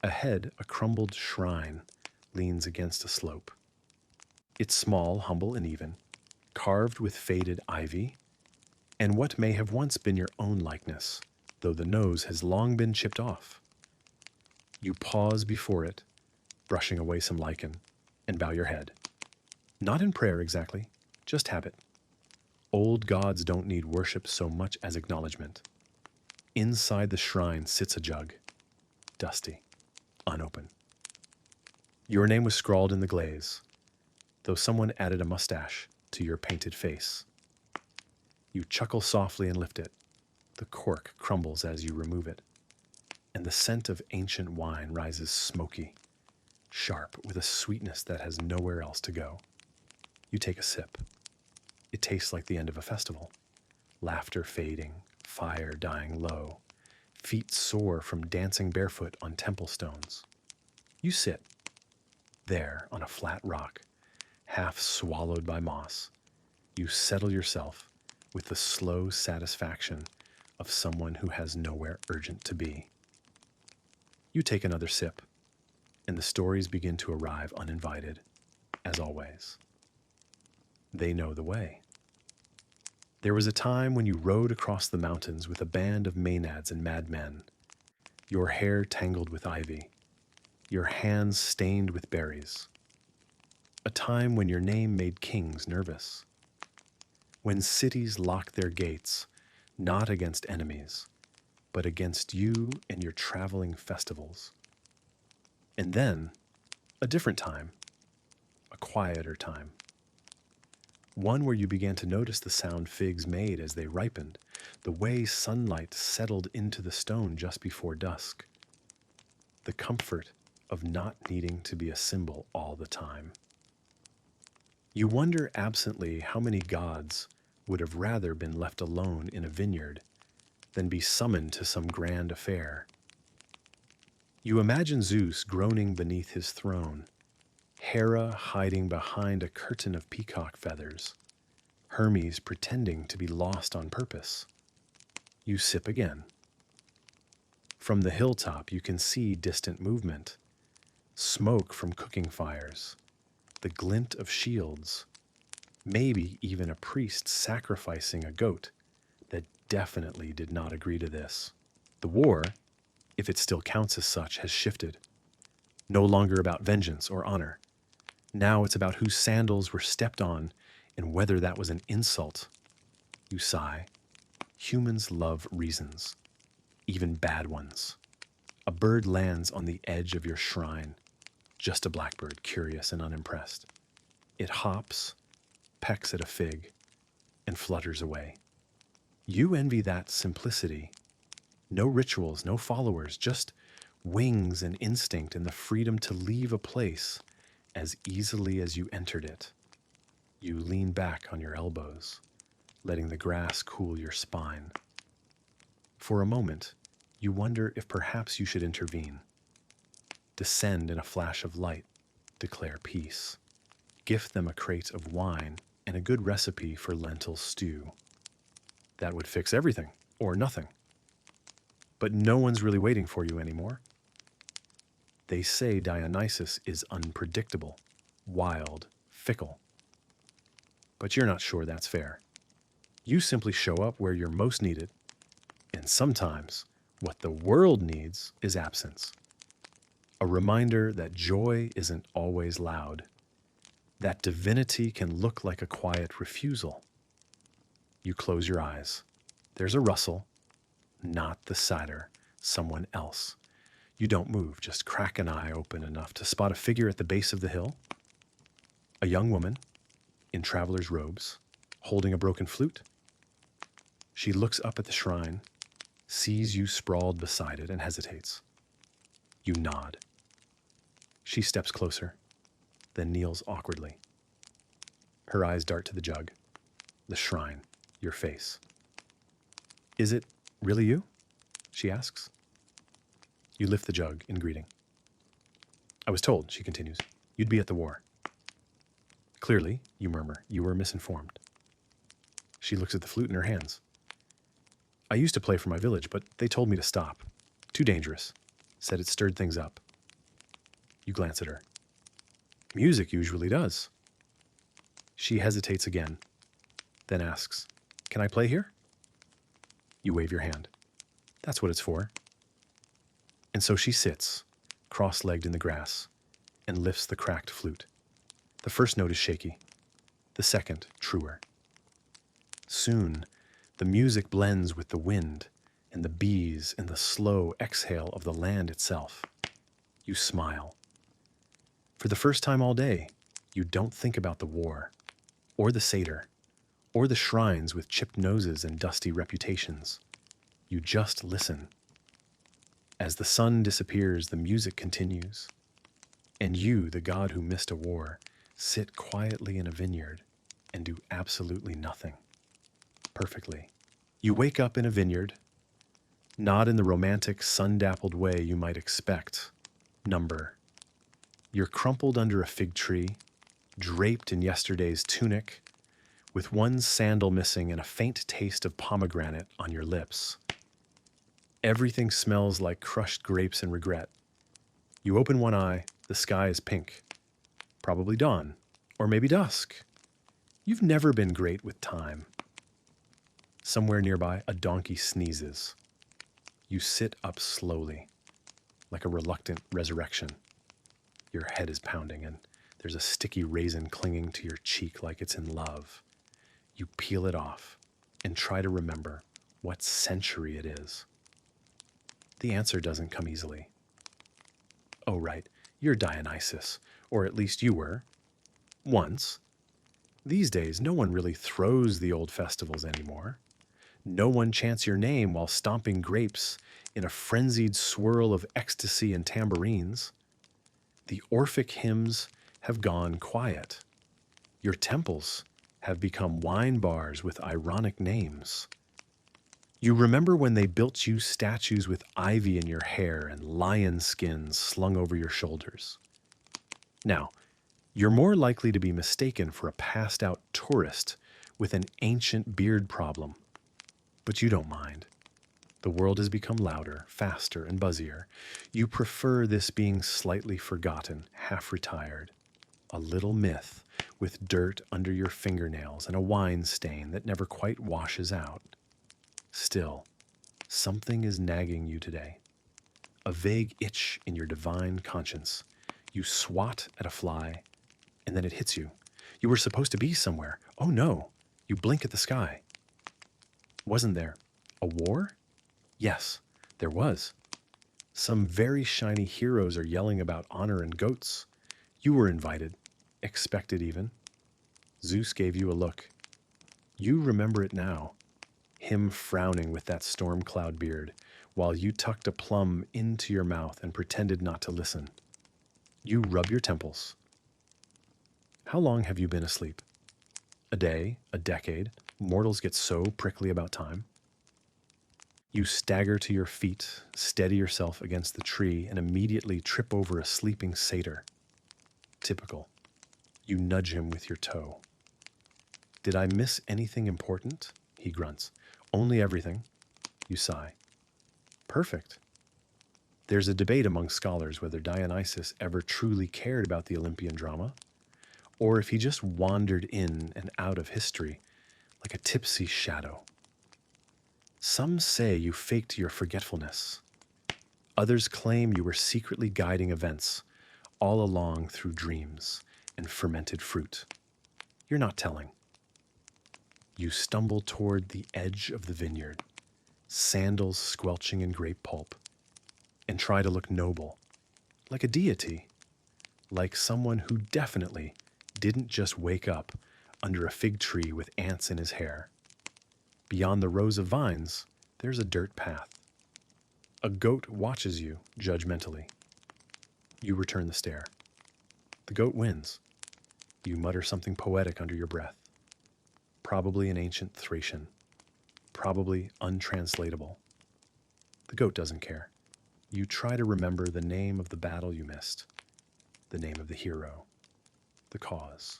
Speaker 1: Ahead, a crumbled shrine leans against a slope. It's small, humble, and even, carved with faded ivy, and what may have once been your own likeness, though the nose has long been chipped off. You pause before it, brushing away some lichen, and bow your head. Not in prayer exactly, just habit. Old gods don't need worship so much as acknowledgement. Inside the shrine sits a jug, dusty, unopened. Your name was scrawled in the glaze, though someone added a mustache to your painted face. You chuckle softly and lift it. The cork crumbles as you remove it, and the scent of ancient wine rises smoky, sharp, with a sweetness that has nowhere else to go. You take a sip. It tastes like the end of a festival. Laughter fading, fire dying low, feet sore from dancing barefoot on temple stones. You sit there on a flat rock, half swallowed by moss. You settle yourself with the slow satisfaction of someone who has nowhere urgent to be. You take another sip, and the stories begin to arrive uninvited, as always. They know the way. There was a time when you rode across the mountains with a band of maenads and madmen, your hair tangled with ivy, your hands stained with berries. A time when your name made kings nervous. When cities locked their gates, not against enemies, but against you and your traveling festivals. And then, a different time, a quieter time. One where you began to notice the sound figs made as they ripened, the way sunlight settled into the stone just before dusk. The comfort of not needing to be a symbol all the time. You wonder absently how many gods would have rather been left alone in a vineyard than be summoned to some grand affair. You imagine Zeus groaning beneath his throne, Hera hiding behind a curtain of peacock feathers, Hermes pretending to be lost on purpose. You sip again. From the hilltop you can see distant movement, smoke from cooking fires, the glint of shields, maybe even a priest sacrificing a goat that definitely did not agree to this. The war, if it still counts as such, has shifted. No longer about vengeance or honor. Now it's about whose sandals were stepped on and whether that was an insult. You sigh. Humans love reasons, even bad ones. A bird lands on the edge of your shrine, just a blackbird, curious and unimpressed. It hops, pecks at a fig, and flutters away. You envy that simplicity. No rituals, no followers, just wings and instinct and the freedom to leave a place as easily as you entered it. You lean back on your elbows, letting the grass cool your spine. For a moment, you wonder if perhaps you should intervene. Descend in a flash of light, declare peace. Gift them a crate of wine and a good recipe for lentil stew. That would fix everything, or nothing. But no one's really waiting for you anymore. They say Dionysus is unpredictable, wild, fickle. But you're not sure that's fair. You simply show up where you're most needed, and sometimes what the world needs is absence. A reminder that joy isn't always loud, that divinity can look like a quiet refusal. You close your eyes. There's a rustle, not the satyr, someone else. You don't move, just crack an eye open enough to spot a figure at the base of the hill. A young woman in traveler's robes, holding a broken flute. She looks up at the shrine, sees you sprawled beside it, and hesitates. You nod. She steps closer, then kneels awkwardly. Her eyes dart to the jug, the shrine, your face. Is it really you? She asks. You lift the jug in greeting. I was told, she continues, you'd be at the war. Clearly, you murmur, you were misinformed. She looks at the flute in her hands. I used to play for my village, but they told me to stop. Too dangerous. Said it stirred things up. You glance at her. Music usually does. She hesitates again, then asks, can I play here? You wave your hand. That's what it's for. And so she sits, cross-legged in the grass, and lifts the cracked flute. The first note is shaky, the second truer. Soon, the music blends with the wind and the bees and the slow exhale of the land itself. You smile. For the first time all day, you don't think about the war, or the satyr, or the shrines with chipped noses and dusty reputations. You just listen. As the sun disappears, the music continues. And you, the god who missed a war, sit quietly in a vineyard and do absolutely nothing. Perfectly. You wake up in a vineyard, not in the romantic, sun-dappled way you might expect. Number. You're crumpled under a fig tree, draped in yesterday's tunic, with one sandal missing and a faint taste of pomegranate on your lips. Everything smells like crushed grapes and regret. You open one eye, the sky is pink. Probably dawn, or maybe dusk. You've never been great with time. Somewhere nearby, a donkey sneezes. You sit up slowly, like a reluctant resurrection. Your head is pounding, and there's a sticky raisin clinging to your cheek like it's in love. You peel it off and try to remember what century it is. The answer doesn't come easily. Oh, right, you're Dionysus, or at least you were. Once. These days, no one really throws the old festivals anymore. No one chants your name while stomping grapes in a frenzied swirl of ecstasy and tambourines. The Orphic hymns have gone quiet. Your temples have become wine bars with ironic names. You remember when they built you statues with ivy in your hair and lion skins slung over your shoulders. Now, you're more likely to be mistaken for a passed-out tourist with an ancient beard problem. But you don't mind. The world has become louder, faster, and buzzier. You prefer this being slightly forgotten, half-retired. A little myth with dirt under your fingernails and a wine stain that never quite washes out. Still, something is nagging you today. A vague itch in your divine conscience. You swat at a fly, and then it hits you. You were supposed to be somewhere. Oh no! You blink at the sky. Wasn't there a war? Yes, there was. Some very shiny heroes are yelling about honor and goats. You were invited, expected even. Zeus gave you a look. You remember it now. Him frowning with that storm cloud beard, while you tucked a plum into your mouth and pretended not to listen. You rub your temples. How long have you been asleep? A day, a decade? Mortals get so prickly about time. You stagger to your feet, steady yourself against the tree, and immediately trip over a sleeping satyr. Typical. You nudge him with your toe. Did I miss anything important? He grunts. Only everything. You sigh. Perfect. There's a debate among scholars whether Dionysus ever truly cared about the Olympian drama, or if he just wandered in and out of history like a tipsy shadow. Some say you faked your forgetfulness. Others claim you were secretly guiding events all along through dreams and fermented fruit. You're not telling. You stumble toward the edge of the vineyard, sandals squelching in grape pulp, and try to look noble, like a deity, like someone who definitely didn't just wake up under a fig tree with ants in his hair. Beyond the rows of vines, there's a dirt path. A goat watches you judgmentally. You return the stare. The goat wins. You mutter something poetic under your breath. Probably an ancient Thracian. Probably untranslatable. The goat doesn't care. You try to remember the name of the battle you missed, the name of the hero, the cause.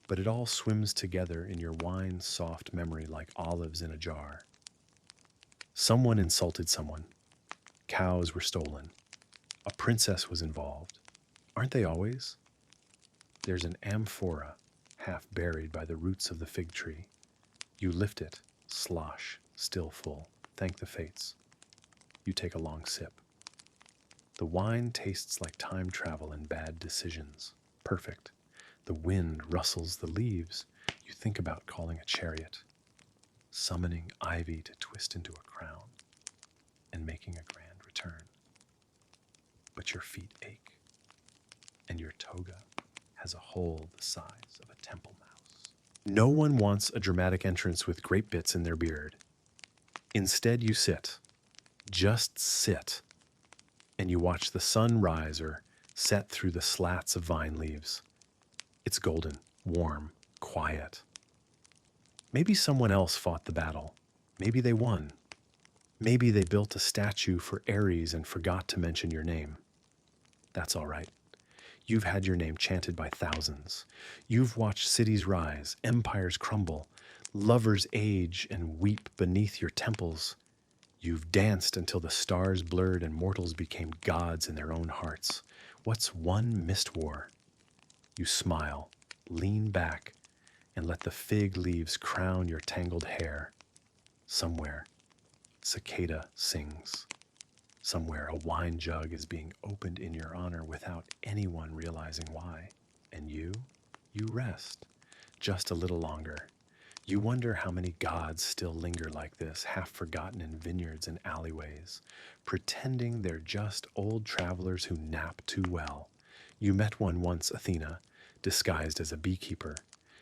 Speaker 1: But it all swims together in your wine-soft memory like olives in a jar. Someone insulted someone. Cows were stolen. A princess was involved. Aren't they always? There's an amphora, half buried by the roots of the fig tree. You lift it, slosh, still full. Thank the fates. You take a long sip. The wine tastes like time travel and bad decisions. Perfect. The wind rustles the leaves. You think about calling a chariot, summoning ivy to twist into a crown, and making a grand return. But your feet ache, and your toga has a hole the size of a temple mouse. No one wants a dramatic entrance with grape bits in their beard. Instead, you sit. Just sit. And you watch the sun rise or set through the slats of vine leaves. It's golden, warm, quiet. Maybe someone else fought the battle. Maybe they won. Maybe they built a statue for Ares and forgot to mention your name. That's all right. You've had your name chanted by thousands. You've watched cities rise, empires crumble, lovers age and weep beneath your temples. You've danced until the stars blurred and mortals became gods in their own hearts. What's one mist war? You smile, lean back, and let the fig leaves crown your tangled hair. Somewhere, cicada sings. Somewhere, a wine jug is being opened in your honor without anyone realizing why. And you rest, just a little longer. You wonder how many gods still linger like this, half forgotten in vineyards and alleyways, pretending they're just old travelers who nap too well. You met one once, Athena, disguised as a beekeeper.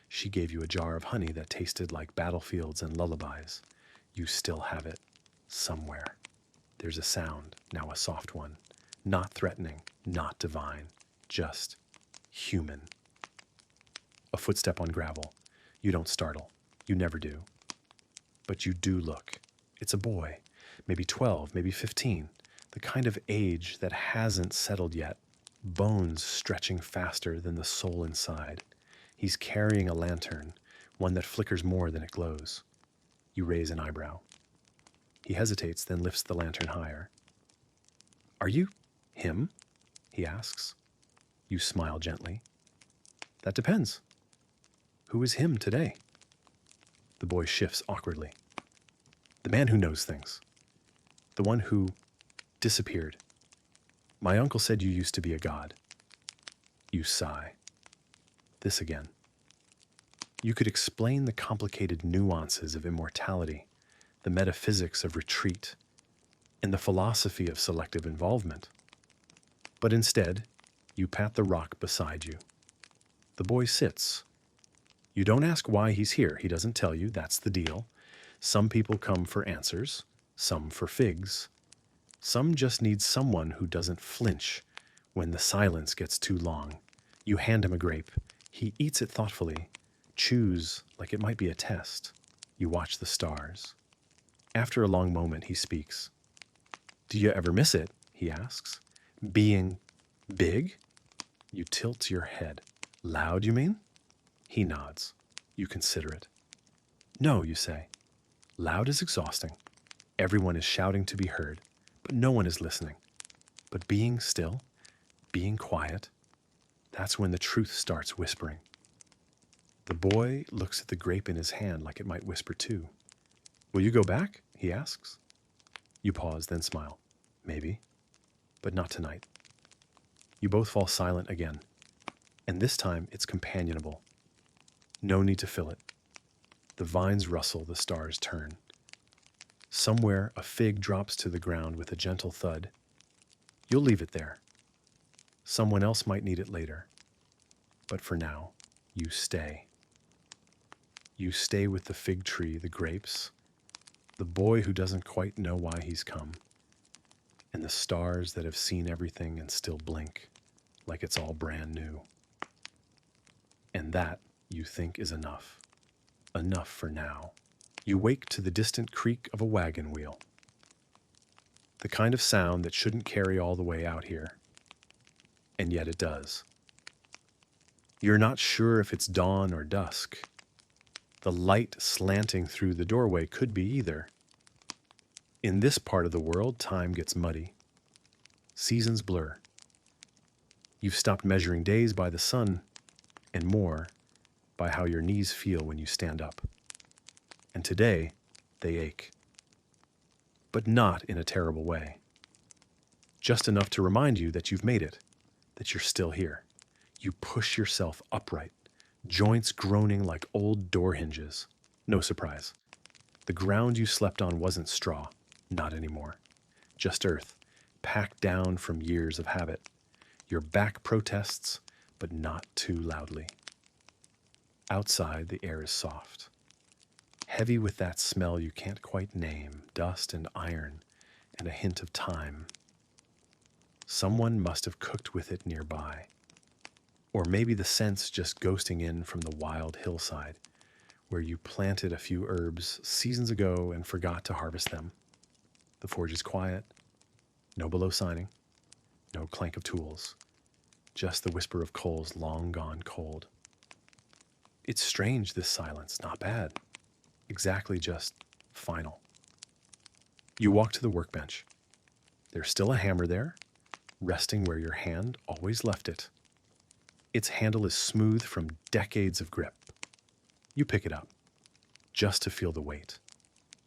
Speaker 1: She gave you a jar of honey that tasted like battlefields and lullabies. You still have it, somewhere. There's a sound, now a soft one, not threatening, not divine, just human. A footstep on gravel. You don't startle. You never do. But you do look. It's a boy, maybe 12, maybe 15, the kind of age that hasn't settled yet, bones stretching faster than the soul inside. He's carrying a lantern, one that flickers more than it glows. You raise an eyebrow. He hesitates, then lifts the lantern higher. Are you him? He asks. You smile gently. That depends. Who is him today? The boy shifts awkwardly. The man who knows things. The one who disappeared. My uncle said you used to be a god. You sigh. This again. You could explain the complicated nuances of immortality, the metaphysics of retreat, and the philosophy of selective involvement. But instead, you pat the rock beside you. The boy sits. You don't ask why he's here. He doesn't tell you. That's the deal. Some people come for answers, some for figs. Some just need someone who doesn't flinch when the silence gets too long. You hand him a grape. He eats it thoughtfully, chews like it might be a test. You watch the stars. After a long moment, he speaks. Do you ever miss it? He asks. Being big? You tilt your head. Loud, you mean? He nods. You consider it. No, you say. Loud is exhausting. Everyone is shouting to be heard, but no one is listening. But being still, being quiet, that's when the truth starts whispering. The boy looks at the grape in his hand like it might whisper too. Will you go back? He asks. You pause, then smile. Maybe, but not tonight. You both fall silent again, and this time it's companionable. No need to fill it. The vines rustle, the stars turn. Somewhere a fig drops to the ground with a gentle thud. You'll leave it there. Someone else might need it later. But for now, you stay. You stay with the fig tree, the grapes, the boy who doesn't quite know why he's come, and the stars that have seen everything and still blink like it's all brand new. And that, you think, is enough. Enough for now. You wake to the distant creak of a wagon wheel. The kind of sound that shouldn't carry all the way out here. And yet it does. You're not sure if it's dawn or dusk. The light slanting through the doorway could be either. In this part of the world, time gets muddy. Seasons blur. You've stopped measuring days by the sun, and more by how your knees feel when you stand up. And today, they ache. But not in a terrible way. Just enough to remind you that you've made it, that you're still here. You push yourself upright, joints groaning like old door hinges. No surprise. The ground you slept on wasn't straw, not anymore. Just earth, packed down from years of habit. Your back protests, but not too loudly. Outside, the air is soft. Heavy with that smell you can't quite name, dust and iron, and a hint of time. Someone must have cooked with it nearby. Or maybe the scents just ghosting in from the wild hillside, where you planted a few herbs seasons ago and forgot to harvest them. The forge is quiet, no below signing, no clank of tools, just the whisper of coals long gone cold. It's strange, this silence, not bad. Exactly just final. You walk to the workbench. There's still a hammer there, resting where your hand always left it. Its handle is smooth from decades of grip. You pick it up, just to feel the weight.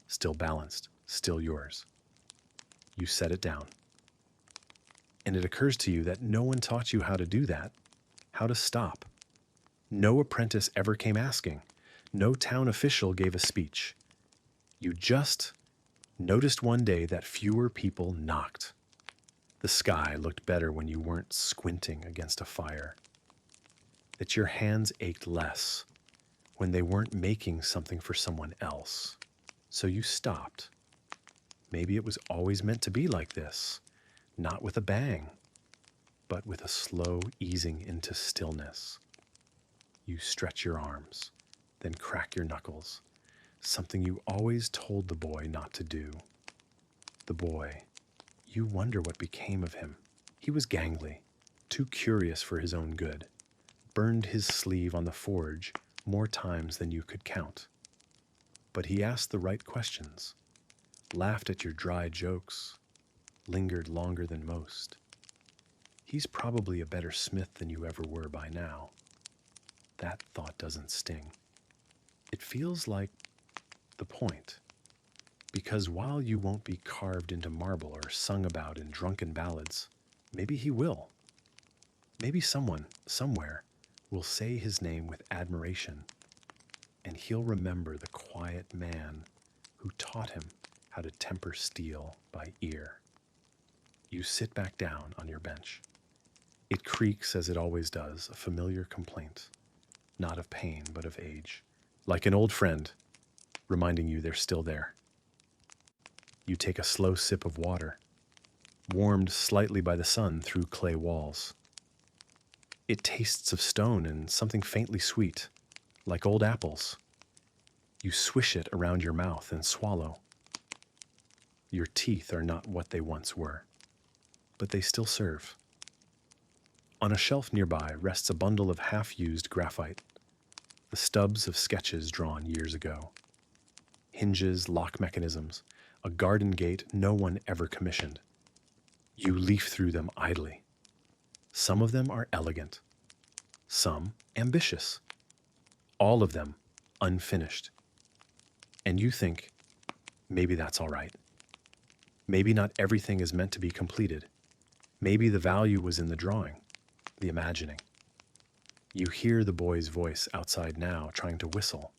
Speaker 1: Still balanced, still yours. You set it down. And it occurs to you that no one taught you how to do that, how to stop. No apprentice ever came asking. No town official gave a speech. You just noticed one day that fewer people knocked. The sky looked better when you weren't squinting against a fire. That your hands ached less when they weren't making something for someone else. So you stopped. Maybe it was always meant to be like this, not with a bang, but with a slow easing into stillness. You stretch your arms, then crack your knuckles, something you always told the boy not to do. The boy, you wonder what became of him. He was gangly, too curious for his own good, burned his sleeve on the forge more times than you could count. But he asked the right questions, laughed at your dry jokes, lingered longer than most. He's probably a better smith than you ever were by now. That thought doesn't sting. It feels like the point. Because while you won't be carved into marble or sung about in drunken ballads, maybe he will. Maybe someone, somewhere, will say his name with admiration, and he'll remember the quiet man who taught him how to temper steel by ear. You sit back down on your bench. It creaks as it always does, a familiar complaint, not of pain, but of age, like an old friend, reminding you they're still there. You take a slow sip of water, warmed slightly by the sun through clay walls. It tastes of stone and something faintly sweet, like old apples. You swish it around your mouth and swallow. Your teeth are not what they once were, but they still serve. On a shelf nearby rests a bundle of half-used graphite, the stubs of sketches drawn years ago. Hinges, lock mechanisms, a garden gate no one ever commissioned. You leaf through them idly. Some of them are elegant, some ambitious, all of them unfinished. And you think, maybe that's all right. Maybe not everything is meant to be completed. Maybe the value was in the drawing, the imagining. You hear the boy's voice outside now trying to whistle.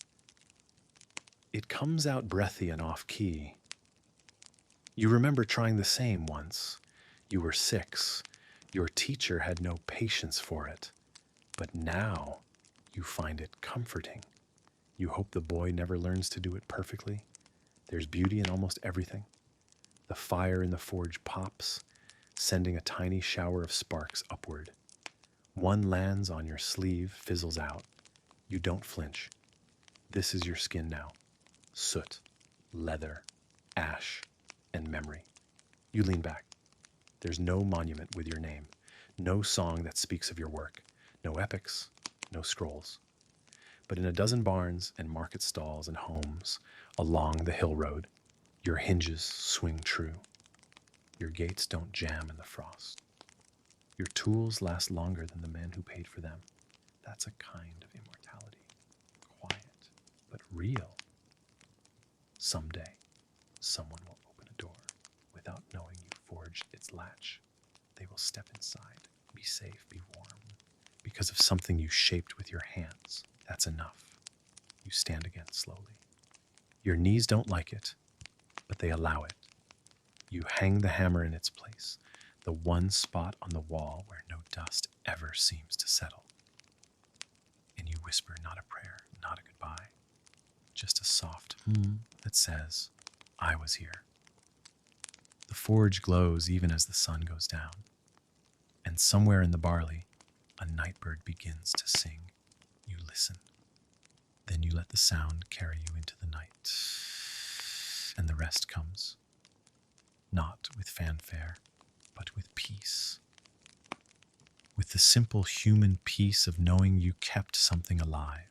Speaker 1: It comes out breathy and off-key. You remember trying the same once. You were 6. Your teacher had no patience for it. But now you find it comforting. You hope the boy never learns to do it perfectly. There's beauty in almost everything. The fire in the forge pops, sending a tiny shower of sparks upward. One lands on your sleeve, fizzles out. You don't flinch. This is your skin now. Soot, leather, ash, and memory. You lean back. There's no monument with your name, no song that speaks of your work, no epics, no scrolls. But in a dozen barns and market stalls and homes along the hill road, your hinges swing true. Your gates don't jam in the frost. Your tools last longer than the men who paid for them. That's a kind of immortality. Quiet, but real. Someday, someone will open a door without knowing you forged its latch. They will step inside, be safe, be warm. Because of something you shaped with your hands. That's enough. You stand again slowly. Your knees don't like it, but they allow it. You hang the hammer in its place, the one spot on the wall where no dust ever seems to settle. And you whisper not a prayer, not a goodbye, just a soft that says, I was here. The forge glows even as the sun goes down, and somewhere in the barley, a nightbird begins to sing. You listen. Then you let the sound carry you into the night, and the rest comes, not with fanfare, but with peace. With the simple human peace of knowing you kept something alive.